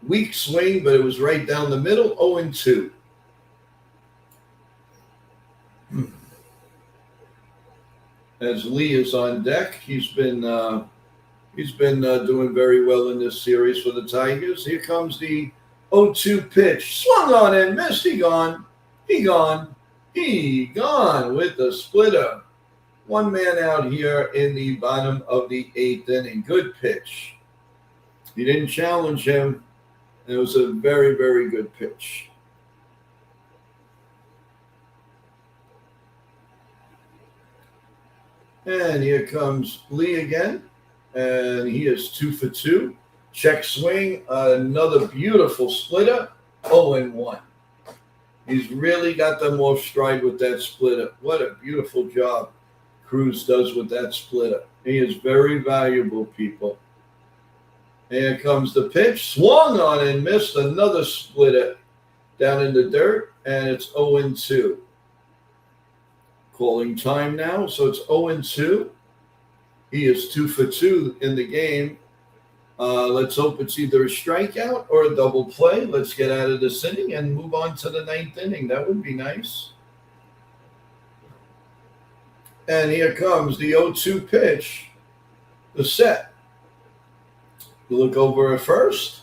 Weak swing, but it was right down the middle, 0-2. As Lee is on deck, he's been doing very well in this series for the Tigers. Here comes the 0-2 pitch. Swung on and missed. He gone with the splitter. One man out here in the bottom of the 8th inning. Good pitch. He didn't challenge him. It was a very, very good pitch. And here comes Lee again. And he is 2 for 2. Check swing. Another beautiful splitter. 0-1. He's really got them off stride with that splitter. What a beautiful job Cruz does with that splitter. He is very valuable, people. Here comes the pitch. Swung on and missed. Another splitter down in the dirt. And it's 0-2. Calling time now. So it's 0-2. He is 2 for 2 in the game. Let's hope it's either a strikeout or a double play. Let's get out of this inning and move on to the 9th inning. That would be nice. And here comes the 0-2 pitch. The set. You look over at first.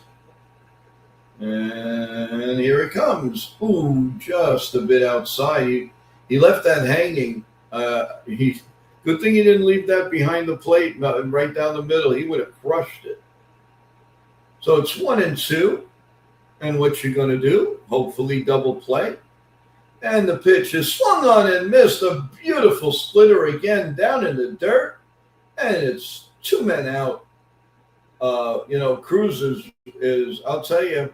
And here it comes. Ooh, just a bit outside. He left that hanging. Good thing he didn't leave that behind the plate, right down the middle. He would have crushed it. So it's 1-2. And what you're going to do, hopefully double play. And the pitch is swung on and missed. A beautiful splitter again down in the dirt. And it's 2 men out. Cruz is, I'll tell you,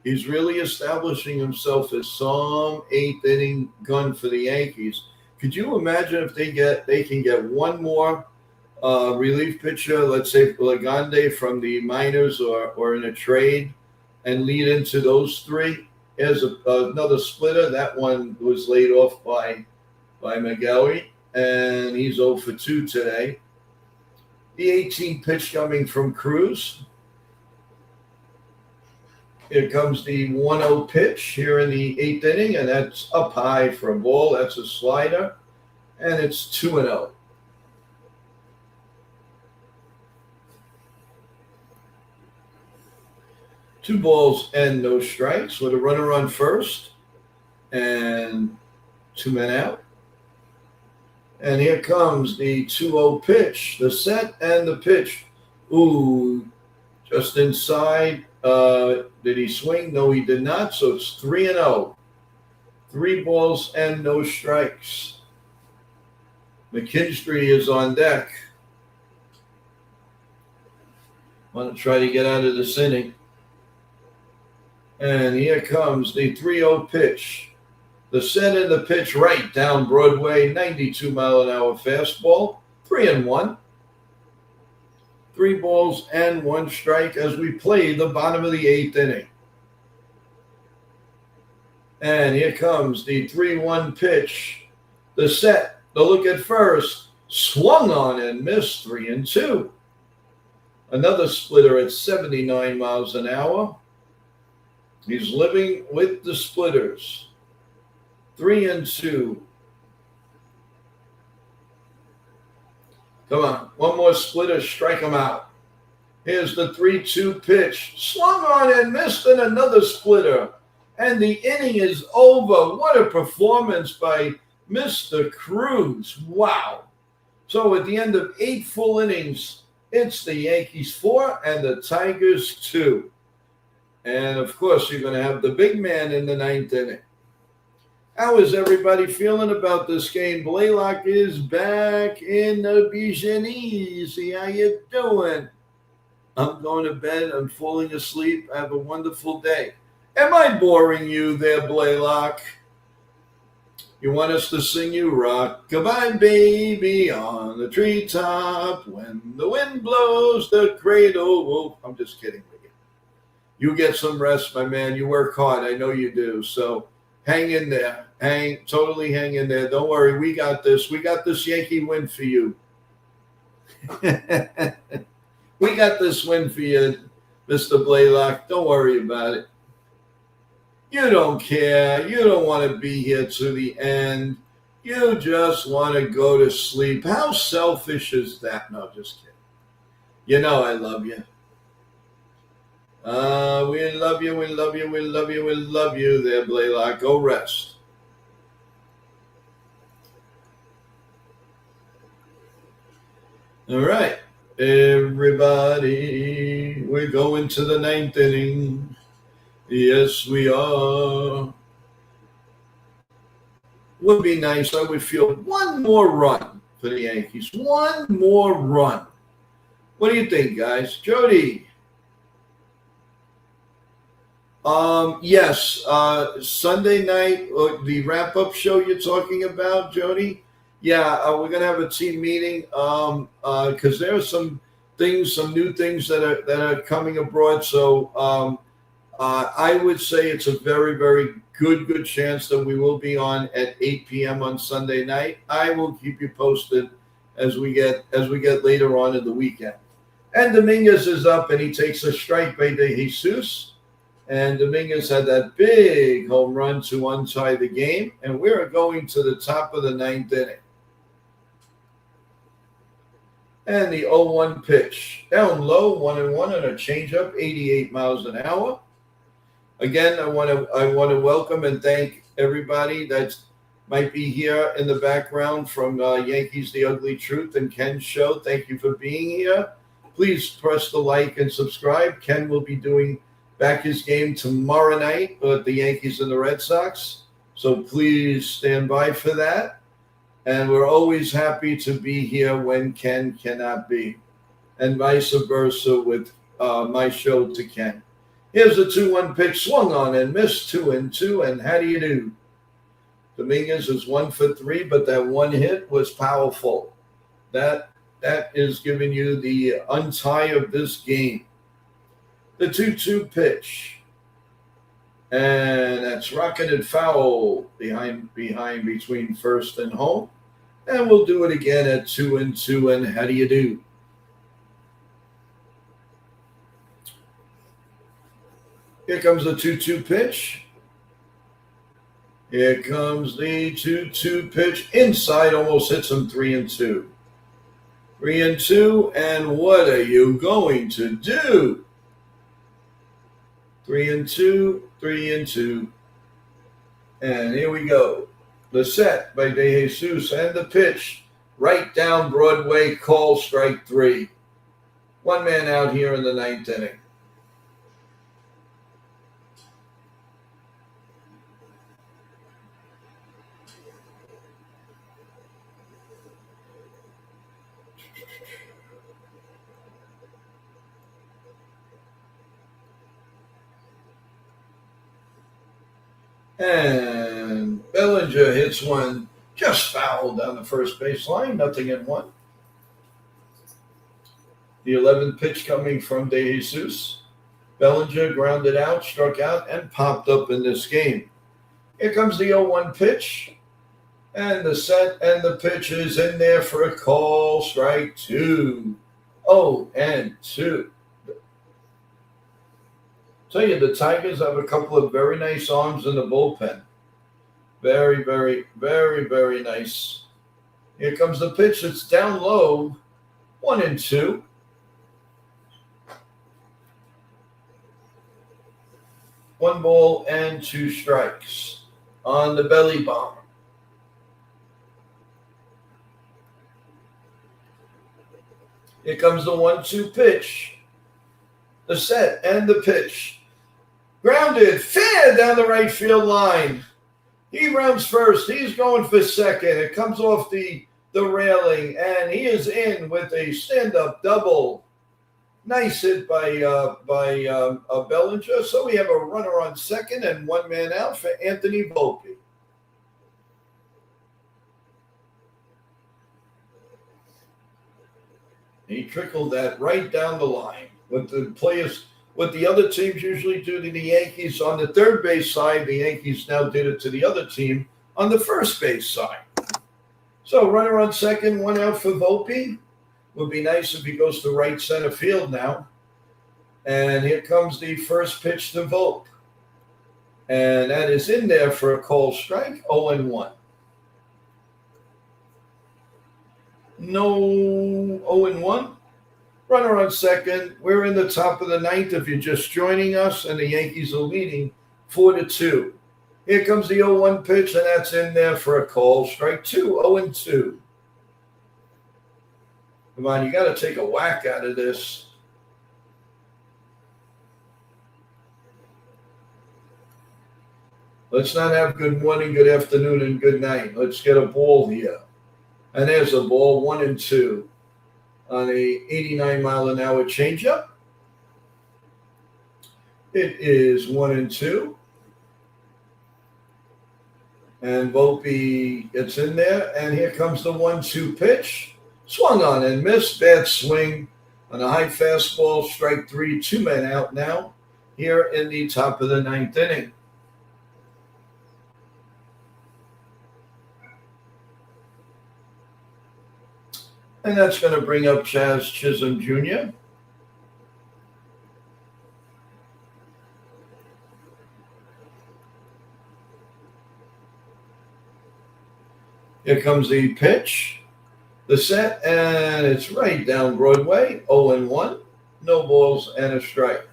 he's really establishing himself as some 8th inning gun for the Yankees. Could you imagine if they can get one more relief pitcher, let's say Lagande from the minors or in a trade, and lead into those 3? Here's another splitter. That one was laid off by McGelly, and he's 0 for 2 today. The 18th pitch coming from Cruz. Here comes the 1-0 pitch here in the 8th inning, and that's up high for a ball. That's a slider, and it's 2-0. Two balls and no strikes with a runner on first and 2 men out. And here comes the 2-0 pitch, the set and the pitch. Ooh, just inside. Did he swing? No, he did not. So it's 3-0. 3 balls and no strikes. McKinstry is on deck. Want to try to get out of this inning. And here comes the 3-0 pitch. The set and the pitch right down Broadway, 92-mile-an-hour fastball, 3-1. 3 balls and 1 strike as we play the bottom of the 8th inning. And here comes the 3-1 pitch. The set, the look at first, swung on and missed, 3-2. Another splitter at 79 miles an hour. He's living with the splitters. 3-2. Come on, one more splitter, strike him out. Here's the 3-2 pitch. Swung on and missed, and another splitter. And the inning is over. What a performance by Mr. Cruz. Wow. So at the end of 8 full innings, it's the Yankees 4 and the Tigers 2. And, of course, you're going to have the big man in the 9th inning. How is everybody feeling about this game? Blaylock is back in the Bijanese. How you doing? I'm going to bed. I'm falling asleep. Have a wonderful day. Am I boring you there, Blaylock? You want us to sing you Rock-a-bye Baby on the treetop when the wind blows the cradle. Whoa, I'm just kidding with you. You get some rest, my man. You work hard. I know you do. So hang in there. Totally hang in there. Don't worry. We got this. We got this Yankee win for you. We got this win for you, Mr. Blaylock. Don't worry about it. You don't care. You don't want to be here to the end. You just want to go to sleep. How selfish is that? No, just kidding. You know I love you. We love you, we love you, we love you, we love you there, Blaylock. Go rest. All right, everybody, we're going to the 9th inning. Yes, we are. Would be nice. I would feel one more run for the Yankees. One more run. What do you think, guys? Jody? Yes. Sunday night, the wrap-up show you're talking about, Jody? Yeah, we're going to have a team meeting because there are some things, some new things that are coming abroad. So I would say it's a very, very good chance that we will be on at 8 p.m. on Sunday night. I will keep you posted as we get later on in the weekend. And Dominguez is up, and he takes a strike by De Jesus. And Dominguez had that big home run to untie the game. And we're going to the top of the 9th inning. And the 0-1 pitch. Down low, 1-1 and a changeup, 88 miles an hour. Again, I want to welcome and thank everybody that might be here in the background from Yankees The Ugly Truth and Ken's show. Thank you for being here. Please press the like and subscribe. Ken will be doing back his game tomorrow night with the Yankees and the Red Sox. So please stand by for that. And we're always happy to be here when Ken cannot be, and vice versa with my show to Ken. Here's a 2-1 pitch, swung on and missed, 2-2, and how do you do? Dominguez is 1 for 3, but that one hit was powerful. That is giving you the untie of this game. The 2-2 pitch. And that's rocketed foul behind between first and home. And we'll do it again at 2-2. And how do you do? Here comes the 2-2 pitch. Here comes the 2-2 pitch. Inside, almost hits him 3-2. 3-2. And what are you going to do? 3-2, 3-2. And here we go. The set by De Jesus and the pitch. right down Broadway, call strike 3. 1 man out here in the 9th inning. And Bellinger hits one just foul down the first base line, 0-1. The 11th pitch coming from De Jesus. Bellinger grounded out, struck out, and popped up in this game. Here comes the 0-1 pitch. And the set and the pitch is in there for a call, strike 2. 0-2. Tell you, the Tigers have a couple of very nice arms in the bullpen. Very, very, very, very nice. Here comes the pitch. It's down low. 1-2. One ball and 2 strikes on the belly bomb. Here comes the 1-2 pitch. The set and the pitch. Grounded, fair down the right field line. He rounds first. He's going for second. It comes off the railing, and he is in with a stand-up double. Nice hit by Bellinger. So we have a runner on second and 1 man out for Anthony Volpe. He trickled that right down the line. What the other teams usually do to the Yankees on the third base side, the Yankees now did it to the other team on the first base side. So runner on second, 1 out for Volpe. Would be nice if he goes to right center field now. And here comes the first pitch to Volpe. And that is in there for a call strike, 0-1. No 0-1. Runner on second. We're in the top of the 9th if you're just joining us, and the Yankees are leading 4-2. Here comes the 0-1 pitch, and that's in there for a call. Strike 2, 0-2. Come on, you got to take a whack out of this. Let's not have good morning, good afternoon, and good night. Let's get a ball here. And there's a ball, 1-2. On a 89-mile-an-hour changeup. It is 1-2. And Volpe gets in there. And here comes the 1-2 pitch. Swung on and missed. Bad swing on a high fastball. Strike 3. 2 men out now here in the top of the 9th inning. And that's going to bring up Chaz Chisholm Jr. Here comes the pitch, the set, and it's right down Broadway, 0-1. No balls and a strike.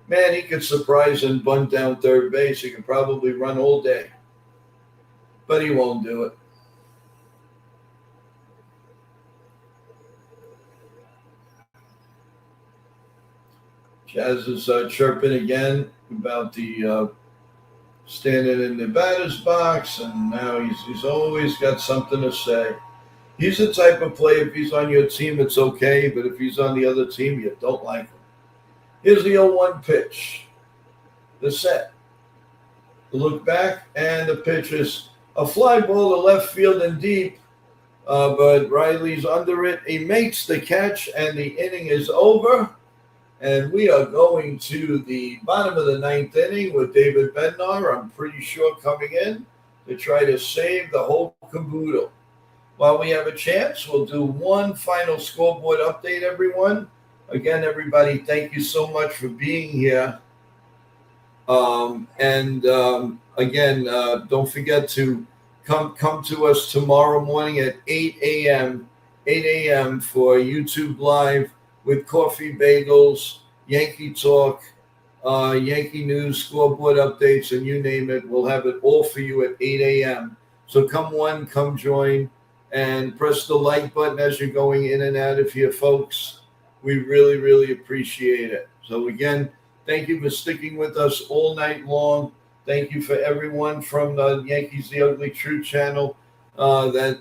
Man, he could surprise and bunt down third base. He could probably run all day. But he won't do it. Chaz is chirping again about the standing in the batter's box, and now he's always got something to say. He's the type of player, if he's on your team, it's okay, but if he's on the other team, you don't like him. Here's the 0-1 pitch. The set. The look back, and the pitch is a fly ball to left field and deep, but Riley's under it. He makes the catch, and the inning is over. And we are going to the bottom of the 9th inning with David Bednar, I'm pretty sure, coming in to try to save the whole caboodle. While we have a chance, we'll do one final scoreboard update, everyone. Again, everybody, thank you so much for being here. Again, don't forget to come to us tomorrow morning at 8 a.m. for YouTube Live with coffee, bagels, Yankee talk, Yankee news, scoreboard updates, and you name it. We'll have it all for you at 8 a.m. So come join, and press the like button as you're going in and out of here, folks. We really, really appreciate it. So again, thank you for sticking with us all night long. Thank you for everyone from the Yankees The Ugly Truth channel that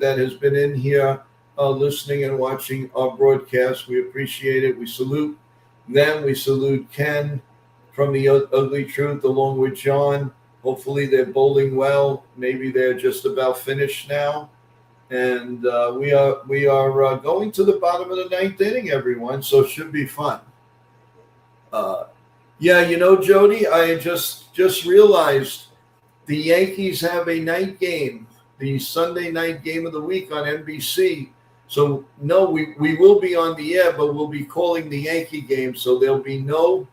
has been in here listening and watching our broadcast. We appreciate it. We salute them. We salute Ken from The Ugly Truth along with John. Hopefully they're bowling well. Maybe they're just about finished now. And we are going to the bottom of the ninth inning, everyone. So it should be fun. Yeah, Jody, I just realized the Yankees have a night game, the Sunday night game of the week on NBC. So no, we will be on the air, but we'll be calling the Yankee game. So there'll be no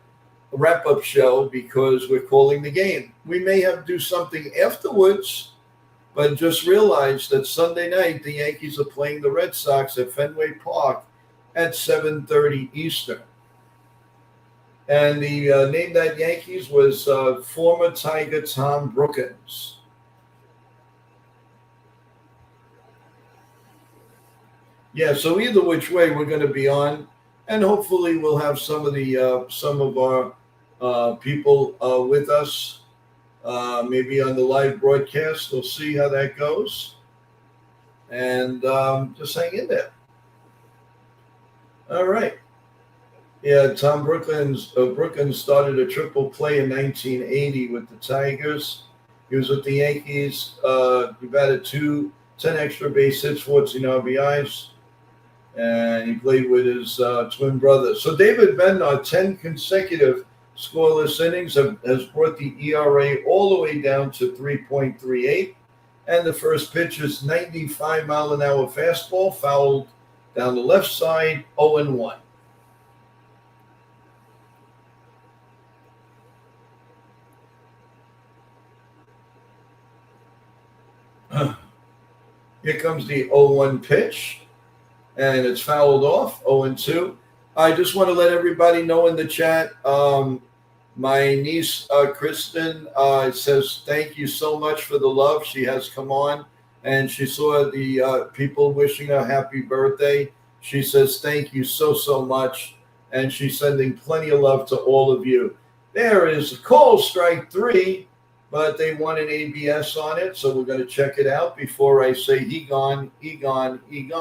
wrap-up show because we're calling the game. We may have to do something afterwards, but just realize that Sunday night the Yankees are playing the Red Sox at Fenway Park at 7:30 Eastern. And the name that Yankees was former Tiger Tom Brookins. Yeah, so either which way we're going to be on, and hopefully we'll have some of our people with us, maybe on the live broadcast. We'll see how that goes, and just hang in there. All right. Yeah, Tom Brookins started a triple play in 1980 with the Tigers. He was with the Yankees. He batted 10 extra base hits, 14 RBIs. And he played with his twin brother. So David Bednar, 10 consecutive scoreless innings, has brought the ERA all the way down to 3.38. And the first pitch is 95-mile-an-hour fastball, fouled down the left side, 0-1. Here comes the 0-1 pitch, and it's fouled off, 0-2. I just want to let everybody know in the chat, my niece, Kristen, says thank you so much for the love. She has come on, and she saw the people wishing her happy birthday. She says thank you so much, and she's sending plenty of love to all of you. There is call strike 3. But they want an ABS on it, so we're going to check it out before I say he gone. He gone. It's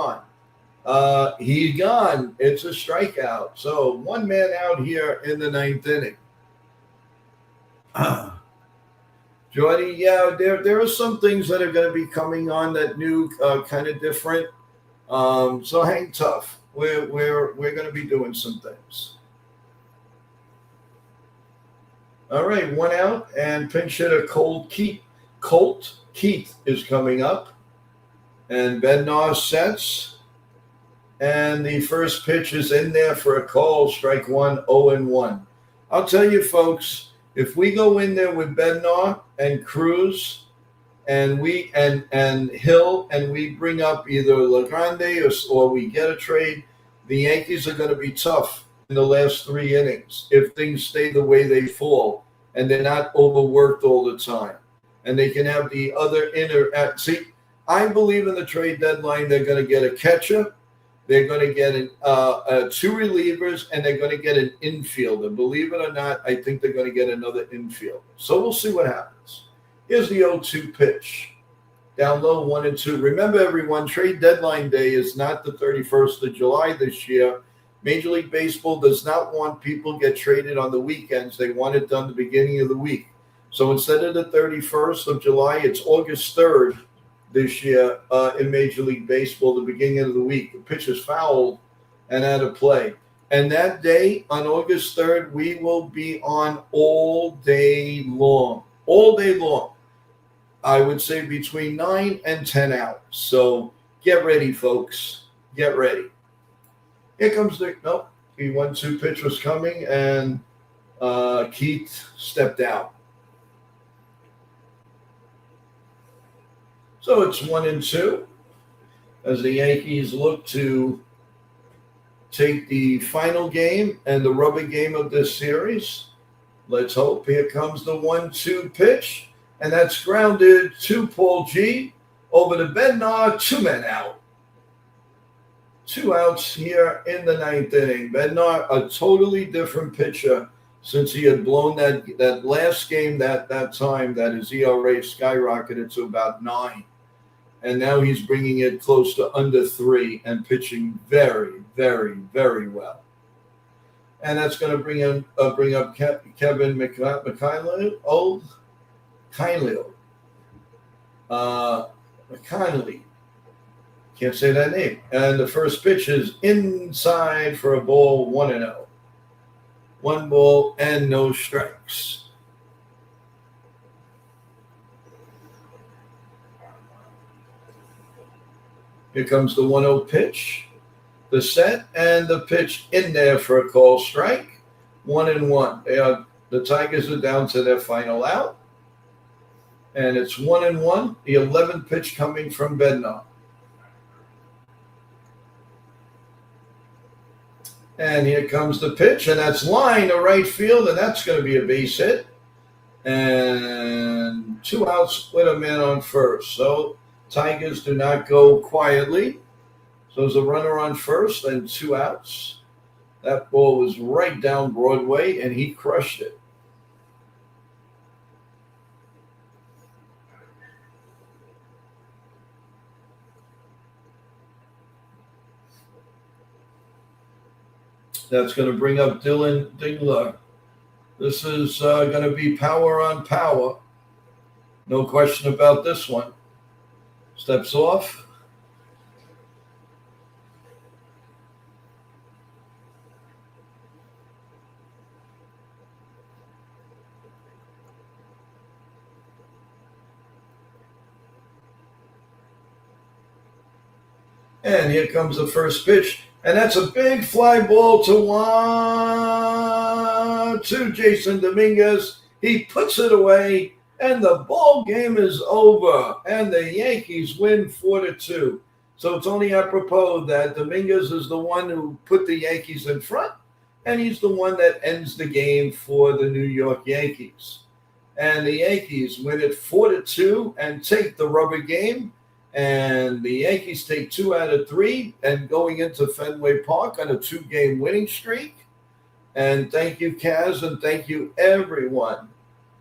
a strikeout. So one man out here in the ninth inning. Jordy, yeah, there are some things that are going to be coming on that new, kind of different. So hang tough. We're going to be doing some things. All right, one out, and pinch hitter Colt Keith is coming up. And Bednar sets. And the first pitch is in there for a call, strike 1, 0-1. I'll tell you, folks, if we go in there with Bednar and Cruz and Hill, and we bring up either LaGrande or we get a trade, the Yankees are going to be tough in the last 3 innings if things stay the way they fall and they're not overworked all the time. And they can have the other see, I believe in the trade deadline they're going to get a catcher, they're going to get 2 relievers, and they're going to get an infielder. Believe it or not, I think they're going to get another infielder. So we'll see what happens. Here's the 0-2 pitch. Down low, 1-2. Remember, everyone, trade deadline day is not the 31st of July this year. Major League Baseball does not want people get traded on the weekends. They want it done the beginning of the week. So instead of the 31st of July, it's August 3rd this year in Major League Baseball, the beginning of the week. The pitch is fouled and out of play. And that day, on August 3rd, we will be on all day long. All day long. I would say between 9 and 10 hours. So get ready, folks. Get ready. Here comes the 1-2 pitch was coming, and Keith stepped out. So it's 1-2 as the Yankees look to take the final game and the rubber game of this series. Let's hope. Here comes the 1-2 pitch, and that's grounded to Paul G. over to Bednar, 2 men out. 2 outs here in the 9th inning. Bednar, a totally different pitcher since he had blown that last game that time that his ERA skyrocketed to about 9. And now he's bringing it close to under 3 and pitching very, very, very well. And that's going to bring up Kevin McKinley. McConnelly. Can't say that name. And the first pitch is inside for a ball, 1-0. 1 ball and no strikes. Here comes the 1-0 pitch. The set and the pitch in there for a call strike. 1-1. The Tigers are down to their final out. And it's 1-1. The 11th pitch coming from Bednar. And here comes the pitch, and that's line to right field, and that's going to be a base hit. And 2 outs with a man on first. So Tigers do not go quietly. So there's a runner on first and 2 outs. That ball was right down Broadway, and he crushed it. That's going to bring up Dylan Dingler. This is going to be power on power. No question about this one. Steps off. And here comes the first pitch. And that's a big fly ball to Jason Dominguez. He puts it away, and the ball game is over. And the Yankees win 4-2. So it's only apropos that Dominguez is the one who put the Yankees in front, and he's the one that ends the game for the New York Yankees. And the Yankees win it 4-2 and take the rubber game. And the Yankees take 2 out of 3 and going into Fenway Park on a 2-game winning streak. And thank you, Kaz, and thank you, everyone,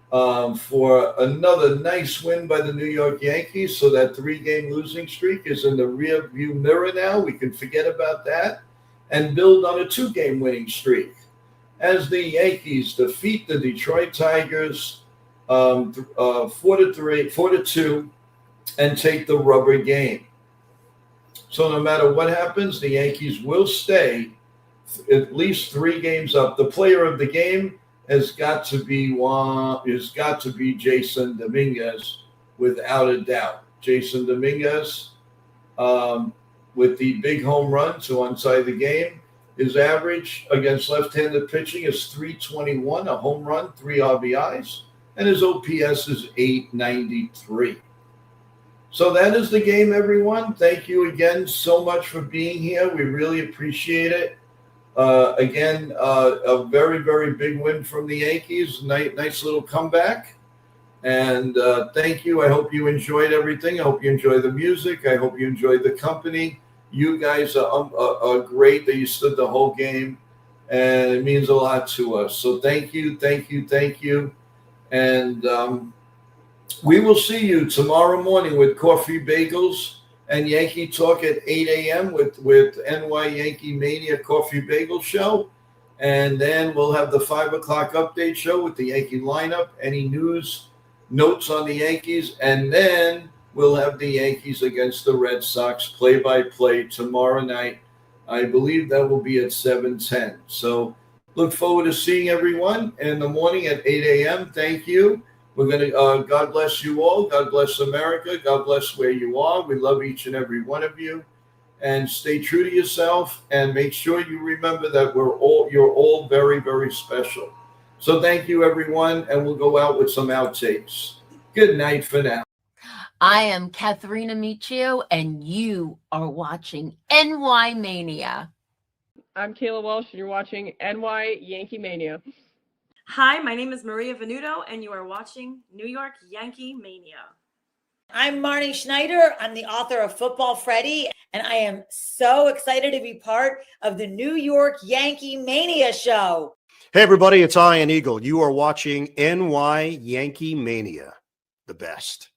for another nice win by the New York Yankees. So that 3-game losing streak is in the rear-view mirror now. We can forget about that and build on a 2-game winning streak. As the Yankees defeat the Detroit Tigers 4-2, and take the rubber game. So no matter what happens, the Yankees will stay at least 3 games up. The player of the game has got to be Jason Dominguez, without a doubt. Jason Dominguez, with the big home run to onside the game. His average against left-handed pitching is .321, a home run, 3 RBIs, and his OPS is .893. So that is the game, everyone. Thank you again so much for being here. We really appreciate it. Again, a very, very big win from the Yankees. Nice little comeback. And thank you. I hope you enjoyed everything. I hope you enjoyed the music. I hope you enjoyed the company. You guys are great that you stood the whole game. And it means a lot to us. So thank you, thank you, thank you. And we will see you tomorrow morning with Coffee Bagels and Yankee Talk at 8 a.m. with NY Yankee Mania Coffee Bagel Show. And then we'll have the 5 o'clock update show with the Yankee lineup, any news, notes on the Yankees. And then we'll have the Yankees against the Red Sox play-by-play tomorrow night. I believe that will be at 7:10. So look forward to seeing everyone in the morning at 8 a.m. Thank you. We're going to, God bless you all. God bless America. God bless where you are. We love each and every one of you. And stay true to yourself and make sure you remember that you're all very, very special. So thank you, everyone. And we'll go out with some outtakes. Good night for now. I am Katharina Michio, and you are watching NY Mania. I'm Kayla Walsh, and you're watching NY Yankee Mania. Hi, my name is Maria Venuto, and you are watching New York Yankee Mania. I'm Marnie Schneider. I'm the author of Football Freddy, and I am so excited to be part of the New York Yankee Mania show. Hey, everybody, it's Ian Eagle. You are watching NY Yankee Mania, the best.